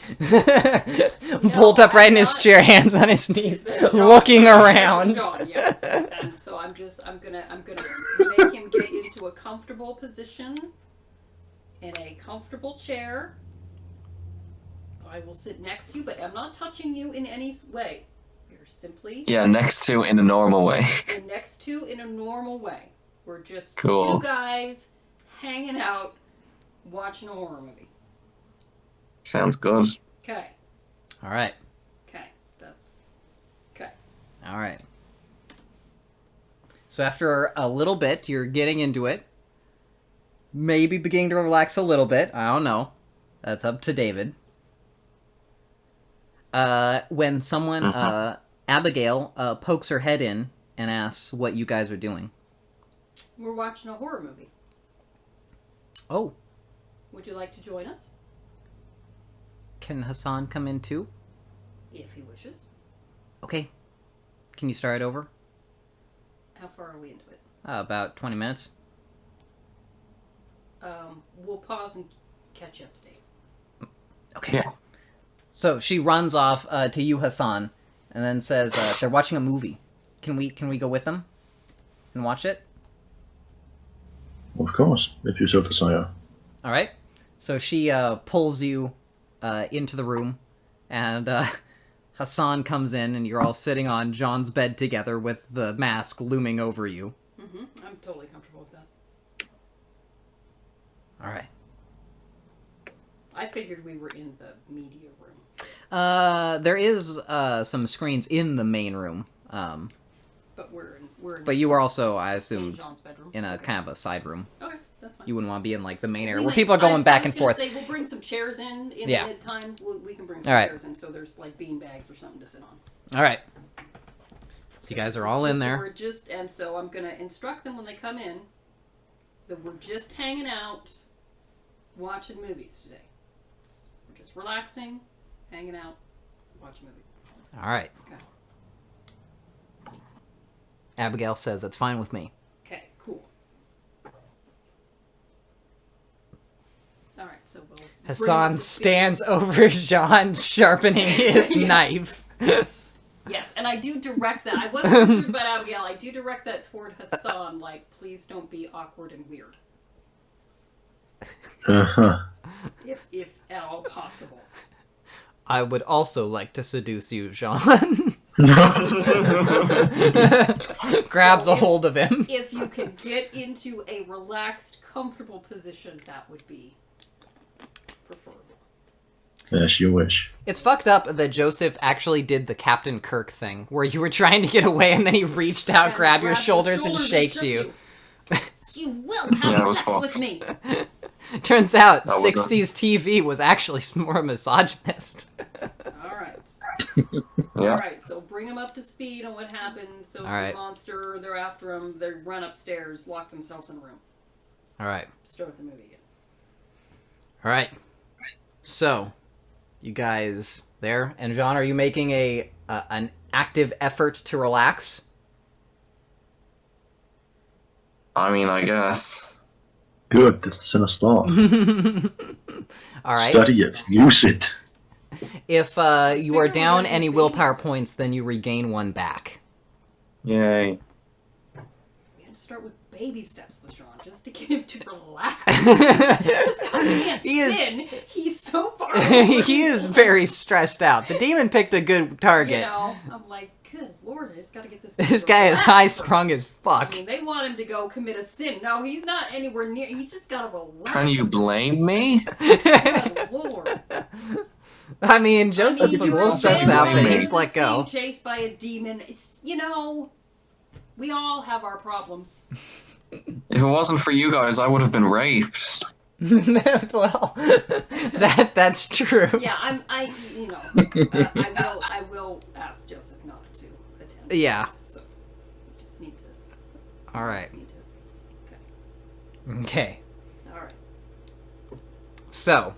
bolt upright in his chair, hands on his knees, looking around. John, yes. And so I'm gonna make him get into a comfortable position in a comfortable chair. I will sit next to you, but I'm not touching you in any way. You're simply Yeah, next to in a normal way. next to in a normal way. We're just Cool. two guys hanging out, watching a horror movie. Sounds good. Okay. Alright. Okay. That's okay. Alright. So after a little bit, you're getting into it. Maybe beginning to relax a little bit. I don't know. That's up to David. When someone, Abigail, pokes her head in and asks what you guys are doing. We're watching a horror movie. Oh, Would you like to join us? can Hassan come in too? If he wishes. Okay. Can you start over? How far are we into it? About 20 minutes. we'll pause and catch you up to date. Okay. Yeah. So she runs off to you, Hassan, and then says they're watching a movie. Can we go with them and watch it? Of course, if you so desire. All right. So she pulls you into the room, and Hassan comes in, and you're all sitting on John's bed together with the mask looming over you. I'm totally comfortable with that. All right. I figured we were in the media room. There is some screens in the main room, But we're in but you are also, I in assumed, Jean's bedroom. in a Okay. kind of a side room. Okay, that's fine. You wouldn't want to be in like the main area We where might- people are going back I was and forth. Say, we'll bring some chairs in Yeah. the time. We can bring some All right. chairs in, so there's like bean bags or something to sit on. All right. So you guys This are is all in just that there. We're just, and so I'm gonna instruct them when they come in that we're just hanging out, watching movies today. We're just relaxing, hanging out, watching movies. All right. Okay. Abigail says that's fine with me. Okay, cool. All right, so we'll. bring Hassan up the stands over Jean, sharpening his Yeah. knife. Yes, and I do direct that. I wasn't true about Abigail. I do direct that toward Hassan. Like, please don't be awkward and weird, Uh-huh. if at all possible. I would also like to seduce you, Jean. Grabs a hold of him. If you could get into a relaxed, comfortable position, that would be preferable. As you wish. It's fucked up that Joseph actually did the Captain Kirk thing, where you were trying to get away and then he reached out, And grabbed your grabs shoulders, and shaked shook you. You will Yeah, it have was sex fucked. with me. Turns out, That was 60s TV was actually more misogynist. All right. Yeah. All right. So bring them up to speed on what happened. So All right. the monster, they're after him. They run upstairs, lock themselves in a room, All right. start the movie again. All right. So, you guys there? And Jean, are you making an active effort to relax? I mean, I guess. Good, that's the sinister law. All right. Study it, use it. If you are Figure down out any what willpower babies- points, then you regain one back. Yay. We had to start with baby steps with Sean just to get him to relax. This guy can't He is- sin. He's so far. He is very stressed out. The demon picked a good target. You know, I'm like, good lord, I just gotta get this. This to guy is relax high first. strung as fuck. I mean, they want him to go commit a sin. No, he's not anywhere near. He's just gotta relax. Can you blame me? Good lord. I mean, Joseph was a you're little stressed out, but family he's let that's go. being chased by a demon. It's, you know, we all have our problems. If it wasn't for you guys, I would have been raped. Well, that's true. Yeah, I will ask Joseph not to attend. Yeah. So, we just need to. All we right. just need to- Okay. All right. So,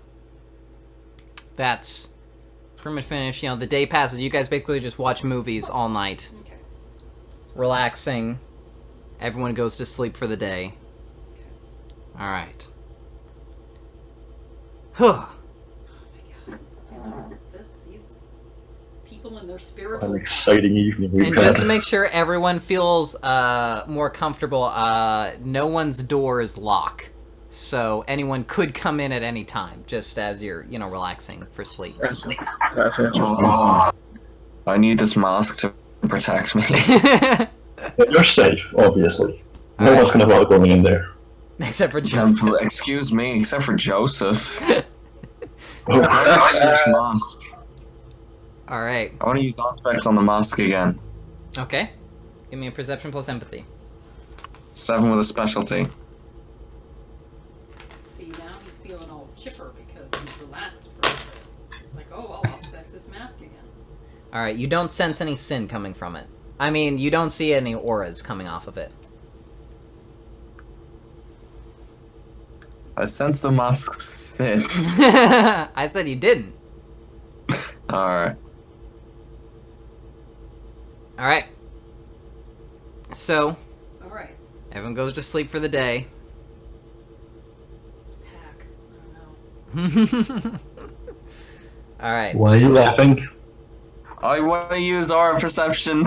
that's pretty much finished. You know, the day passes. You guys basically just watch movies all night, Okay. relaxing. Everyone goes to sleep for the day. All right. Huh. You know, these people and their spiritual. An exciting evening we've And had. just to make sure everyone feels more comfortable, no one's doors lock. So anyone could come in at any time, just as you're, relaxing for sleep. That's interesting. Oh, I need this mask to protect me. You're safe, obviously. No Alright. one's gonna bother going in there. Except for Joseph. Excuse me, except for Joseph. Oh, Mask. Alright. I want to use aspects on the mask again. Okay. Give me a perception plus empathy. 7 with a specialty. See, now he's feeling all chipper because he's relaxed for a bit. It's like, oh, I'll fix this mask again. Alright, you don't sense any sin coming from it. I mean, you don't see any auras coming off of it. I sense the mask's sin. I said you didn't. Alright. Alright. So, All right. everyone goes to sleep for the day. All right. Why are you laughing? I want to use our perception.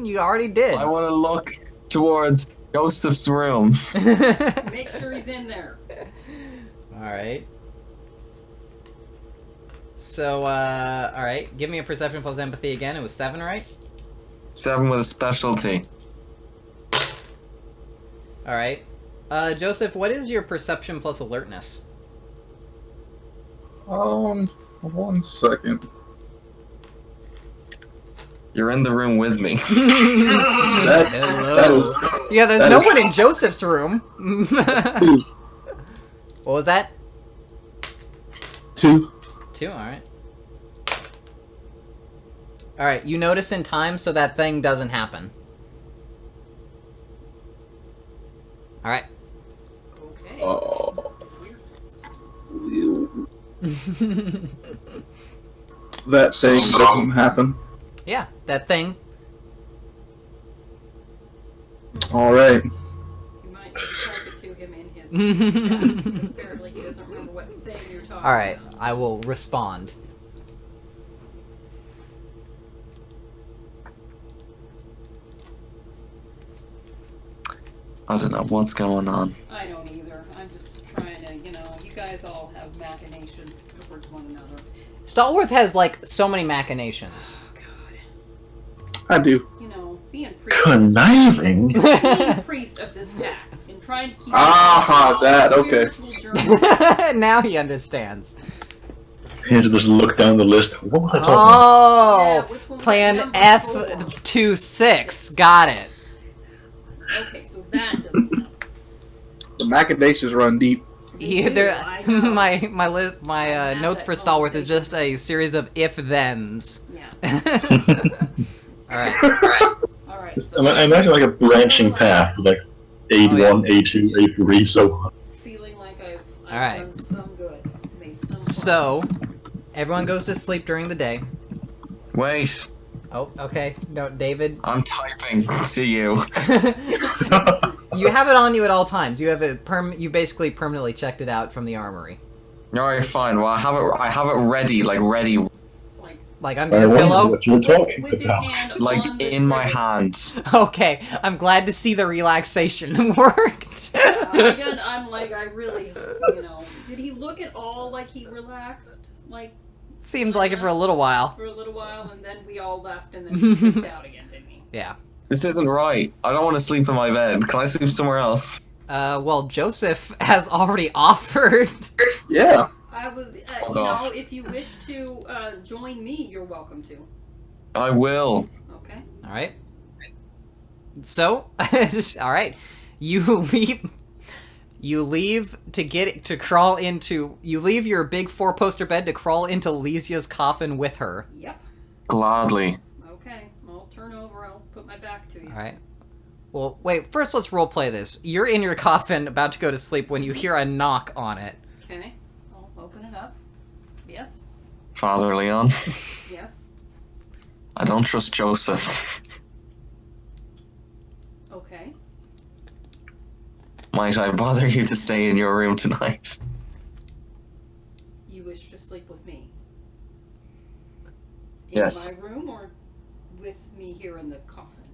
You already did. I want to look towards Joseph's room. Make sure he's in there. All right. So, all right. Give me a perception plus empathy again. It was 7, right? 7 with a specialty. All right. Joseph, what is your perception plus alertness? 1 second. You're in the room with me. That is Yeah, there's that no is- one in Joseph's room. 2. What was that? 2. 2, alright. Alright, you notice in time so that thing doesn't happen. Alright. Okay. Oh. Weirdness. That thing doesn't happen. Yeah, that thing. Alright. You might type it to him in his chat, because apparently he doesn't remember what thing you're talking Alright, about. I will respond. I don't know what's going on. I don't either. I'm just trying to, you guys all have machinations towards one another. Stallworth has, like, so many machinations. Oh, God. I do. Being priest. Conniving? Being priest of this pack and trying to keep. That, okay. spiritual journey. Now he understands. He has to just look down the list. What was I talking Oh! Yeah, which one was Plan number 4? F26. Got it. Okay, so that doesn't help. The machinations run deep. Yeah, do, there, I know. my have notes that for Stallworth is conversation. just a series of if-thens. Yeah. Alright. Alright. about? I imagine like a branching path, like A1, A2, A3, so on. Feeling like I've Alright. done some good. Made some So, everyone goes to sleep during the day. Wait, Oh, okay. No, David. I'm typing to you. You have it on you at all times. You have it you basically permanently checked it out from the armory. Alright, fine. Well, I have it ready, like ready, It's like Like under I your wonder pillow? what you're talking with his about. hand like on the in my trigger. hand. Okay, I'm glad to see the relaxation worked. Again, I'm like, I really, did he look at all like he relaxed? Like, Seemed like it for a little while. for a little while, and then we all left, and then he freaked out again, didn't he? Yeah. This isn't right. I don't want to sleep in my bed. Can I sleep somewhere else? Well, Joseph has already offered. Yeah. I was, Hold on. if you wish to join me, you're welcome to. I will. Okay. All right. So, all right, you leave. You leave to crawl into. You leave your big 4-poster bed to crawl into Lysia's coffin with her. Yep. Gladly. Okay. I'll turn over. I'll put my back to you. All right. Well, wait. First, let's role play this. You're in your coffin, about to go to sleep, when you hear a knock on it. Okay. I'll open it up. Yes. Father Leon, Yes. I don't trust Joseph. Okay. Might I bother you to stay in your room tonight? You wish to sleep with me? In Yes. my room or with me here in the coffin?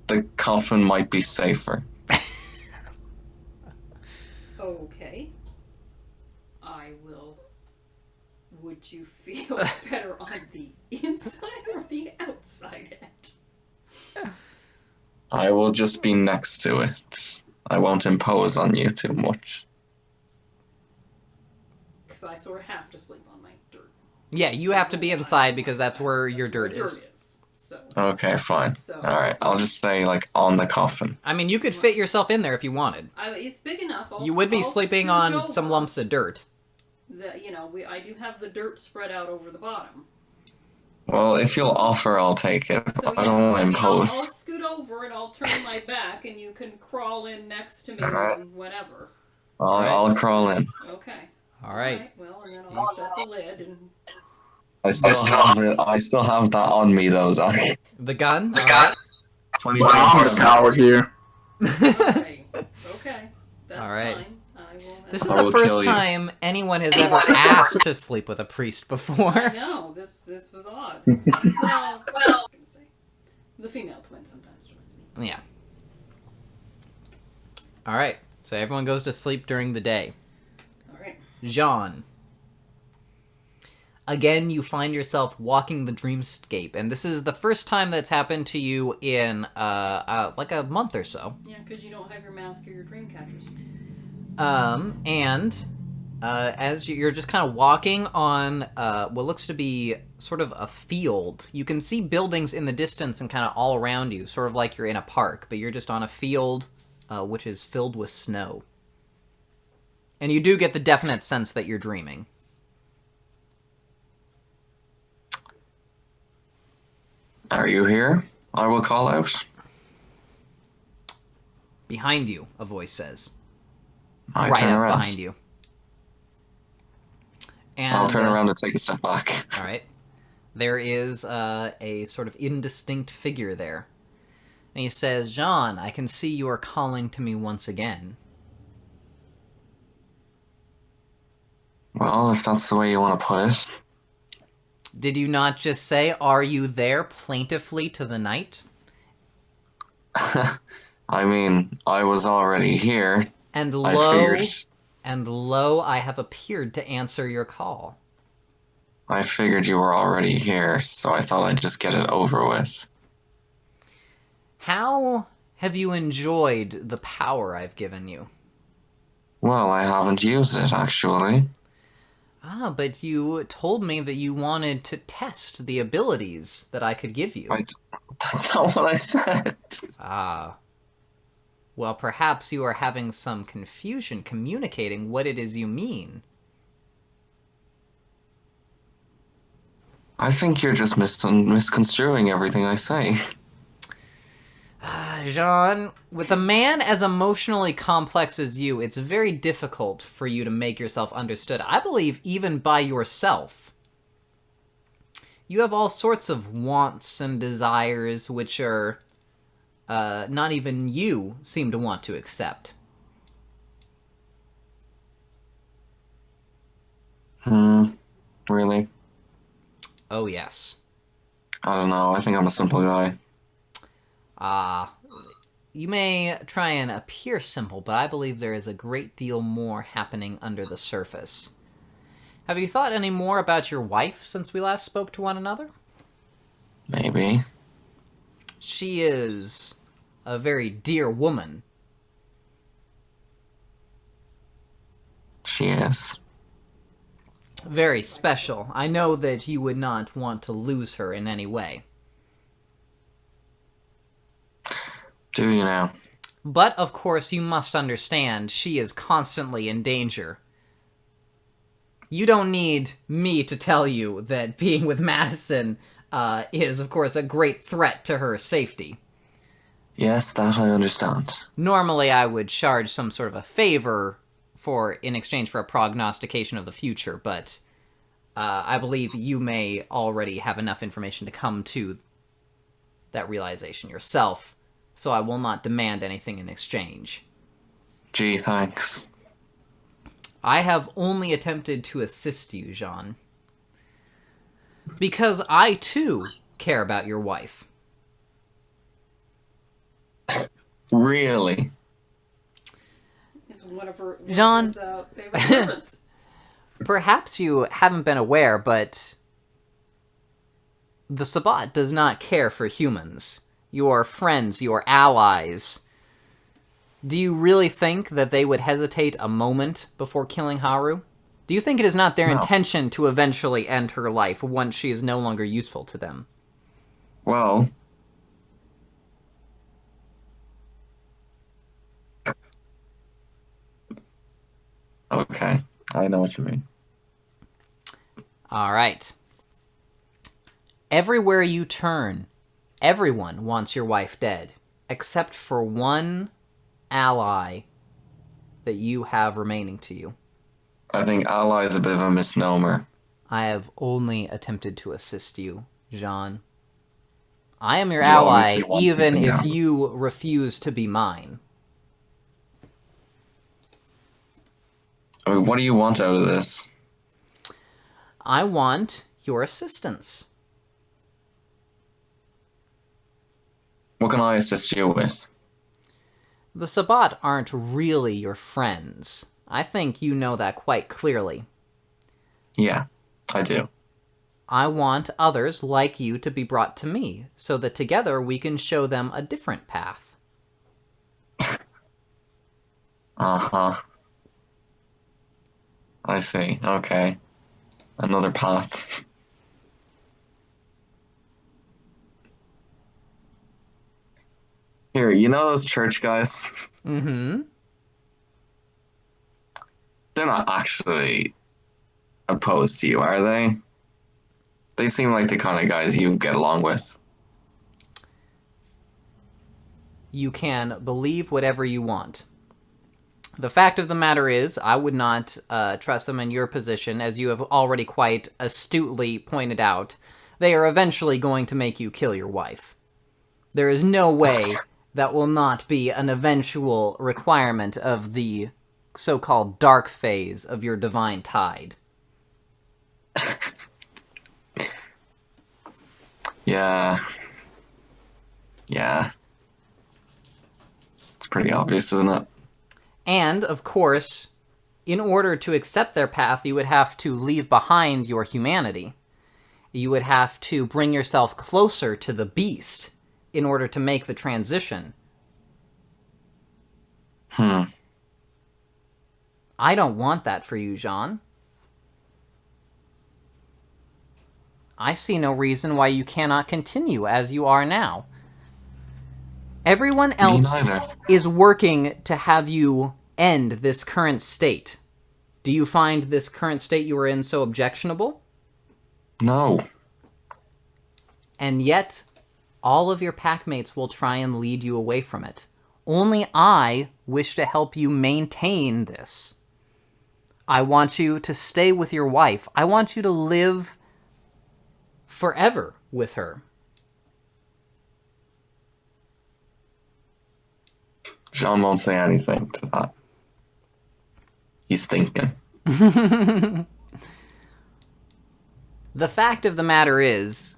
The coffin might be safer. Okay. I will. Would you feel better on the inside or the outside edge? I will just be next to it. I won't impose on you too much. Because I sort of have to sleep on my dirt. Yeah, you have to be inside because that's where your dirt is. Dirt is. So. Okay, fine. So- Alright, I'll just stay, like, on the coffin. I mean, you could fit yourself in there if you wanted. It's big enough. You would be I'll sleeping scooch on some over. lumps of dirt. I do have the dirt spread out over the bottom. Well, if you'll offer, I'll take it. So I don't want to I'll impose. scoot over and I'll turn my back and you can crawl in next to me Alright. and whatever. I'll crawl in. Okay. All right. Well, and then I'll shut the lid and I still have that on me, though, Zach. The gun? Well, I'm the coward here. Alright. Okay. That's All right. fine. I will have This is I the will first kill you. time anyone has ever asked to sleep with a priest before. I know, this was odd. Well, I was gonna say. The female twin sometimes joins me. Yeah. All right. So everyone goes to sleep during the day. Alright. Jean. Again, you find yourself walking the dreamscape, and this is the first time that's happened to you in like a month or so. Yeah, because you don't have your mask or your dream catchers. And as you're just kind of walking on what looks to be sort of a field, you can see buildings in the distance and kind of all around you, sort of like you're in a park, but you're just on a field which is filled with snow. And you do get the definite sense that you're dreaming. Are you here? I will call out. Behind you, a voice says. I Right turn up around. behind you. And, I'll turn around and take a step back. All right. There is a sort of indistinct figure there. And he says, Jean, I can see you are calling to me once again. Well, if that's the way you want to put it. Did you not just say, are you there, plaintively to the night? I mean, I was already here. And I lo, figured I have appeared to answer your call. you were already here, so I thought I'd just get it over with. How have you enjoyed the power I've given you? Well, I haven't used it, actually. Ah, but you told me that you wanted to test the abilities that I could give you. That's not what I said. Ah. Well, perhaps you are having some confusion communicating what it is you mean. I think you're just misconstruing everything I say. Jean, with a man as emotionally complex as you, it's very difficult for you to make yourself understood. I believe even by yourself. You have all sorts of wants and desires which are not even you seem to want to accept. Really? Oh, yes. I don't know. I think I'm a simple guy. You may try and appear simple, but I believe there is a great deal more happening under the surface. Have you thought any more about your wife since we last spoke to one another? Maybe. She is a very dear woman. She is. Very special. I know that you would not want to lose her in any way. Do you now? But, of course, you must understand, she is constantly in danger. You don't need me to tell you that being with Madison is, of course, a great threat to her safety. Yes, that I understand. Normally, I would charge some sort of a favor in exchange for a prognostication of the future, but I believe you may already have enough information to come to that realization yourself, so I will not demand anything in exchange. Gee, thanks. I have only attempted to assist you, Jean. Because I, too, care about your wife. Really? It's one of her Jean. his, favorite servants. Perhaps you haven't been aware, but the Sabbat does not care for humans. Your friends, your allies. Do you really think that they would hesitate a moment before killing Haru? Do you think it is not their intention to eventually end her life once she is no longer useful to them? Well... Okay, I know what you mean. Alright. Everywhere you turn, everyone wants your wife dead, except for one ally that you have remaining to you. I think ally is a bit of a misnomer. I have only attempted to assist you, Jean. I am your You ally, obviously want even something if out. you refuse to be mine. I mean, what do you want out of this? I want your assistance. What can I assist you with? The Sabbat aren't really your friends. I think you know that quite clearly. Yeah, I do. I want others like you to be brought to me, so that together we can show them a different path. Uh-huh. I see. Okay. Another path. Here, you know those church guys? Mm-hmm. They're not actually opposed to you, are they? They seem like the kind of guys you get along with. You can believe whatever you want. The fact of the matter is, I would not trust them in your position, as you have already quite astutely pointed out. They are eventually going to make you kill your wife. There is no way that will not be an eventual requirement of the so-called dark phase of your divine tide. Yeah. Yeah. It's pretty obvious, isn't it? And, of course, in order to accept their path, you would have to leave behind your humanity. You would have to bring yourself closer to the beast in order to make the transition. I don't want that for you, Jean. I see no reason why you cannot continue as you are now. Everyone else is working to have you end this current state. Do you find this current state you are in so objectionable? No. And yet, all of your packmates will try and lead you away from it. Only I wish to help you maintain this. I want you to stay with your wife. I want you to live forever with her. Jean won't say anything to that. He's thinking. The fact of the matter is,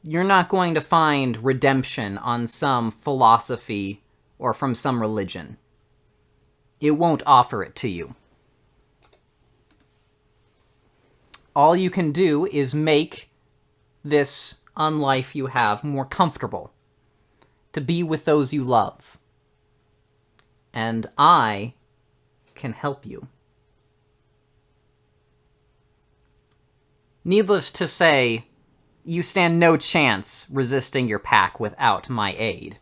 you're not going to find redemption on some philosophy or from some religion. It won't offer it to you. All you can do is make this unlife you have more comfortable, to be with those you love. And I can help you. Needless to say, you stand no chance resisting your pack without my aid.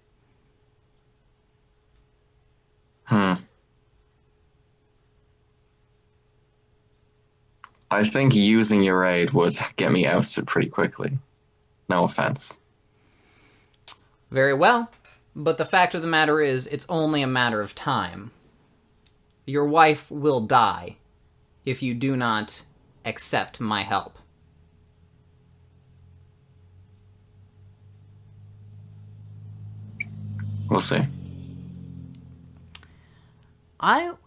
I think using your aid would get me ousted pretty quickly. No offense. Very well, but the fact of the matter is, it's only a matter of time. Your wife will die if you do not accept my help. We'll see.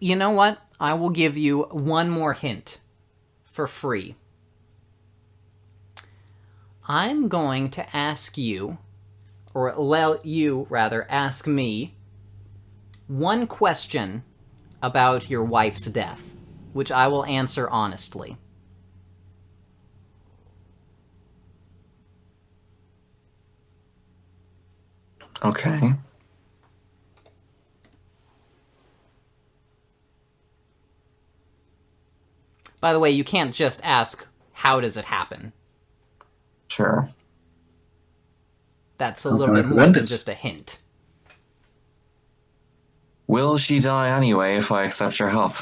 You know what? I will give you one more hint for free. I'm going to ask you, or let you, rather, ask me one question about your wife's death, which I will answer honestly. Okay. By the way, you can't just ask, how does it happen? Sure. That's a How little can I bit more prevent than it? just a hint. Will she die anyway if I accept your help?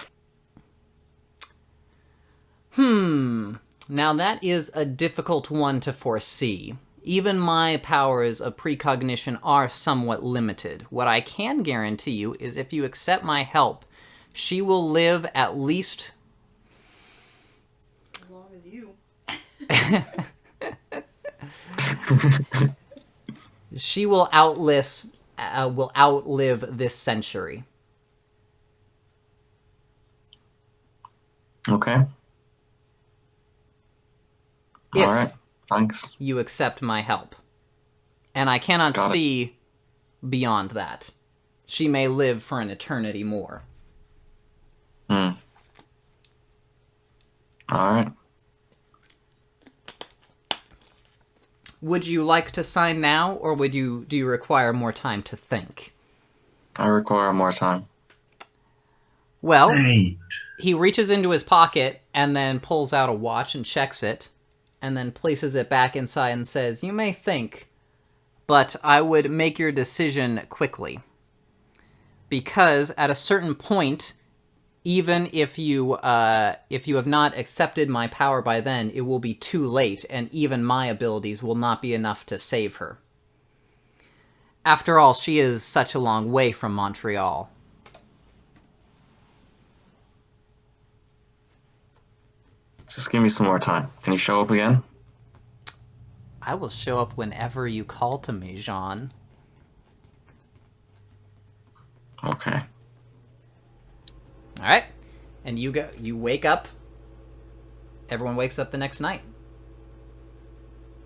Now that is a difficult one to foresee. Even my powers of precognition are somewhat limited. What I can guarantee you is if you accept my help, she will live at least... As long as you. She will outlive this century. Okay. If All right. Thanks. you accept my help. And I cannot Got it. see beyond that. She may live for an eternity more. Hmm. All right. Would you like to sign now, or do you require more time to think? I require more time. Well, Hey. he reaches into his pocket and then pulls out a watch and checks it, and then places it back inside and says, "You may think, but I would make your decision quickly. Because at a certain point, even if you have not accepted my power by then, it will be too late, and even my abilities will not be enough to save her. After all, she is such a long way from Montreal." Just give me some more time. Can you show up again? "I will show up whenever you call to me, Jean." Okay. All right, and you wake up. Everyone wakes up the next night.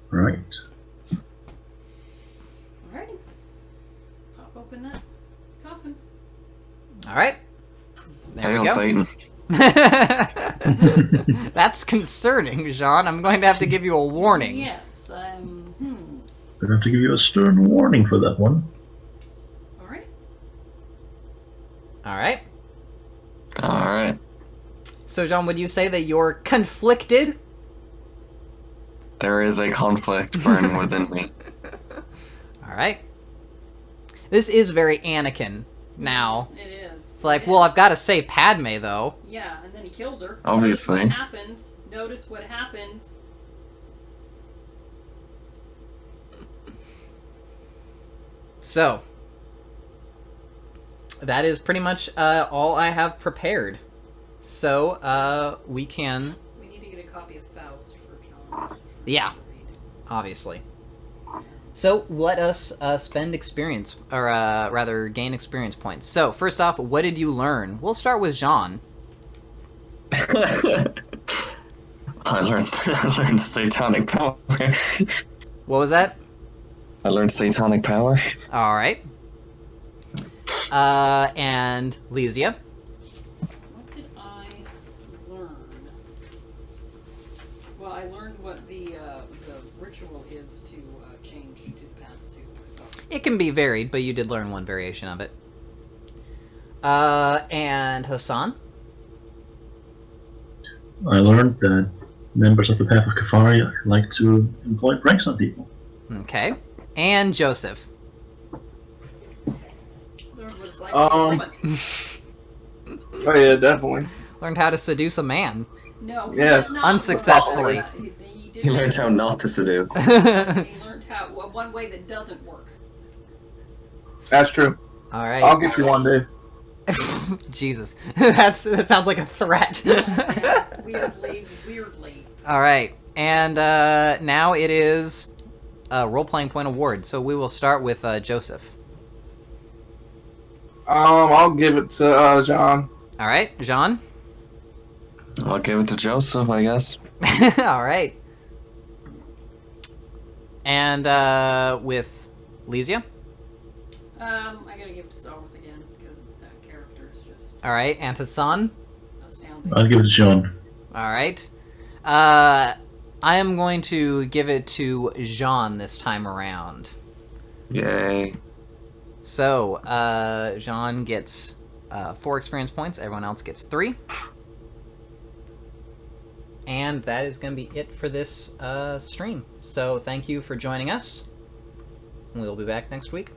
Right. Alrighty. Pop open that coffin. All right, there Hail we go. Satan. That's concerning, Jean. I'm going to have to give you a warning. Yes. I'm gonna have to give you a stern warning for that one. Alright. All right. All right. So, Jean, would you say that you're conflicted? There is a conflict burning within me. All right. This is very Anakin now. It is. It's like, well, I've got to save Padme, though. Yeah, and then he kills her. Obviously. Notice what happened. Notice what happened. So, that is pretty much all I have prepared. So, we can, We need to get a copy of Faust for John. Yeah. to read. obviously. So, let us spend experience, or rather, gain experience points. So, first off, what did you learn? We'll start with Jean. I learned satanic power. What was that? I learned satanic power. All right. And Lysia. What did I learn? Well, I learned what the ritual is to change to the path to. So. It can be varied, but you did learn one variation of it. And Hassan. I learned that members of the Path of Kafari like to employ pranks on people. Okay. And Joseph. Learned what it's like to be a woman. Oh yeah, definitely. Learned how to seduce a man. No. he Yes. did not. Unsuccessfully. He did He learned how not to seduce. He learned how one way that doesn't work. That's true. All right. I'll get you one day. Jesus. That sounds like a threat. Weirdly. All right. And now it is a role-playing point award. So we will start with Joseph. I'll give it to John. All right. Jean? I'll give it to Joseph, I guess. All right. And with Lysia? I gotta give it to Starworth again because that character is just All right. And Hassan? astounding. I'll give it to John. All right. I am going to give it to Jean this time around. Yay. So, Jean gets 4 experience points. Everyone else gets 3. And that is going to be it for this stream. So, thank you for joining us. We'll be back next week.